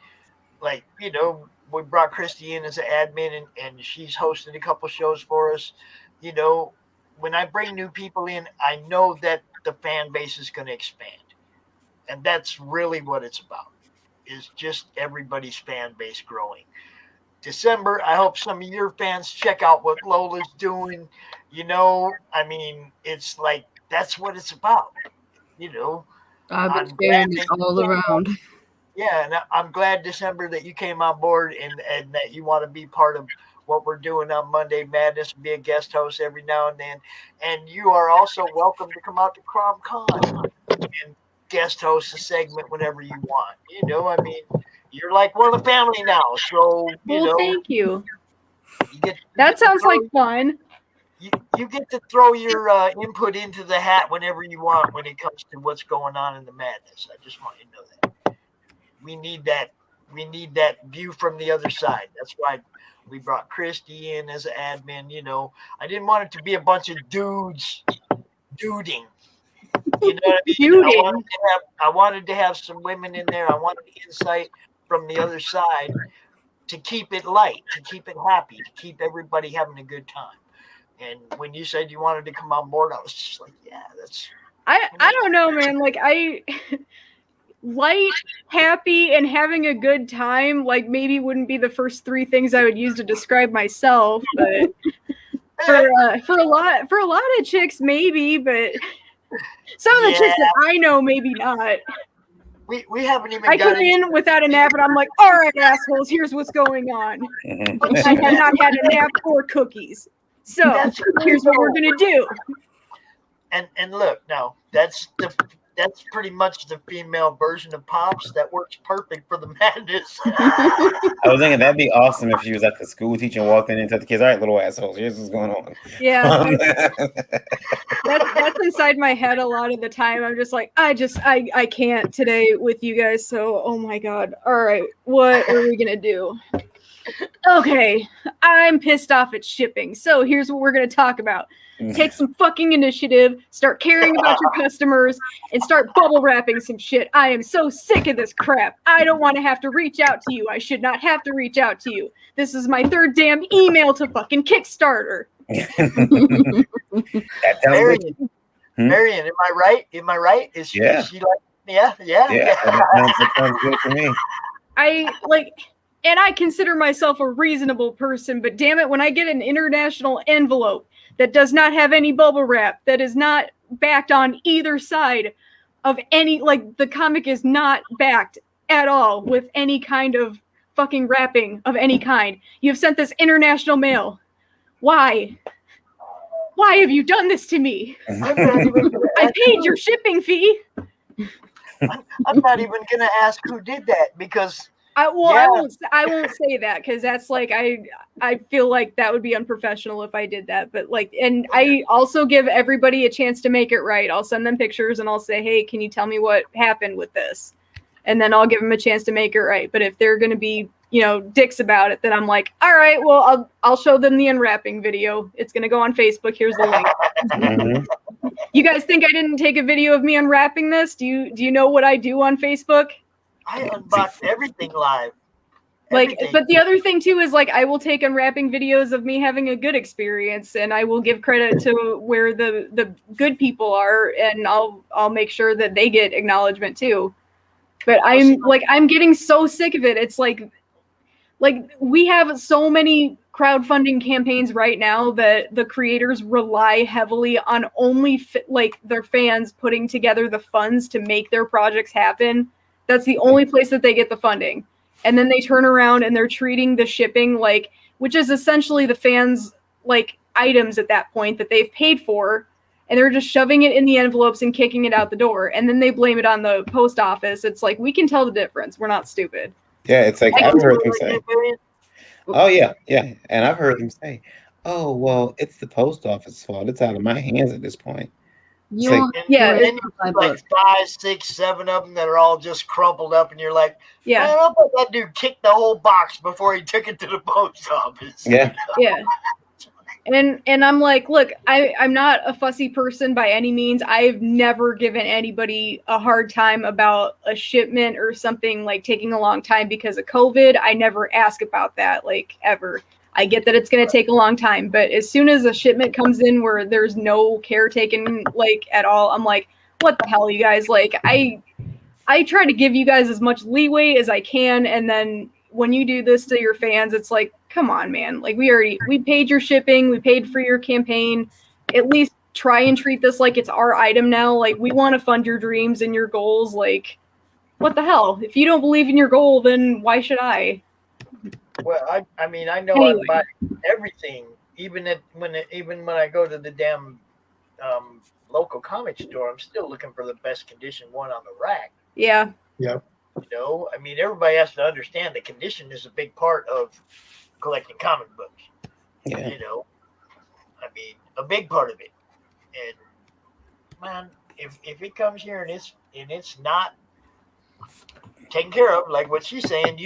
like, you know, we brought Christy in as an admin and she's hosted a couple shows for us. You know, when I bring new people in, I know that the fan base is going to expand. And that's really what it's about, is just everybody's fan base growing. December, I hope some of your fans check out what Lola's doing. You know, I mean, it's like, that's what it's about. You know, I've been sharing it all around. Yeah, and I'm glad, December, that you came on board and that you want to be part of what we're doing on Monday Madness and be a guest host every now and then. And you are also welcome to come out to CromCon and guest host a segment whenever you want. You know, I mean, you're like one of the family now. So, you know. Thank you. That sounds like fun. You get to throw your input into the hat whenever you want when it comes to what's going on in the madness. I just want you to know that. We need that view from the other side. That's why we brought Christy in as an admin. You know, I didn't want it to be a bunch of dudes duding. You know what I mean? I wanted to have some women in there. I wanted insight from the other side to keep it light, to keep it happy, to keep everybody having a good time. And when you said you wanted to come on board, I was just like, yeah, that's. I don't know, man. Like light, happy, and having a good time, like maybe wouldn't be the first three things I would use to describe myself, but for a lot of chicks, maybe, but some of the chicks that I know, maybe not. We haven't even. I got come in without a nap, and I'm like, "All right, assholes, here's what's going on. I have not had a nap or cookies, so here's what we're gonna do." And look, now that's pretty much the female version of Pops that works perfect for the madness. I was thinking that'd be awesome if she was like a school teacher and walked in and told the kids, "All right, little assholes, here's what's going on." Yeah, that's inside my head a lot of the time. I'm just like, I can't today with you guys. So, oh my god. All right, what are we gonna do? Okay, I'm pissed off at shipping. So here's what we're gonna talk about. Take some fucking initiative, start caring about your customers, and start bubble wrapping some shit. I am so sick of this crap. I don't want to have to reach out to you. I should not have to reach out to you. This is my third damn email to fucking Kickstarter. Marion, am I right? Am I right? Is she like, yeah. That sounds good to me. And I consider myself a reasonable person, but damn it, when I get an international envelope that does not have any bubble wrap, that is not backed on either side of any, like, the comic is not backed at all with any kind of fucking wrapping of any kind. You've sent this international mail. Why? Why have you done this to me? I paid your shipping fee. I'm not even gonna ask who did that because I won't say that because that's like I feel like that would be unprofessional if I did that. But like, and I also give everybody a chance to make it right. I'll send them pictures and I'll say, hey, can you tell me what happened with this? And then I'll give them a chance to make it right. But if they're gonna be, dicks about it, then I'm like, all right, well, I'll show them the unwrapping video. It's gonna go on Facebook. Here's the link. Mm-hmm. You guys think I didn't take a video of me unwrapping this? Do you know what I do on Facebook? I unboxed everything live. Like, but the other thing too is like I will take unwrapping videos of me having a good experience, and I will give credit to where the good people are, and I'll make sure that they get acknowledgement too. But I'm getting so sick of it. It's like we have so many crowdfunding campaigns right now that the creators rely heavily on only their fans putting together the funds to make their projects happen. That's the only place that they get the funding. And then they turn around and they're treating the shipping which is essentially the fans' items at that point that they've paid for, and they're just shoving it in the envelopes and kicking it out the door. And then they blame it on the post office. It's like, we can tell the difference. We're not stupid. Yeah, it's like I've heard them say, oh yeah. And I've heard them say, oh, well, it's the post office's fault. It's out of my hands at this point. It's like 5, 6, 7 of them that are all just crumpled up, and you're like, man, I bet that dude kicked the whole box before he took it to the post office. Yeah. And I'm like, look, I'm not a fussy person by any means. I've never given anybody a hard time about a shipment or something taking a long time because of COVID. I never ask about that ever. I get that it's going to take a long time, but as soon as a shipment comes in where there's no care taken at all, I'm like, what the hell, you guys? I try to give you guys as much leeway as I can, and then when you do this to your fans, it's like, come on, man. We paid your shipping, we paid for your campaign. At least try and treat this like it's our item now. We want to fund your dreams and your goals. What the hell? If you don't believe in your goal, then why should I? Well, I mean, I know anyway. I buy everything, even when I go to the damn local comic store, I'm still looking for the best condition one on the rack. Yeah. Yep. I mean, everybody has to understand the condition is a big part of collecting comic books. Yeah. I mean, a big part of it. And man, if it comes here and it's not taken care of, like what she's saying,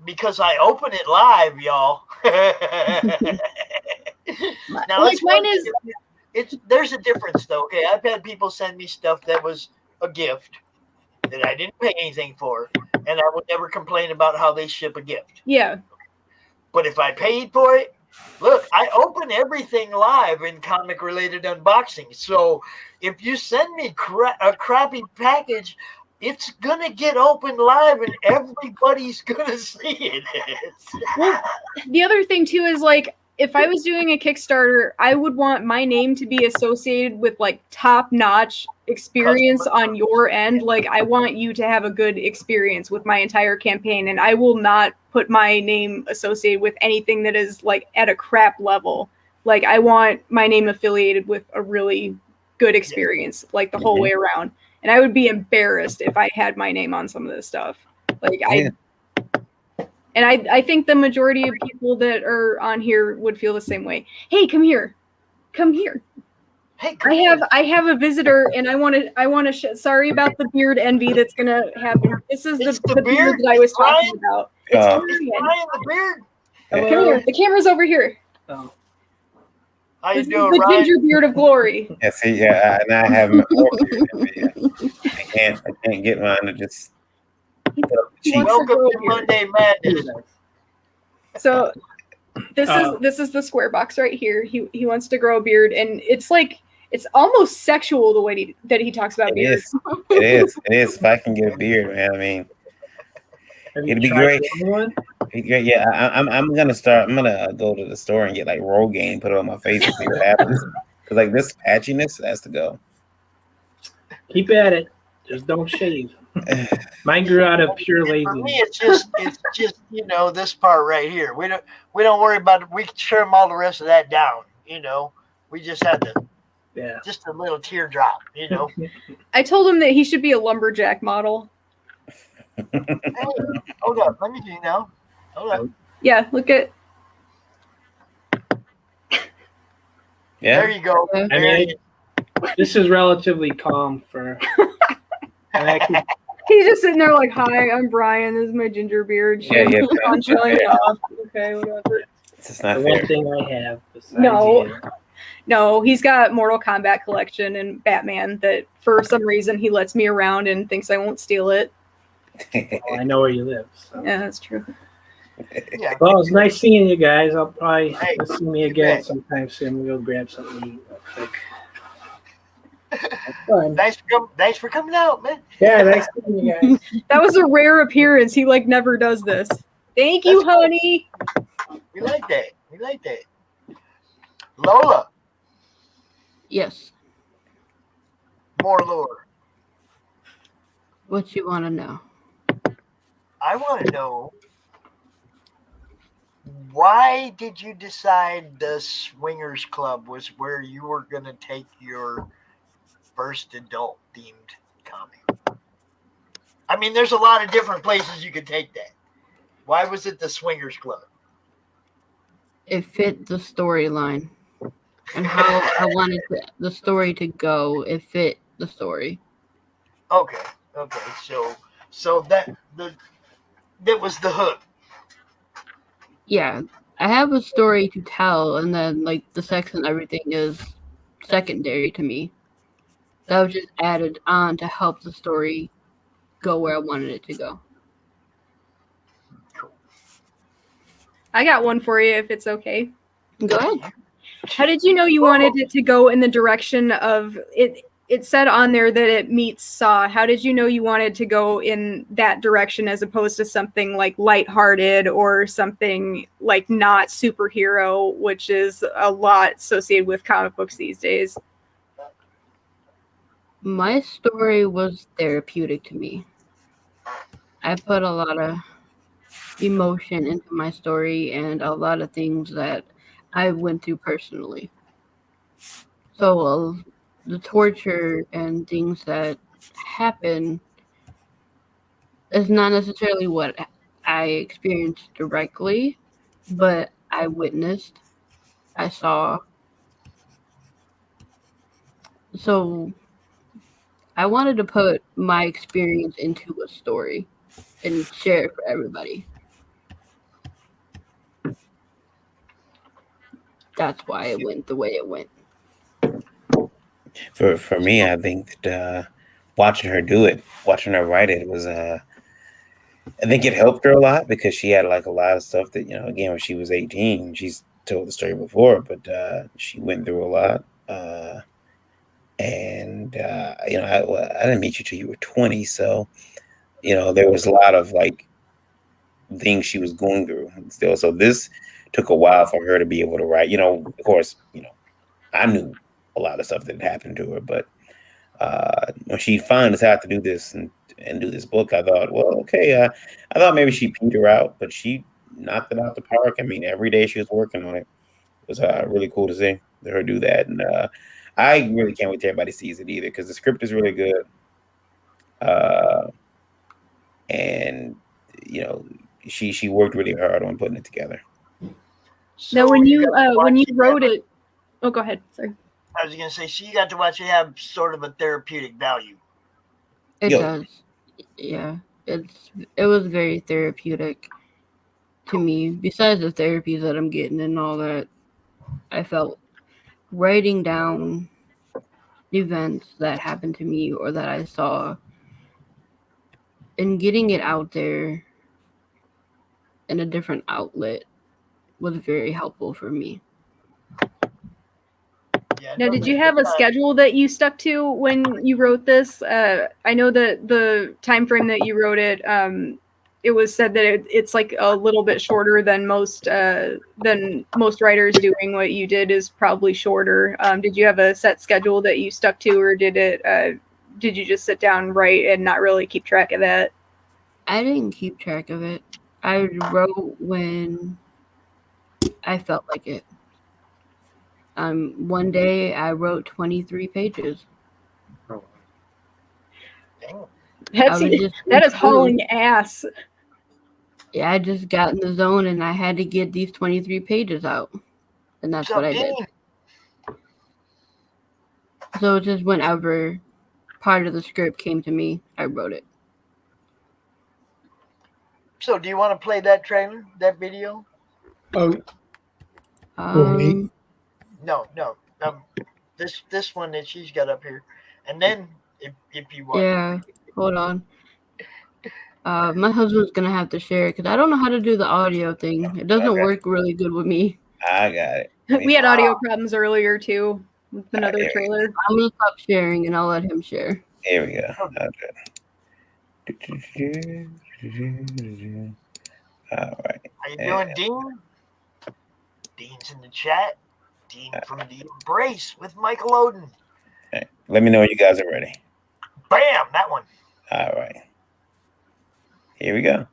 because I open it live, y'all. Now, there's a difference, though. Okay, I've had people send me stuff that was a gift that I didn't pay anything for, and I would never complain about how they ship a gift. Yeah. But if I paid for it, look, I open everything live in comic-related unboxing. So if you send me a crappy package, it's going to get opened live and everybody's going to see it. Well, the other thing, too, is if I was doing a Kickstarter, I would want my name to be associated with like top-notch experience on your end. Like I want you to have a good experience with my entire campaign, and I will not put my name associated with anything that is like at a crap level. Like I want my name affiliated with a really good experience, like the whole way around. And I would be embarrassed if I had my name on some of this stuff. Like I think the majority of people that are on here would feel the same way. Hey, come here. Come here. Hey, I have a visitor, and I want to. Sorry about the beard envy that's gonna happen. This is the beard that I was talking about. It's Brian the beard. Come here. The camera's over here. Oh. How you This is doing, the Ryan? ginger beard of glory. Yeah, see, yeah, and I have more beard envy. I can't get mine to just. Welcome to Monday Madness. So this is the square box right here. He wants to grow a beard, and it's like it's almost sexual the way that he talks about beards. It is. If I can get a beard, man, I mean, it'd be great. Yeah, I'm gonna start. I'm gonna go to the store and get like Rogaine, put it on my face, and see what happens. Because like this patchiness has to go. Keep at it. Just don't shave. Mine grew out of pure laziness. For me, it's just this part right here. We don't worry about it. We can trim all the rest of that down. We just had just a little teardrop. I told him that he should be a lumberjack model. Hey, hold up, let me see now. Hold up. Yeah, look at. Yeah. There you go. I mean, this is relatively calm for. He's just sitting there like, "Hi, I'm Brian. This is my ginger beard." Yeah. I'm showing it off. Okay, whatever. It's not the fair. one thing I have. No, he's got Mortal Kombat collection and Batman that for some reason he lets me around and thinks I won't steal it. Well, I know where you live. So. Yeah, that's true. Yeah. Well, it's nice seeing you guys. I'll probably you'll see me again bet. sometime soon. We'll grab something to eat real quick. Thanks for coming out, man. Yeah, nice seeing you guys. That was a rare appearance. He like never does this. Thank you, honey. We like that. Lola, Yes. more lore. What you want to know? I want to know, why did you decide the Swingers Club was where you were going to take your first adult themed comic? I mean, there's a lot of different places you could take that. Why was it the Swingers Club? It fit the storyline and how I wanted the story to go. It fit the story. Okay. So that was the hook. Yeah, I have a story to tell, and then like the sex and everything is secondary to me. That was just added on to help the story go where I wanted it to go. I got one for you if it's okay. Go ahead. How did you know you wanted it to go in the direction of it? It said on there that it meets Saw. How did you know you wanted to go in that direction as opposed to something like lighthearted or something like not superhero, which is a lot associated with comic books these days? My story was therapeutic to me. I put a lot of emotion into my story and a lot of things that I went through personally. So the torture and things that happen is not necessarily what I experienced directly, but I witnessed, I saw. So I wanted to put my experience into a story and share it for everybody. That's why it went the way it went. For me, I think that watching her do it, watching her write it was I think it helped her a lot because she had like a lot of stuff that, again, when she was 18, she's told the story before, but she went through a lot. And I didn't meet you till you were 20, so there was a lot of like things she was going through still. So this took a while for her to be able to write. Of course, I knew a lot of stuff that happened to her, but when she finally decided to do this and do this book, I thought, well, okay. I thought maybe she petered out, but she knocked it out the park. I mean, every day she was working on it. It was really cool to see her do that, and I really can't wait till everybody sees it either because the script is really good. And she worked really hard on putting it together. So Now, when you watch wrote it, oh, go ahead. Sorry. I was going to say, so you got to watch it have sort of a therapeutic value. It does. Yeah, it was very therapeutic to me. Besides the therapies that I'm getting and all that, I felt writing down events that happened to me or that I saw and getting it out there in a different outlet was very helpful for me. Yeah, Now, did you have a schedule that you stuck to when you wrote this? I know that the time frame that you wrote it, it was said that it's like a little bit shorter than most writers doing. What you did is probably shorter. Did you have a set schedule that you stuck to, or did you just sit down and write and not really keep track of that? I didn't keep track of it. I wrote when I felt like it. One day I wrote 23 pages. That is hauling ass. Yeah, I just got in the zone and I had to get these 23 pages out. And that's what I did. So just whenever part of the script came to me, I wrote it. So do you want to play that trailer, that video? Oh. Um, No. This one that she's got up here. And then if you want. Yeah, hold on. My husband's gonna have to share it because I don't know how to do the audio thing. It doesn't work really good with me. I got it. We had audio problems earlier too with another trailer. I'm gonna stop sharing and I'll let him share. Here we go. All right. How you doing, Dean? Dean's in the chat. Dean from the Embrace with Michael Oden. Right. Let me know when you guys are ready. Bam! That one. All right. Here we go.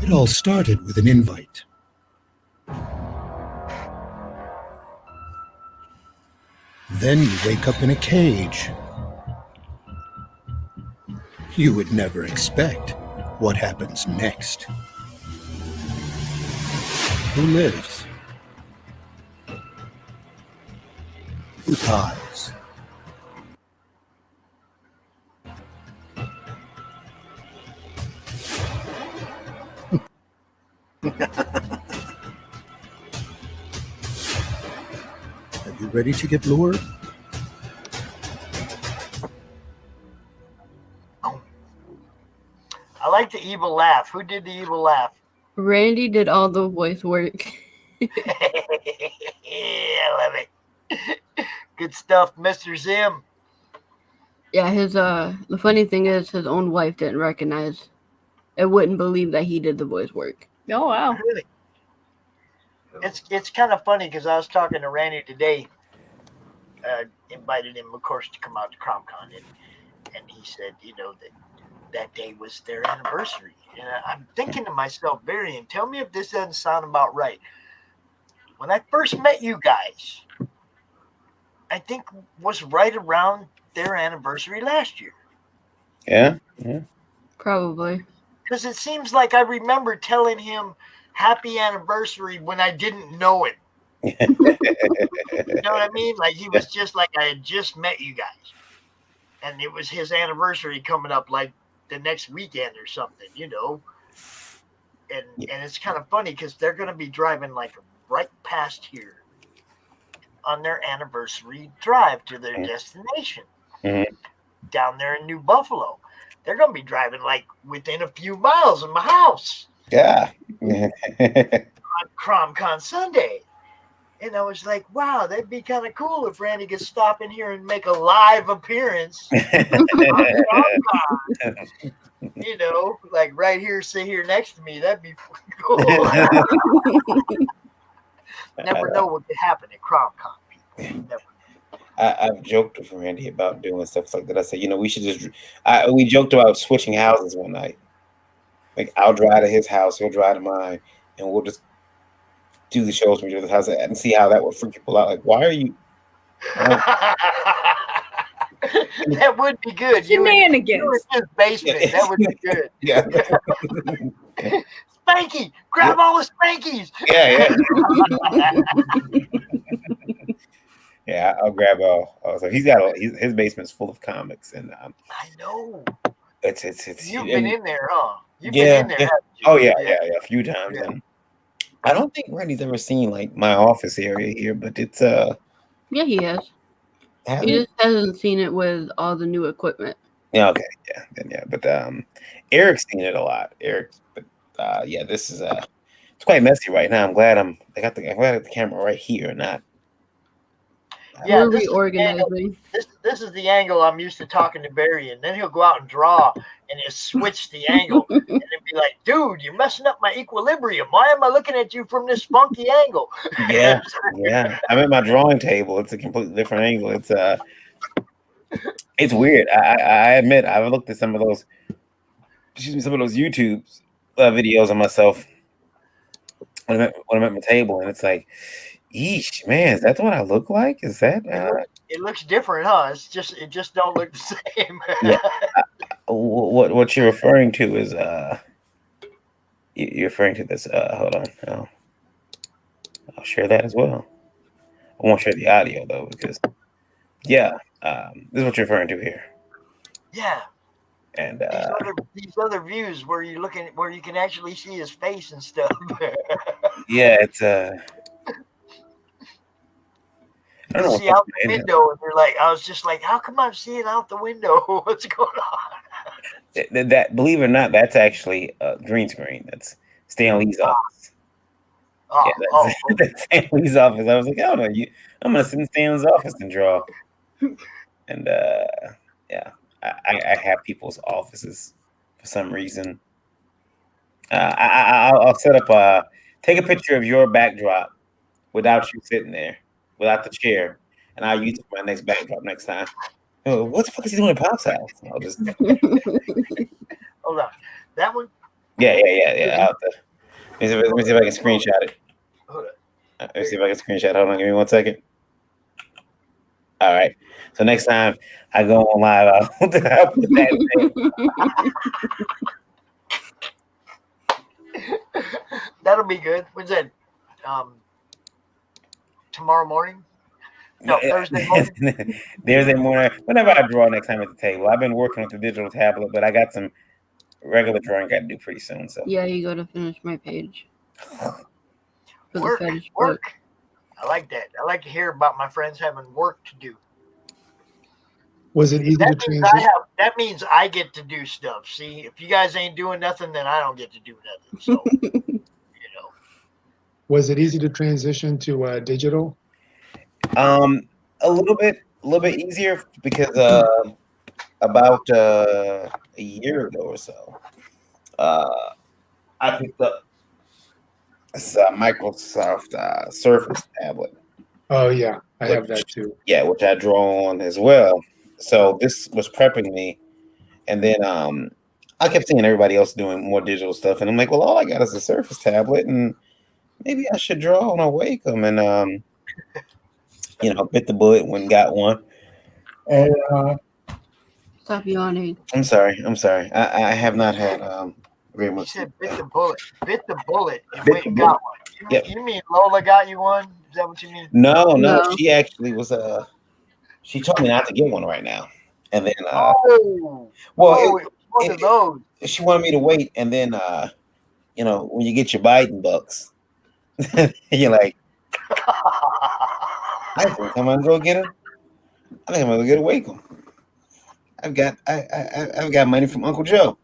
It all started with an invite. Then you wake up in a cage. You would never expect what happens next. Who lives? Who dies? Are you ready to get lured? I like the evil laugh. Who did the evil laugh? Randy did all the voice work. I love it. Good stuff, Mr. Zim. Yeah, the funny thing is his own wife didn't recognize and wouldn't believe that he did the voice work. Oh wow. Really? It's kind of funny because I was talking to Randy today. Invited him, of course, to come out to CromCon, and he said, that day was their anniversary. And I'm thinking to myself, Varian, tell me if this doesn't sound about right. When I first met you guys, I think was right around their anniversary last year. Yeah. Probably. Because it seems like I remember telling him happy anniversary when I didn't know it. You know what I mean? Like he was just like I had just met you guys. And it was his anniversary coming up like the next weekend or something, And it's kind of funny because they're going to be driving like right past here on their anniversary drive to their destination down there in New Buffalo. They're going to be driving like within a few miles of my house. Yeah. On CromCon Sunday. And I was like, wow, that'd be kind of cool if Randy could stop in here and make a live appearance. You know, like right here, sit here next to me. That'd be cool. Never know what could happen at CromCon, people. Never. I've joked with Randy about doing stuff like that. I said, we should just. We joked about switching houses one night. Like I'll drive to his house, he'll drive to mine, and we'll just do the shows from each other's house and see how that would freak people out. Like, why are you? That would be good. Shenanigans. You in his basement. Yeah. That would be good. Yeah. Spanky, grab all the Spankies. Yeah. Yeah, I'll grab all. So he's got his basement's full of comics, and I know. It's. You've been in there, huh? You've Yeah. been in there. Oh yeah, a few times. Yeah. And I don't think Randy's ever seen like my office area here, but it's Yeah, he has. has He it? just hasn't seen it with all the new equipment. Yeah, okay, yeah, then yeah, but Eric's seen it a lot. Yeah, this is it's quite messy right now. I'm glad I got the camera right here, not. Yeah, We're this is the angle- reorganizing. This is the angle I'm used to talking to Barry, and then he'll go out and draw, and he'll switch the angle, and then be like, "Dude, you're messing up my equilibrium. Why am I looking at you from this funky angle?" Yeah, yeah. I'm at my drawing table. It's a completely different angle. It's weird. I admit I've looked at some of those YouTube videos of myself when I'm at my table, and it's like, yeesh, man, is that what I look like? Is that? It looks different, huh? It just don't look the same. Yeah. What you're referring to is you're referring to this. Hold on, I'll share that as well. I won't share the audio though because this is what you're referring to here. Yeah. And these other views where you can actually see his face and stuff. yeah, it's I don't know see out the window, and you're like, I was just like, how come I'm seeing out the window? What's going on? That believe it or not, that's actually a green screen. That's Stan Lee's office. That's Stan Lee's office. I was like, oh no, I'm gonna sit in Stan's office and draw. And I have people's offices for some reason. I'll set up take a picture of your backdrop without you sitting there, without the chair, and I'll use it for my next backdrop next time. What the fuck is he doing at Pop's house? I'll just hold on. That one? Yeah. Let me see if I can screenshot it. Hold on. Let me see if I can screenshot. Hold on, give me 1 second. All right. So next time I go on live, I'll put that That'll be good. When's that? Tomorrow morning? No, Thursday morning. Thursday morning. Whenever I draw next time at the table. I've been working with the digital tablet, but I got some regular drawing I got to do pretty soon. So yeah, you got to finish my page. Work. I like that. I like to hear about my friends having work to do. Was it easy to transition? That means I get to do stuff. See, if you guys ain't doing nothing, then I don't get to do nothing. So, Was it easy to transition to digital? A little bit easier because about a year ago or so, I picked up this Microsoft Surface tablet. Oh yeah, I have that too. Yeah, which I draw on as well. So this was prepping me, and then I kept seeing everybody else doing more digital stuff, and I'm like, well, all I got is a Surface tablet, and maybe I should draw on a Wacom, and bit the bullet when got one. And stop yawning. I'm sorry. I have not had very much. You said bit the bullet, and went and got one. You mean Lola got you one? Is that what you mean? No. She actually was she told me not to get one right now, and then one of those. She wanted me to wait, and then when you get your Biden bucks, you're like, I think I'm gonna go get a Wacom. I've got money from Uncle Joe.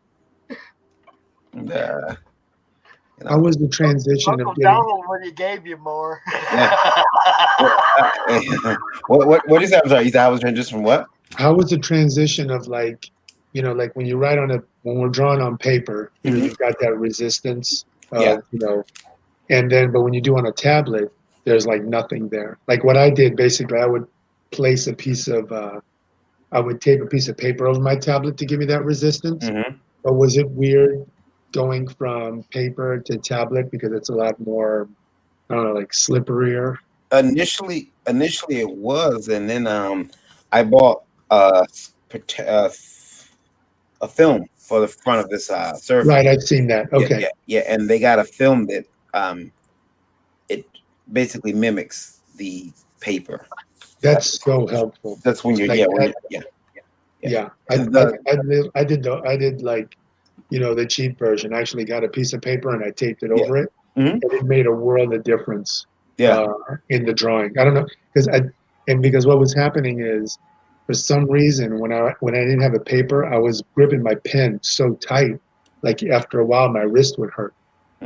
And How was the transition Uncle of getting? Donald when he gave you more. Yeah. What did you say? I'm sorry. You said I was transitioned from what? How was the transition of like, like when you write when we're drawing on paper, you've got that resistance of, but when you do on a tablet, there's like nothing there. Like what I did, basically, I would place I would tape a piece of paper over my tablet to give me that resistance. But was it weird going from paper to tablet because it's a lot more, I don't know, like slipperier? Initially it was, and then I bought a film for the front of this surface. Right, I've seen that. Okay. Yeah, and they got a film that it basically mimics the paper. That's so helpful. That's when you're Yeah. I did like, the cheap version. I actually got a piece of paper and I taped it over it. And it made a world of difference in the drawing. I don't know, because what was happening is, for some reason, when I didn't have a paper, I was gripping my pen so tight, like after a while my wrist would hurt.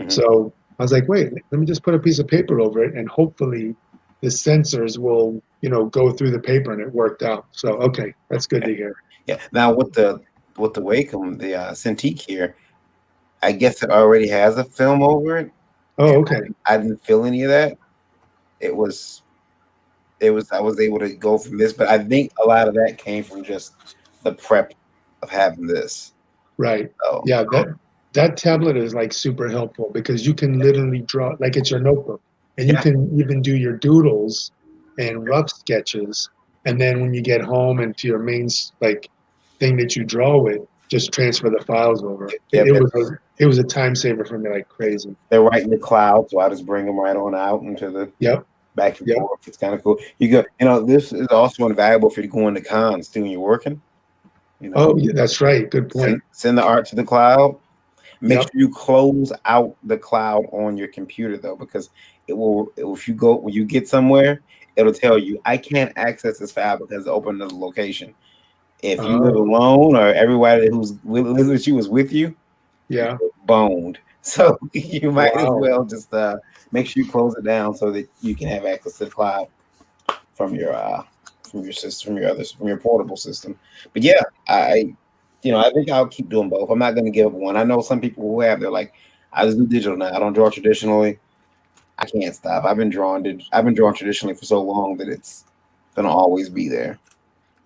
So I was like, wait, let me just put a piece of paper over it, and hopefully the sensors will, go through the paper, and it worked out. So okay, that's good to hear. Yeah. Now with the Wacom, the Cintiq here, I guess it already has a film over it. Oh, okay. I didn't feel any of that. I was able to go from this, but I think a lot of that came from just the prep of having this. Right. So, yeah, that tablet is like super helpful because you can literally draw like it's your notebook, and you can even do your doodles and rough sketches, and then when you get home and to your main like thing that you draw with, just transfer the files over. It was a time saver for me like crazy. They're right in the cloud, so I just bring them right on out into the back and forth. It's kind of cool. This is also invaluable for you going to cons too when you're working. Oh, yeah, that's right. Good point. Send the art to the cloud. Make sure you close out the cloud on your computer though, because it will. If you go when you get somewhere, it'll tell you I can't access this file because it's open another location. If you live alone or everybody who's lives with you is with you, boned. So you might as well just make sure you close it down so that you can have access to the cloud from your system, from your portable system. But yeah, I think I'll keep doing both. I'm not going to give up one. I know some people who they're like, I just do digital now. I don't draw traditionally. I can't stop. I've been drawing traditionally for so long that it's going to always be there.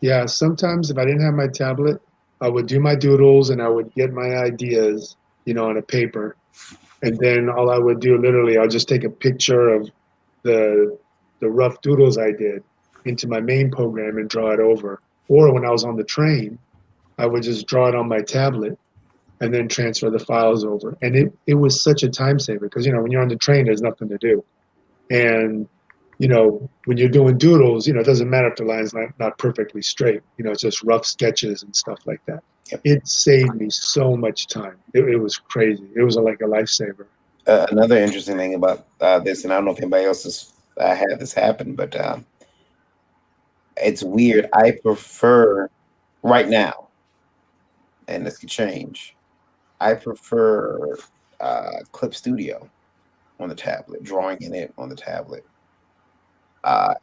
Yeah, sometimes if I didn't have my tablet, I would do my doodles and I would get my ideas, on a paper. And then all I would do, literally, I'll just take a picture of the rough doodles I did into my main program and draw it over. Or when I was on the train, I would just draw it on my tablet and then transfer the files over. And it was such a time saver because, when you're on the train, there's nothing to do. And when you're doing doodles, it doesn't matter if the line's not perfectly straight. It's just rough sketches and stuff like that. It saved me so much time. It was crazy. It was like a lifesaver. Another interesting thing about this, and I don't know if anybody else has had this happen, but it's weird. I prefer right now, and this could change. I prefer Clip Studio on the tablet, drawing in it on the tablet.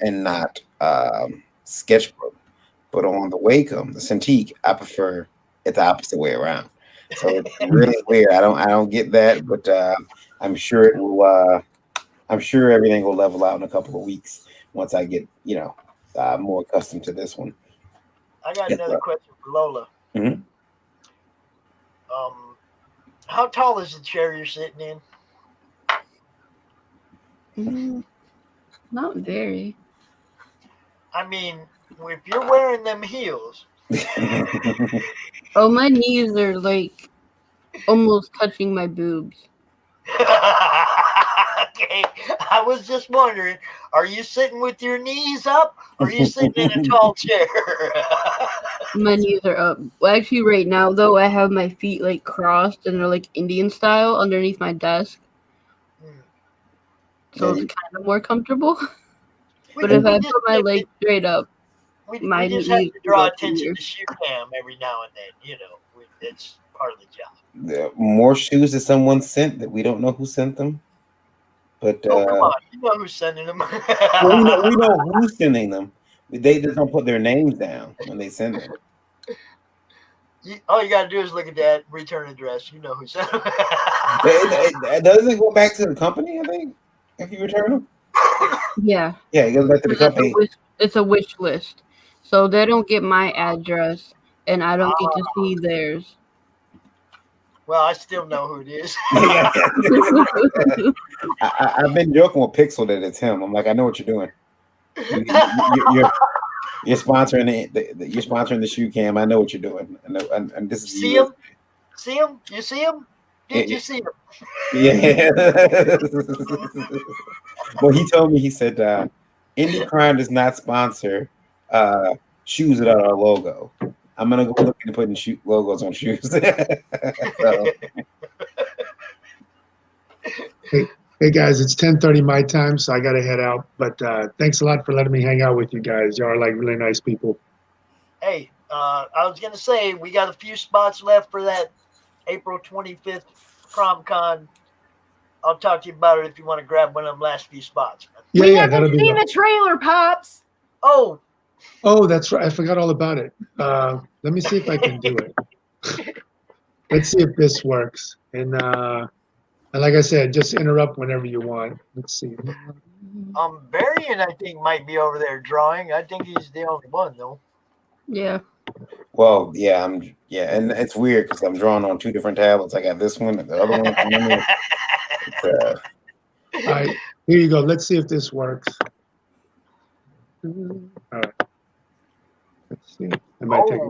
And not Sketchbook, but on the Wacom, the Cintiq, I prefer it the opposite way around. So it's really weird. I don't get that, but I'm sure it will. I'm sure everything will level out in a couple of weeks once I get more accustomed to this one. I got another question for Lola. Mm-hmm. How tall is the chair you're sitting in? Not very. I mean, if you're wearing them heels. Oh, my knees are like almost touching my boobs. Okay, I was just wondering, are you sitting with your knees up or are you sitting in a tall chair? My knees are up. Well, actually, right now, though, I have my feet like crossed and they're like Indian style underneath my desk. So it's kind of more comfortable. But if I put my legs straight up, we just have to draw attention to shoe cam every now and then. It's part of the job. There are more shoes that someone sent that we don't know who sent them. But Oh, come on. You know who's sending them. well, we know who's sending them. They just don't put their names down when they send them. All you got to do is look at that return address. You know who sent them. Doesn't it go back to the company, I think, if you return them? Yeah. Yeah, it goes back to the company. It's a wish list. So they don't get my address, and I don't get to see theirs. Well, I still know who it is. I've been joking with Pixel that it's him. I'm like, I know what you're doing. You're sponsoring you're sponsoring the shoe cam. I know what you're doing. I know, and this is see him. See him? You see him? Did you see him? Yeah. Well, he told me, he said, Indie Crime does not sponsor shoes without our logo. I'm gonna go look into putting logos on shoes. Hey guys, it's 10:30 my time, so I gotta head out. But thanks a lot for letting me hang out with you guys. Y'all are like really nice people. Hey, I was gonna say we got a few spots left for that April 25th PromCon. I'll talk to you about it if you want to grab one of them last few spots. We haven't seen the trailer, Pops. Oh, that's right. I forgot all about it. Let me see if I can do it. Let's see if this works. And like I said, just interrupt whenever you want. Let's see. Varian, I think, might be over there drawing. I think he's the only one, though. Yeah. Well, yeah, and it's weird because I'm drawing on two different tablets. I got this one and the other one. All right, here you go. Let's see if this works. All right. Let's see. It might take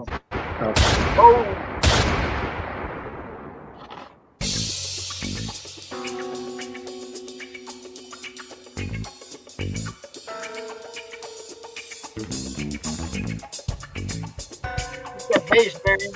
That bass, Varian.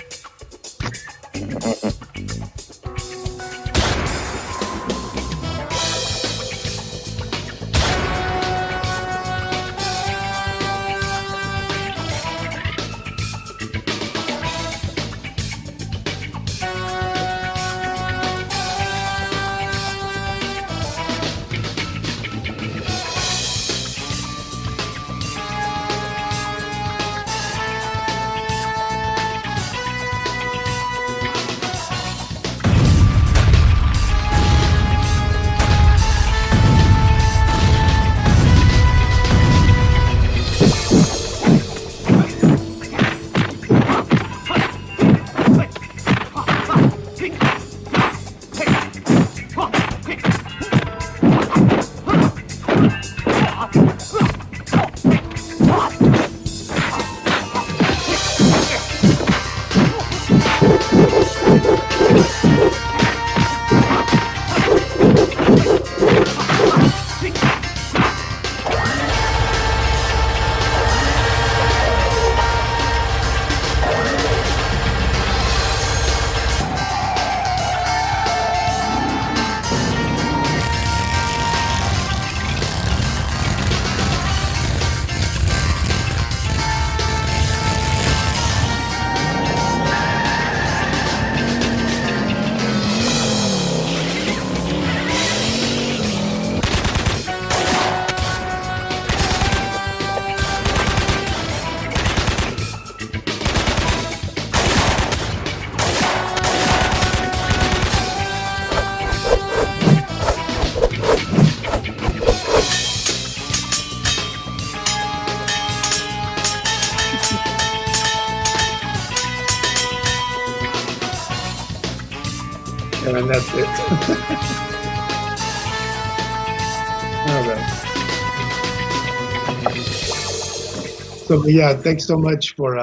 and that's it. All right. So yeah, thanks so much for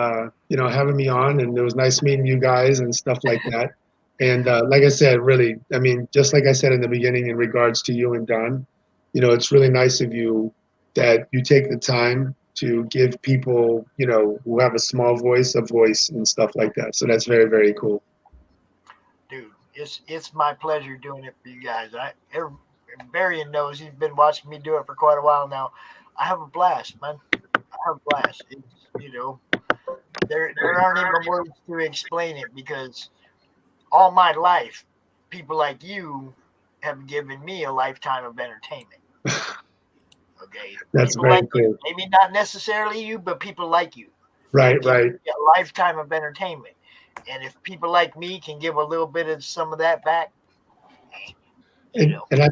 having me on, and it was nice meeting you guys and stuff like that. And like I said, really, I mean, just like I said in the beginning, in regards to you and Don, it's really nice of you that you take the time to give people, who have a small voice, a voice and stuff like that. So that's very, very cool. Dude, it's my pleasure doing it for you guys. Varian knows, he's been watching me do it for quite a while now. I have a blast, man. I have a blast. It's, there aren't even words to explain it, because all my life, people like you have given me a lifetime of entertainment. Okay, That's people very like cool. you, maybe not necessarily you, but people like you. Right, Give right. me a lifetime of entertainment, and if people like me can give a little bit of some of that back, you And know.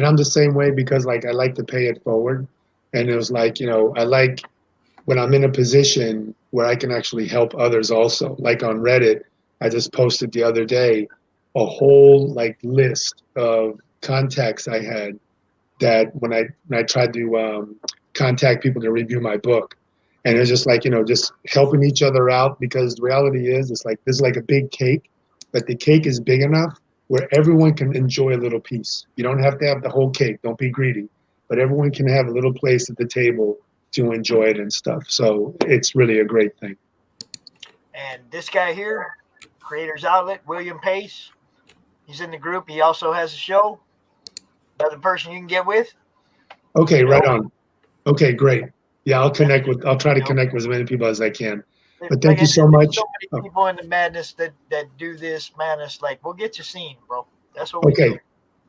I'm the same way because like I like to pay it forward, and it was like I like when I'm in a position where I can actually help others also. Like on Reddit, I just posted the other day a whole like list of contacts I had that when I tried to contact people to review my book, and it's just like just helping each other out because the reality is it's like this is like a big cake, but the cake is big enough where everyone can enjoy a little piece. You don't have to have the whole cake. Don't be greedy, but everyone can have a little place at the table to enjoy it and stuff. So it's really a great thing. And this guy here, Creators Outlet, William Pace, he's in the group. He also has a show. Another person you can get with. Okay, You know? right on. Okay, great. Yeah, I'll try to connect with as many people as I can. But thank Like I you said, so there's much. so many people in the madness that do this madness. Like, we'll get you seen, bro. That's what we do. Okay,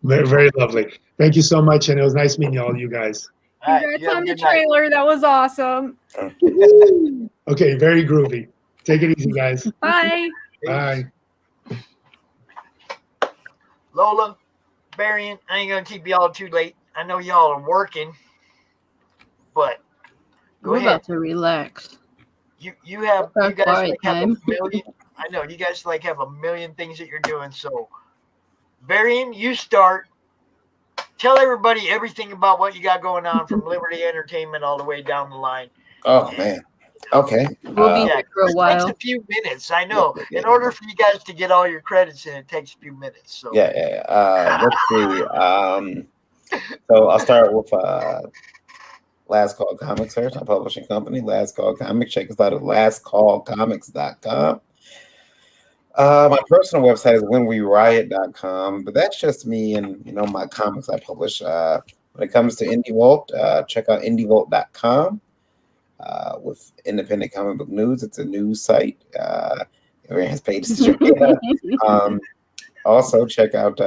very, very lovely. Thank you so much, and it was nice meeting all you guys. All right, Congrats you have on a the good night. trailer. That was awesome. Okay, very groovy. Take it easy, guys. Bye. Bye. Lola, Barian, I ain't gonna keep y'all too late. I know y'all are working, but go We're ahead. about to relax. You That's our guys quiet like have a time. million. I know you guys like have a million things that you're doing. So, Barian, you start. Tell everybody everything about what you got going on from Liberty Entertainment all the way down the line. Oh man. Okay. We'll be here for a It takes while. a few minutes. I know. Yeah. In order for you guys to get all your credits in, it takes a few minutes. So Let's see. So I'll start with Last Call Comics Search, our publishing company, Last Call Comics. Check us out at lastcallcomics.com. My personal website is whenweriot.com, but that's just me and my comics I publish. When it comes to Indie Vault, check out indievault.com with independent comic book news. It's a news site. Everyone has pages. Also, check out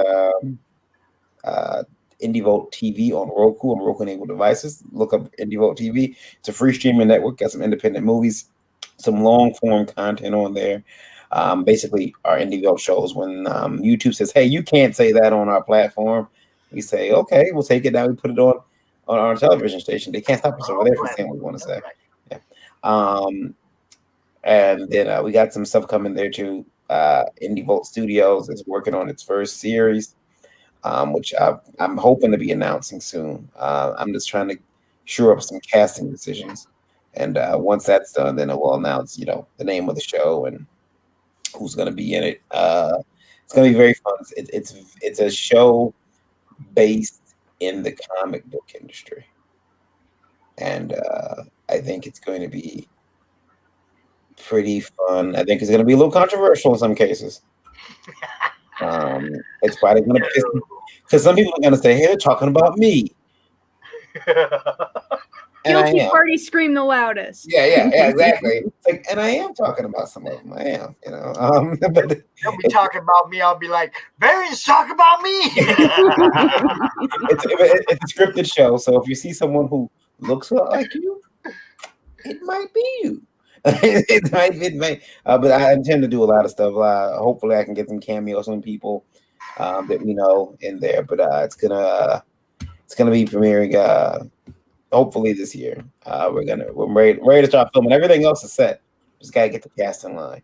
Indie Vault TV on Roku and Roku-enabled devices. Look up Indie Vault TV. It's a free streaming network. Got some independent movies, some long-form content on there. Basically, our Indie Vault shows when YouTube says, "Hey, you can't say that on our platform," we say, "Okay, we'll take it down. We put it on our television station. They can't stop us over there from saying what we want to say." Yeah. And then we got some stuff coming there too. Indie Vault Studios is working on its first series, which I'm hoping to be announcing soon. I'm just trying to shore up some casting decisions, and once that's done, then we'll announce, the name of the show and who's going to be in it. It's going to be very fun. It's a show based in the comic book industry, and I think it's going to be pretty fun. I think it's going to be a little controversial in some cases. It's probably going to piss me, because some people are going to say, "Hey, they're talking about me." And Guilty I am. party scream the loudest. Yeah, exactly. It's like, and I am talking about some of them. I am, But they'll be talking about me. I'll be like, "Barry's talking about me." it's a scripted show, so if you see someone who looks like you, it might be you. it might. But I intend to do a lot of stuff. Hopefully, I can get some cameos from people that we know in there. But it's gonna be premiering. Hopefully this year. We're ready to start filming. Everything else is set. Just gotta get the cast in line.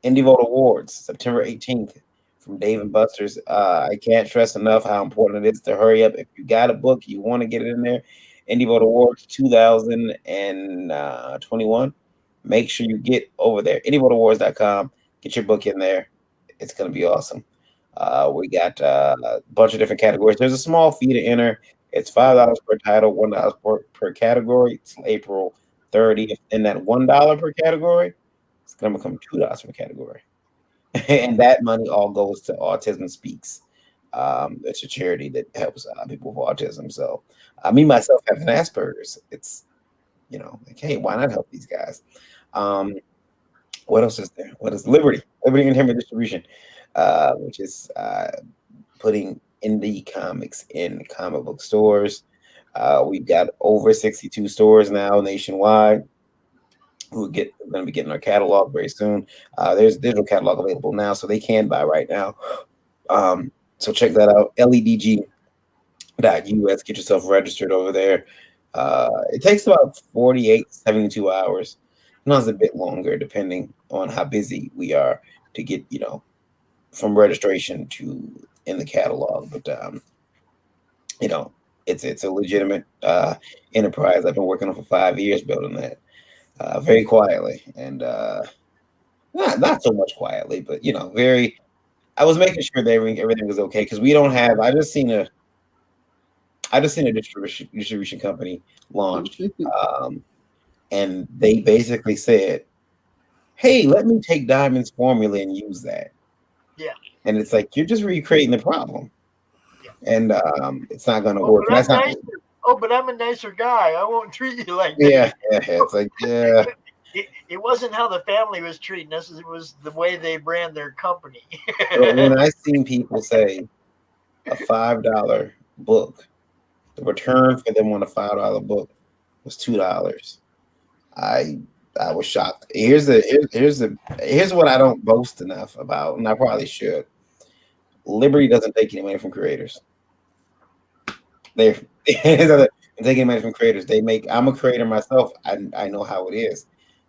Indie Vote Awards, September 18th, from Dave and Buster's. I can't stress enough how important it is to hurry up. If you got a book, you want to get it in there. Indie Vote Awards 2021. Make sure you get over there. IndieVoteAwards.com. Get your book in there. It's gonna be awesome. We got a bunch of different categories. There's a small fee to enter. It's $5 per title, $1 per category. It's April 30th. And that $1 per category, it's going to become $2 per category. And that money all goes to Autism Speaks. It's a charity that helps people with autism. So me, myself, having Asperger's, it's, like, hey, why not help these guys? What else is there? What is Liberty? Liberty Entertainment Distribution, which is putting indie comics in comic book stores. We've got over 62 stores now nationwide. We're going to be getting our catalog very soon. There's digital catalog available now, so they can buy right now. So check that out. ledg.us. Get yourself registered over there. It takes about 48 to 72 hours. Sometimes a bit longer, depending on how busy we are to get, from registration to in the catalog. But it's a legitimate enterprise. I've been working on for 5 years building that. Very quietly, and not so much quietly, but very. I was making sure that everything was okay because we don't have. I just seen a distribution company launch, and they basically said, "Hey, let me take Diamond's formula and use that." Yeah, and it's like you're just recreating the problem, and it's not going to Oh, work. but That's I'm not. nicer. Oh, but I'm a nicer guy. I won't treat you like that. Yeah, it's like It wasn't how the family was treating us. It was the way they ran their company. When I seen people say a $5 book, the return for them on a $5 book was $2. I was shocked. Here's what I don't boast enough about, and I probably should. Liberty doesn't take any money from creators. They're taking money from creators. I'm a creator myself. I know how it is.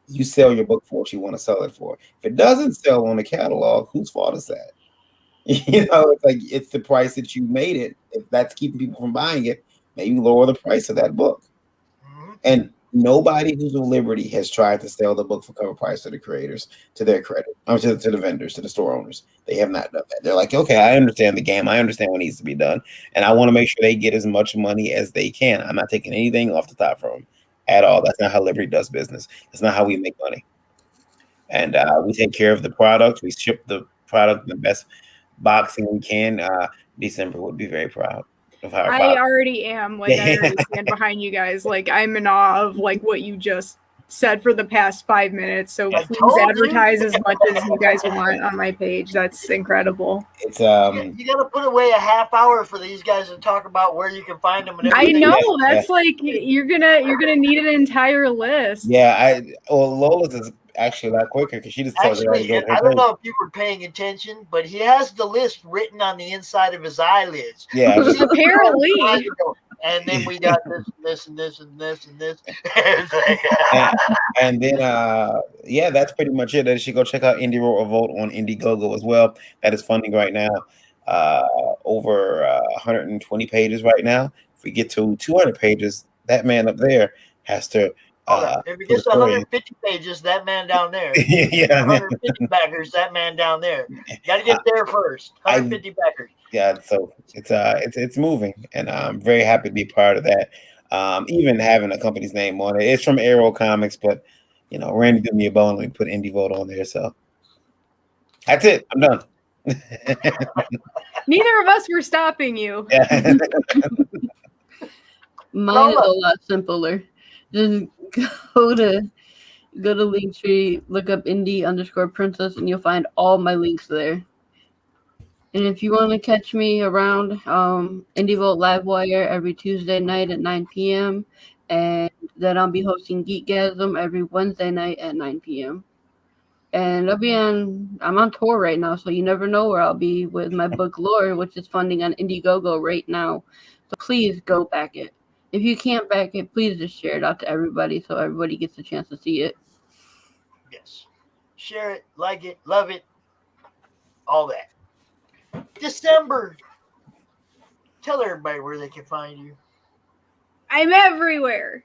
You sell your book for what you want to sell it for. If it doesn't sell on the catalog, whose fault is that? It's like it's the price that you made it. If that's keeping people from buying it, maybe lower the price of that book. Mm-hmm. And nobody who's with Liberty has tried to sell the book for cover price to the creators, to their credit, or to the vendors, to the store owners. They have not done that. They're like, okay, I understand the game. I understand what needs to be done. And I want to make sure they get as much money as they can. I'm not taking anything off the top from them at all. That's not how Liberty does business. That's not how we make money. And we take care of the product. We ship the product in the best boxing we can. December would be very proud of our I already am. Like, I already stand behind you guys. Like, I'm in awe of like what you just said for the past 5 minutes. So please advertise as much as you guys want on my page. That's incredible. It's you got to put away a half hour for these guys to talk about where you can find them and everything. I know that's like you're gonna need an entire list. Yeah, Lola's is actually a lot quicker because she just tells Actually, her. I don't know if you were paying attention, but he has the list written on the inside of his eyelids. Yeah, apparently. And then we got this and this and this and this. and then that's pretty much it. Then she go check out Indie Revolt on Indiegogo as well. That is funding right now. Over 120 pages right now. If we get to 200 pages, that man up there has to. If it gets 150 pages, that man down there. Yeah, 150 backers, that man down there. Got to get there first. 150 backers. Yeah, so it's moving, and I'm very happy to be part of that. Even having a company's name on it. It's from Arrow Comics, but Randy did me a bone and we put Indie Vote on there. So that's it. I'm done. Neither of us were stopping you. Mine is a lot simpler. Just go to Linktree, look up indie_princess, and you'll find all my links there. And if you want to catch me around Indie Vote Livewire every Tuesday night at 9 p.m. And then I'll be hosting Geekgasm every Wednesday night at 9 p.m. And I'm on tour right now, so you never know where I'll be with my book Lore, which is funding on Indiegogo right now. So please go back it. If you can't back it, please just share it out to everybody so everybody gets a chance to see it. Yes. Share it, like it, love it, all that. December. Tell everybody where they can find you. I'm everywhere.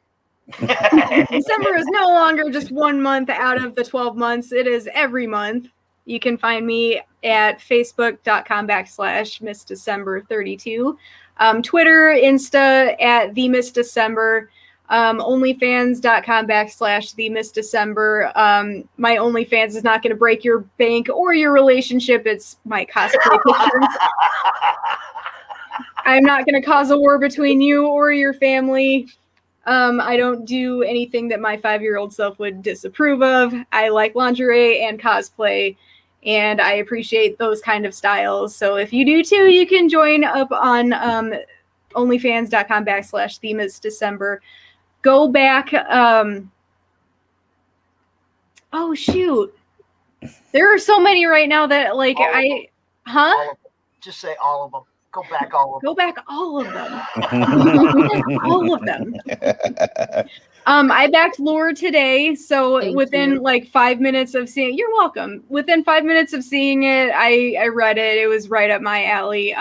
December is no longer just 1 month out of the 12 months. It is every month. You can find me at facebook.com/MissDecember32. Twitter, Insta at the Miss December. OnlyFans.com/the-Miss-December. My OnlyFans is not going to break your bank or your relationship. It's my cosplay pictures. I'm not going to cause a war between you or your family. I don't do anything that my 5-year-old self would disapprove of. I like lingerie and cosplay, and I appreciate those kind of styles. So if you do too, you can join up on onlyfans.com/themeisdecember. Go back. Oh shoot, there are so many right now that like Just say all of them. Go back all of them. Go back all of them. All of them. I backed Lore today, so Thank within you. like 5 minutes of seeing, you're welcome. Within 5 minutes of seeing it, I read it. It was right up my alley.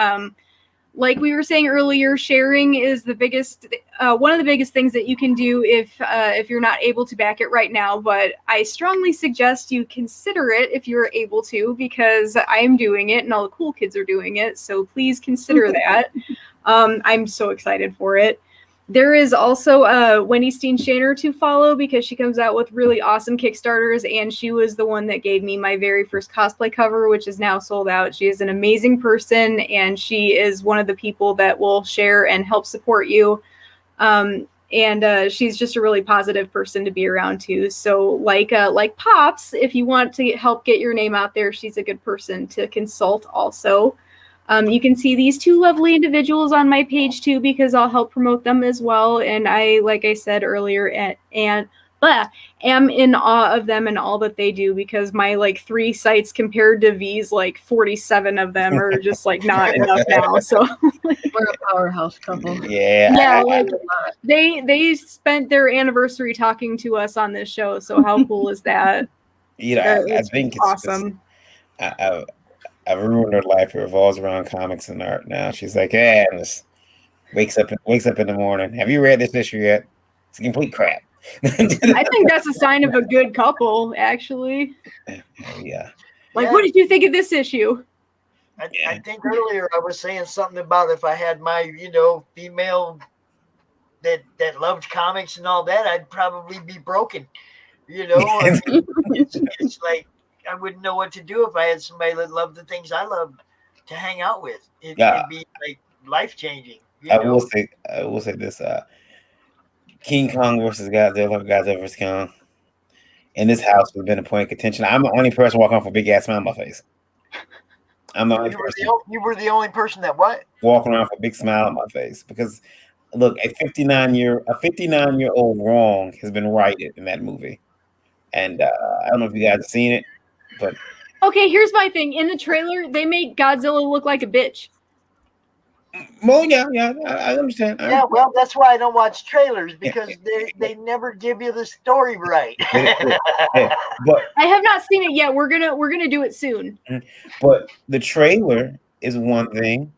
Like we were saying earlier, sharing is the biggest, one of the biggest things that you can do if you're not able to back it right now. But I strongly suggest you consider it if you're able to, because I'm doing it and all the cool kids are doing it. So please consider that. I'm so excited for it. There is also Wendy Steenshiner to follow, because she comes out with really awesome Kickstarters, and she was the one that gave me my very first cosplay cover, which is now sold out. She is an amazing person, and she is one of the people that will share and help support you. And she's just a really positive person to be around too. So like Pops, if you want to help get your name out there, she's a good person to consult also. You can see these two lovely individuals on my page too, because I'll help promote them as well. And I, like I said earlier, am in awe of them and all that they do, because my like 3 sites compared to V's like 47 of them are just like not enough now. So We're a powerhouse couple. Yeah, like they spent their anniversary talking to us on this show. So how cool is that? You know, I think it's awesome. I've ruined her life. It revolves around comics and art now. She's like, yeah, and just wakes up in the morning. Have you read this issue yet? It's complete crap. I think that's a sign of a good couple, actually. Yeah. Like, what did you think of this issue? I think earlier I was saying something about if I had my, female that loved comics and all that, I'd probably be broken. I mean, it's like I wouldn't know what to do if I had somebody that loved the things I loved to hang out with. It'd be like life changing. I will say this: King Kong versus Godzilla, Godzilla versus Kong. In this house has been a point of contention. I'm the only person walking off with a big ass smile on my face. I'm the only person. You were the only person that what? Walking around with a big smile on my face, because look, a 59-year-old wrong has been righted in that movie, and I don't know if you guys have seen it. But okay, here's my thing. In the trailer, they made Godzilla look like a bitch. Well, yeah, I understand. Yeah, well, that's why I don't watch trailers, because they never give you the story right. But I have not seen it yet. We're gonna do it soon. But the trailer is one thing.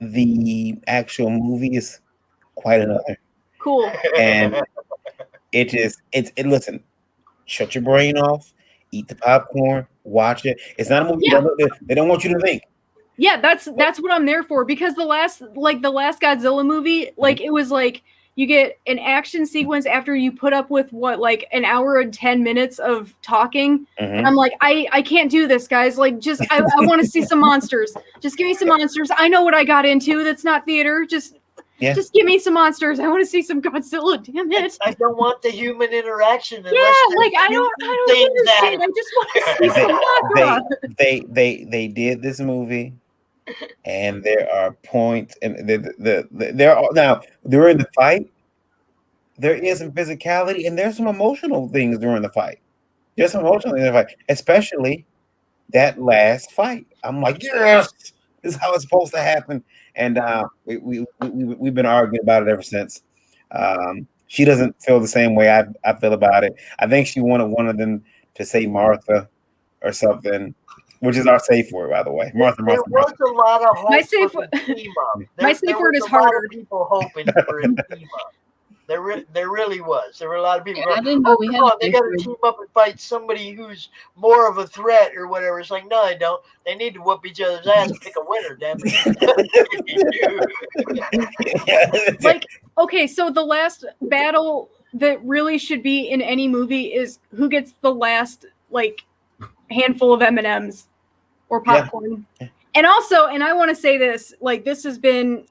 The actual movie is quite another. Cool. And listen. Shut your brain off, eat the popcorn, watch it. It's not a movie they don't want you to think. Yeah, that's what I'm there for, because the last Godzilla movie, like it was like you get an action sequence after you put up with like an hour and 10 minutes of talking. Mm-hmm. And I'm like, I can't do this, guys. Like, just I want to see some monsters. Just give me some monsters. I know what I got into. That's not theater. Just give me some monsters. I want to see some Godzilla. Damn it! I don't want the human interaction. Yeah, like I don't understand. I just want to see some Mothra. They did this movie, and there are points, and there are now during the fight, there is some physicality, and there's some emotional things during the fight. There's some emotional things in the fight, especially that last fight. I'm like, yes, this is how it's supposed to happen. And we've been arguing about it ever since. She doesn't feel the same way I feel about it. I think she wanted one of them to say Martha or something, which is our safe word, by the way. Martha. There was a lot of hope. My safe word is harder. People hoping for a team up. There really was. There were a lot of people. I didn't know we had. They got to team up and fight somebody who's more of a threat or whatever. It's like, no, they don't. They need to whoop each other's ass and pick a winner. Damn it. Like, okay, so the last battle that really should be in any movie is who gets the last like handful of M&Ms or popcorn. Yeah. And also, and I want to say this, like this has been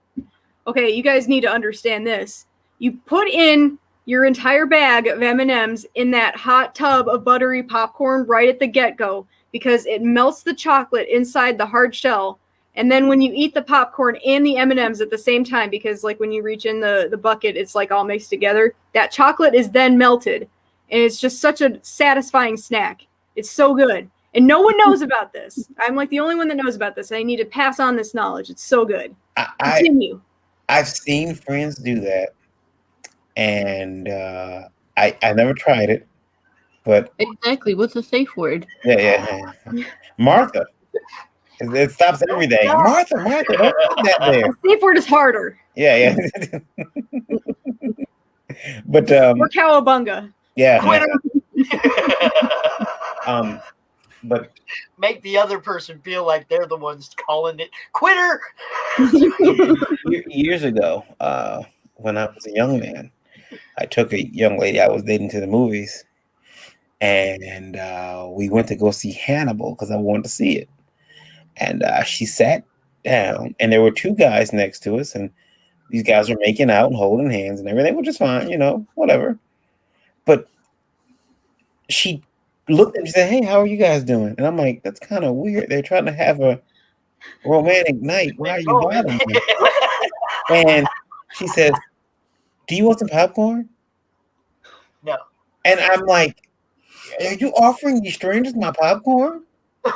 okay. You guys need to understand this. You put in your entire bag of M&Ms in that hot tub of buttery popcorn right at the get-go because it melts the chocolate inside the hard shell. And then when you eat the popcorn and the M&Ms at the same time, because like when you reach in the bucket, it's like all mixed together, that chocolate is then melted. And it's just such a satisfying snack. It's so good. And no one knows about this. I'm like the only one that knows about this. I need to pass on this knowledge. It's so good. Continue. I've seen friends do that. And I never tried it. But exactly. What's a safe word? Yeah. Martha. It stops everything. Martha, don't put that there. The safe word is harder. Yeah. But or cowabunga. Yeah. But make the other person feel like they're the ones calling it quitter. Years ago, when I was a young man, I took a young lady I was dating to the movies, and we went to go see Hannibal because I wanted to see it. And she sat down, and there were two guys next to us, and these guys were making out and holding hands and everything, which is fine, whatever. But she looked at me and said, "Hey, how are you guys doing?" And I'm like, "That's kind of weird. They're trying to have a romantic night. Why are you bothering me?" And she says, "Do you want some popcorn?" No. And I'm like, "Are you offering these strangers my popcorn?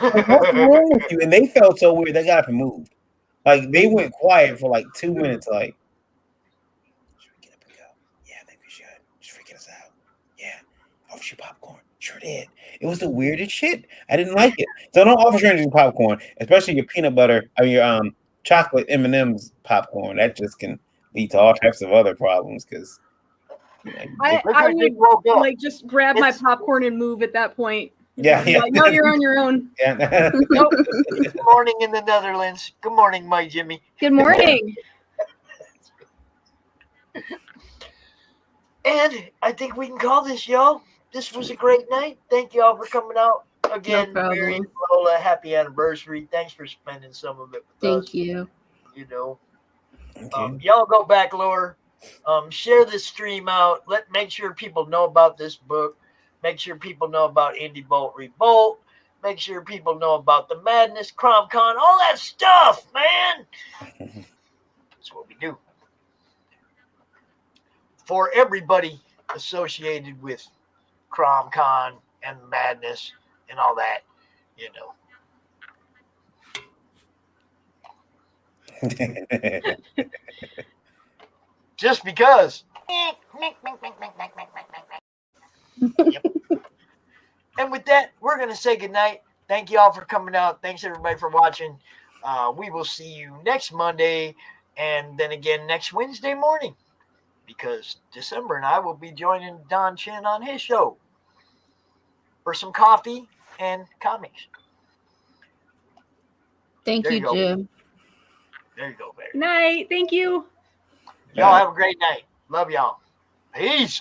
Like, what's wrong with you?" And they felt so weird. They got up and moved. Like, they went quiet for like 2 minutes. Like, should we get up and go? Yeah, I think we should. She's freaking us out. Yeah, offer you popcorn. Sure did. It was the weirdest shit. I didn't like it. So don't offer strangers popcorn, especially your peanut butter or your chocolate M&Ms popcorn. That just can lead to all types of other problems. Because I would like just grab my popcorn and move at that point. Yeah. Like, no, you're on your own. Yeah. Nope. Good morning in the Netherlands. Good morning, my Jimmy. Good morning. And I think we can call this, y'all. This was a great night. Thank you all for coming out. Again, No Mary and problem. Lola, happy anniversary. Thanks for spending some of it with us. Thank you. Y'all go back, Laura. Share this stream out. Make sure people know about this book. Make sure people know about Indie Bolt Revolt. Make sure people know about the Madness, CromCon, all that stuff, man. That's what we do. For everybody associated with CromCon and Madness and all that, Just because. Yep. And with that, we're going to say goodnight. Thank you all for coming out. Thanks, everybody, for watching. We will see you next Monday and then again next Wednesday morning because December and I will be joining Don Chin on his show for some coffee and comics. Thank you, Jim. There you go, baby. Night. Thank you. Y'all have a great night. Love y'all. Peace.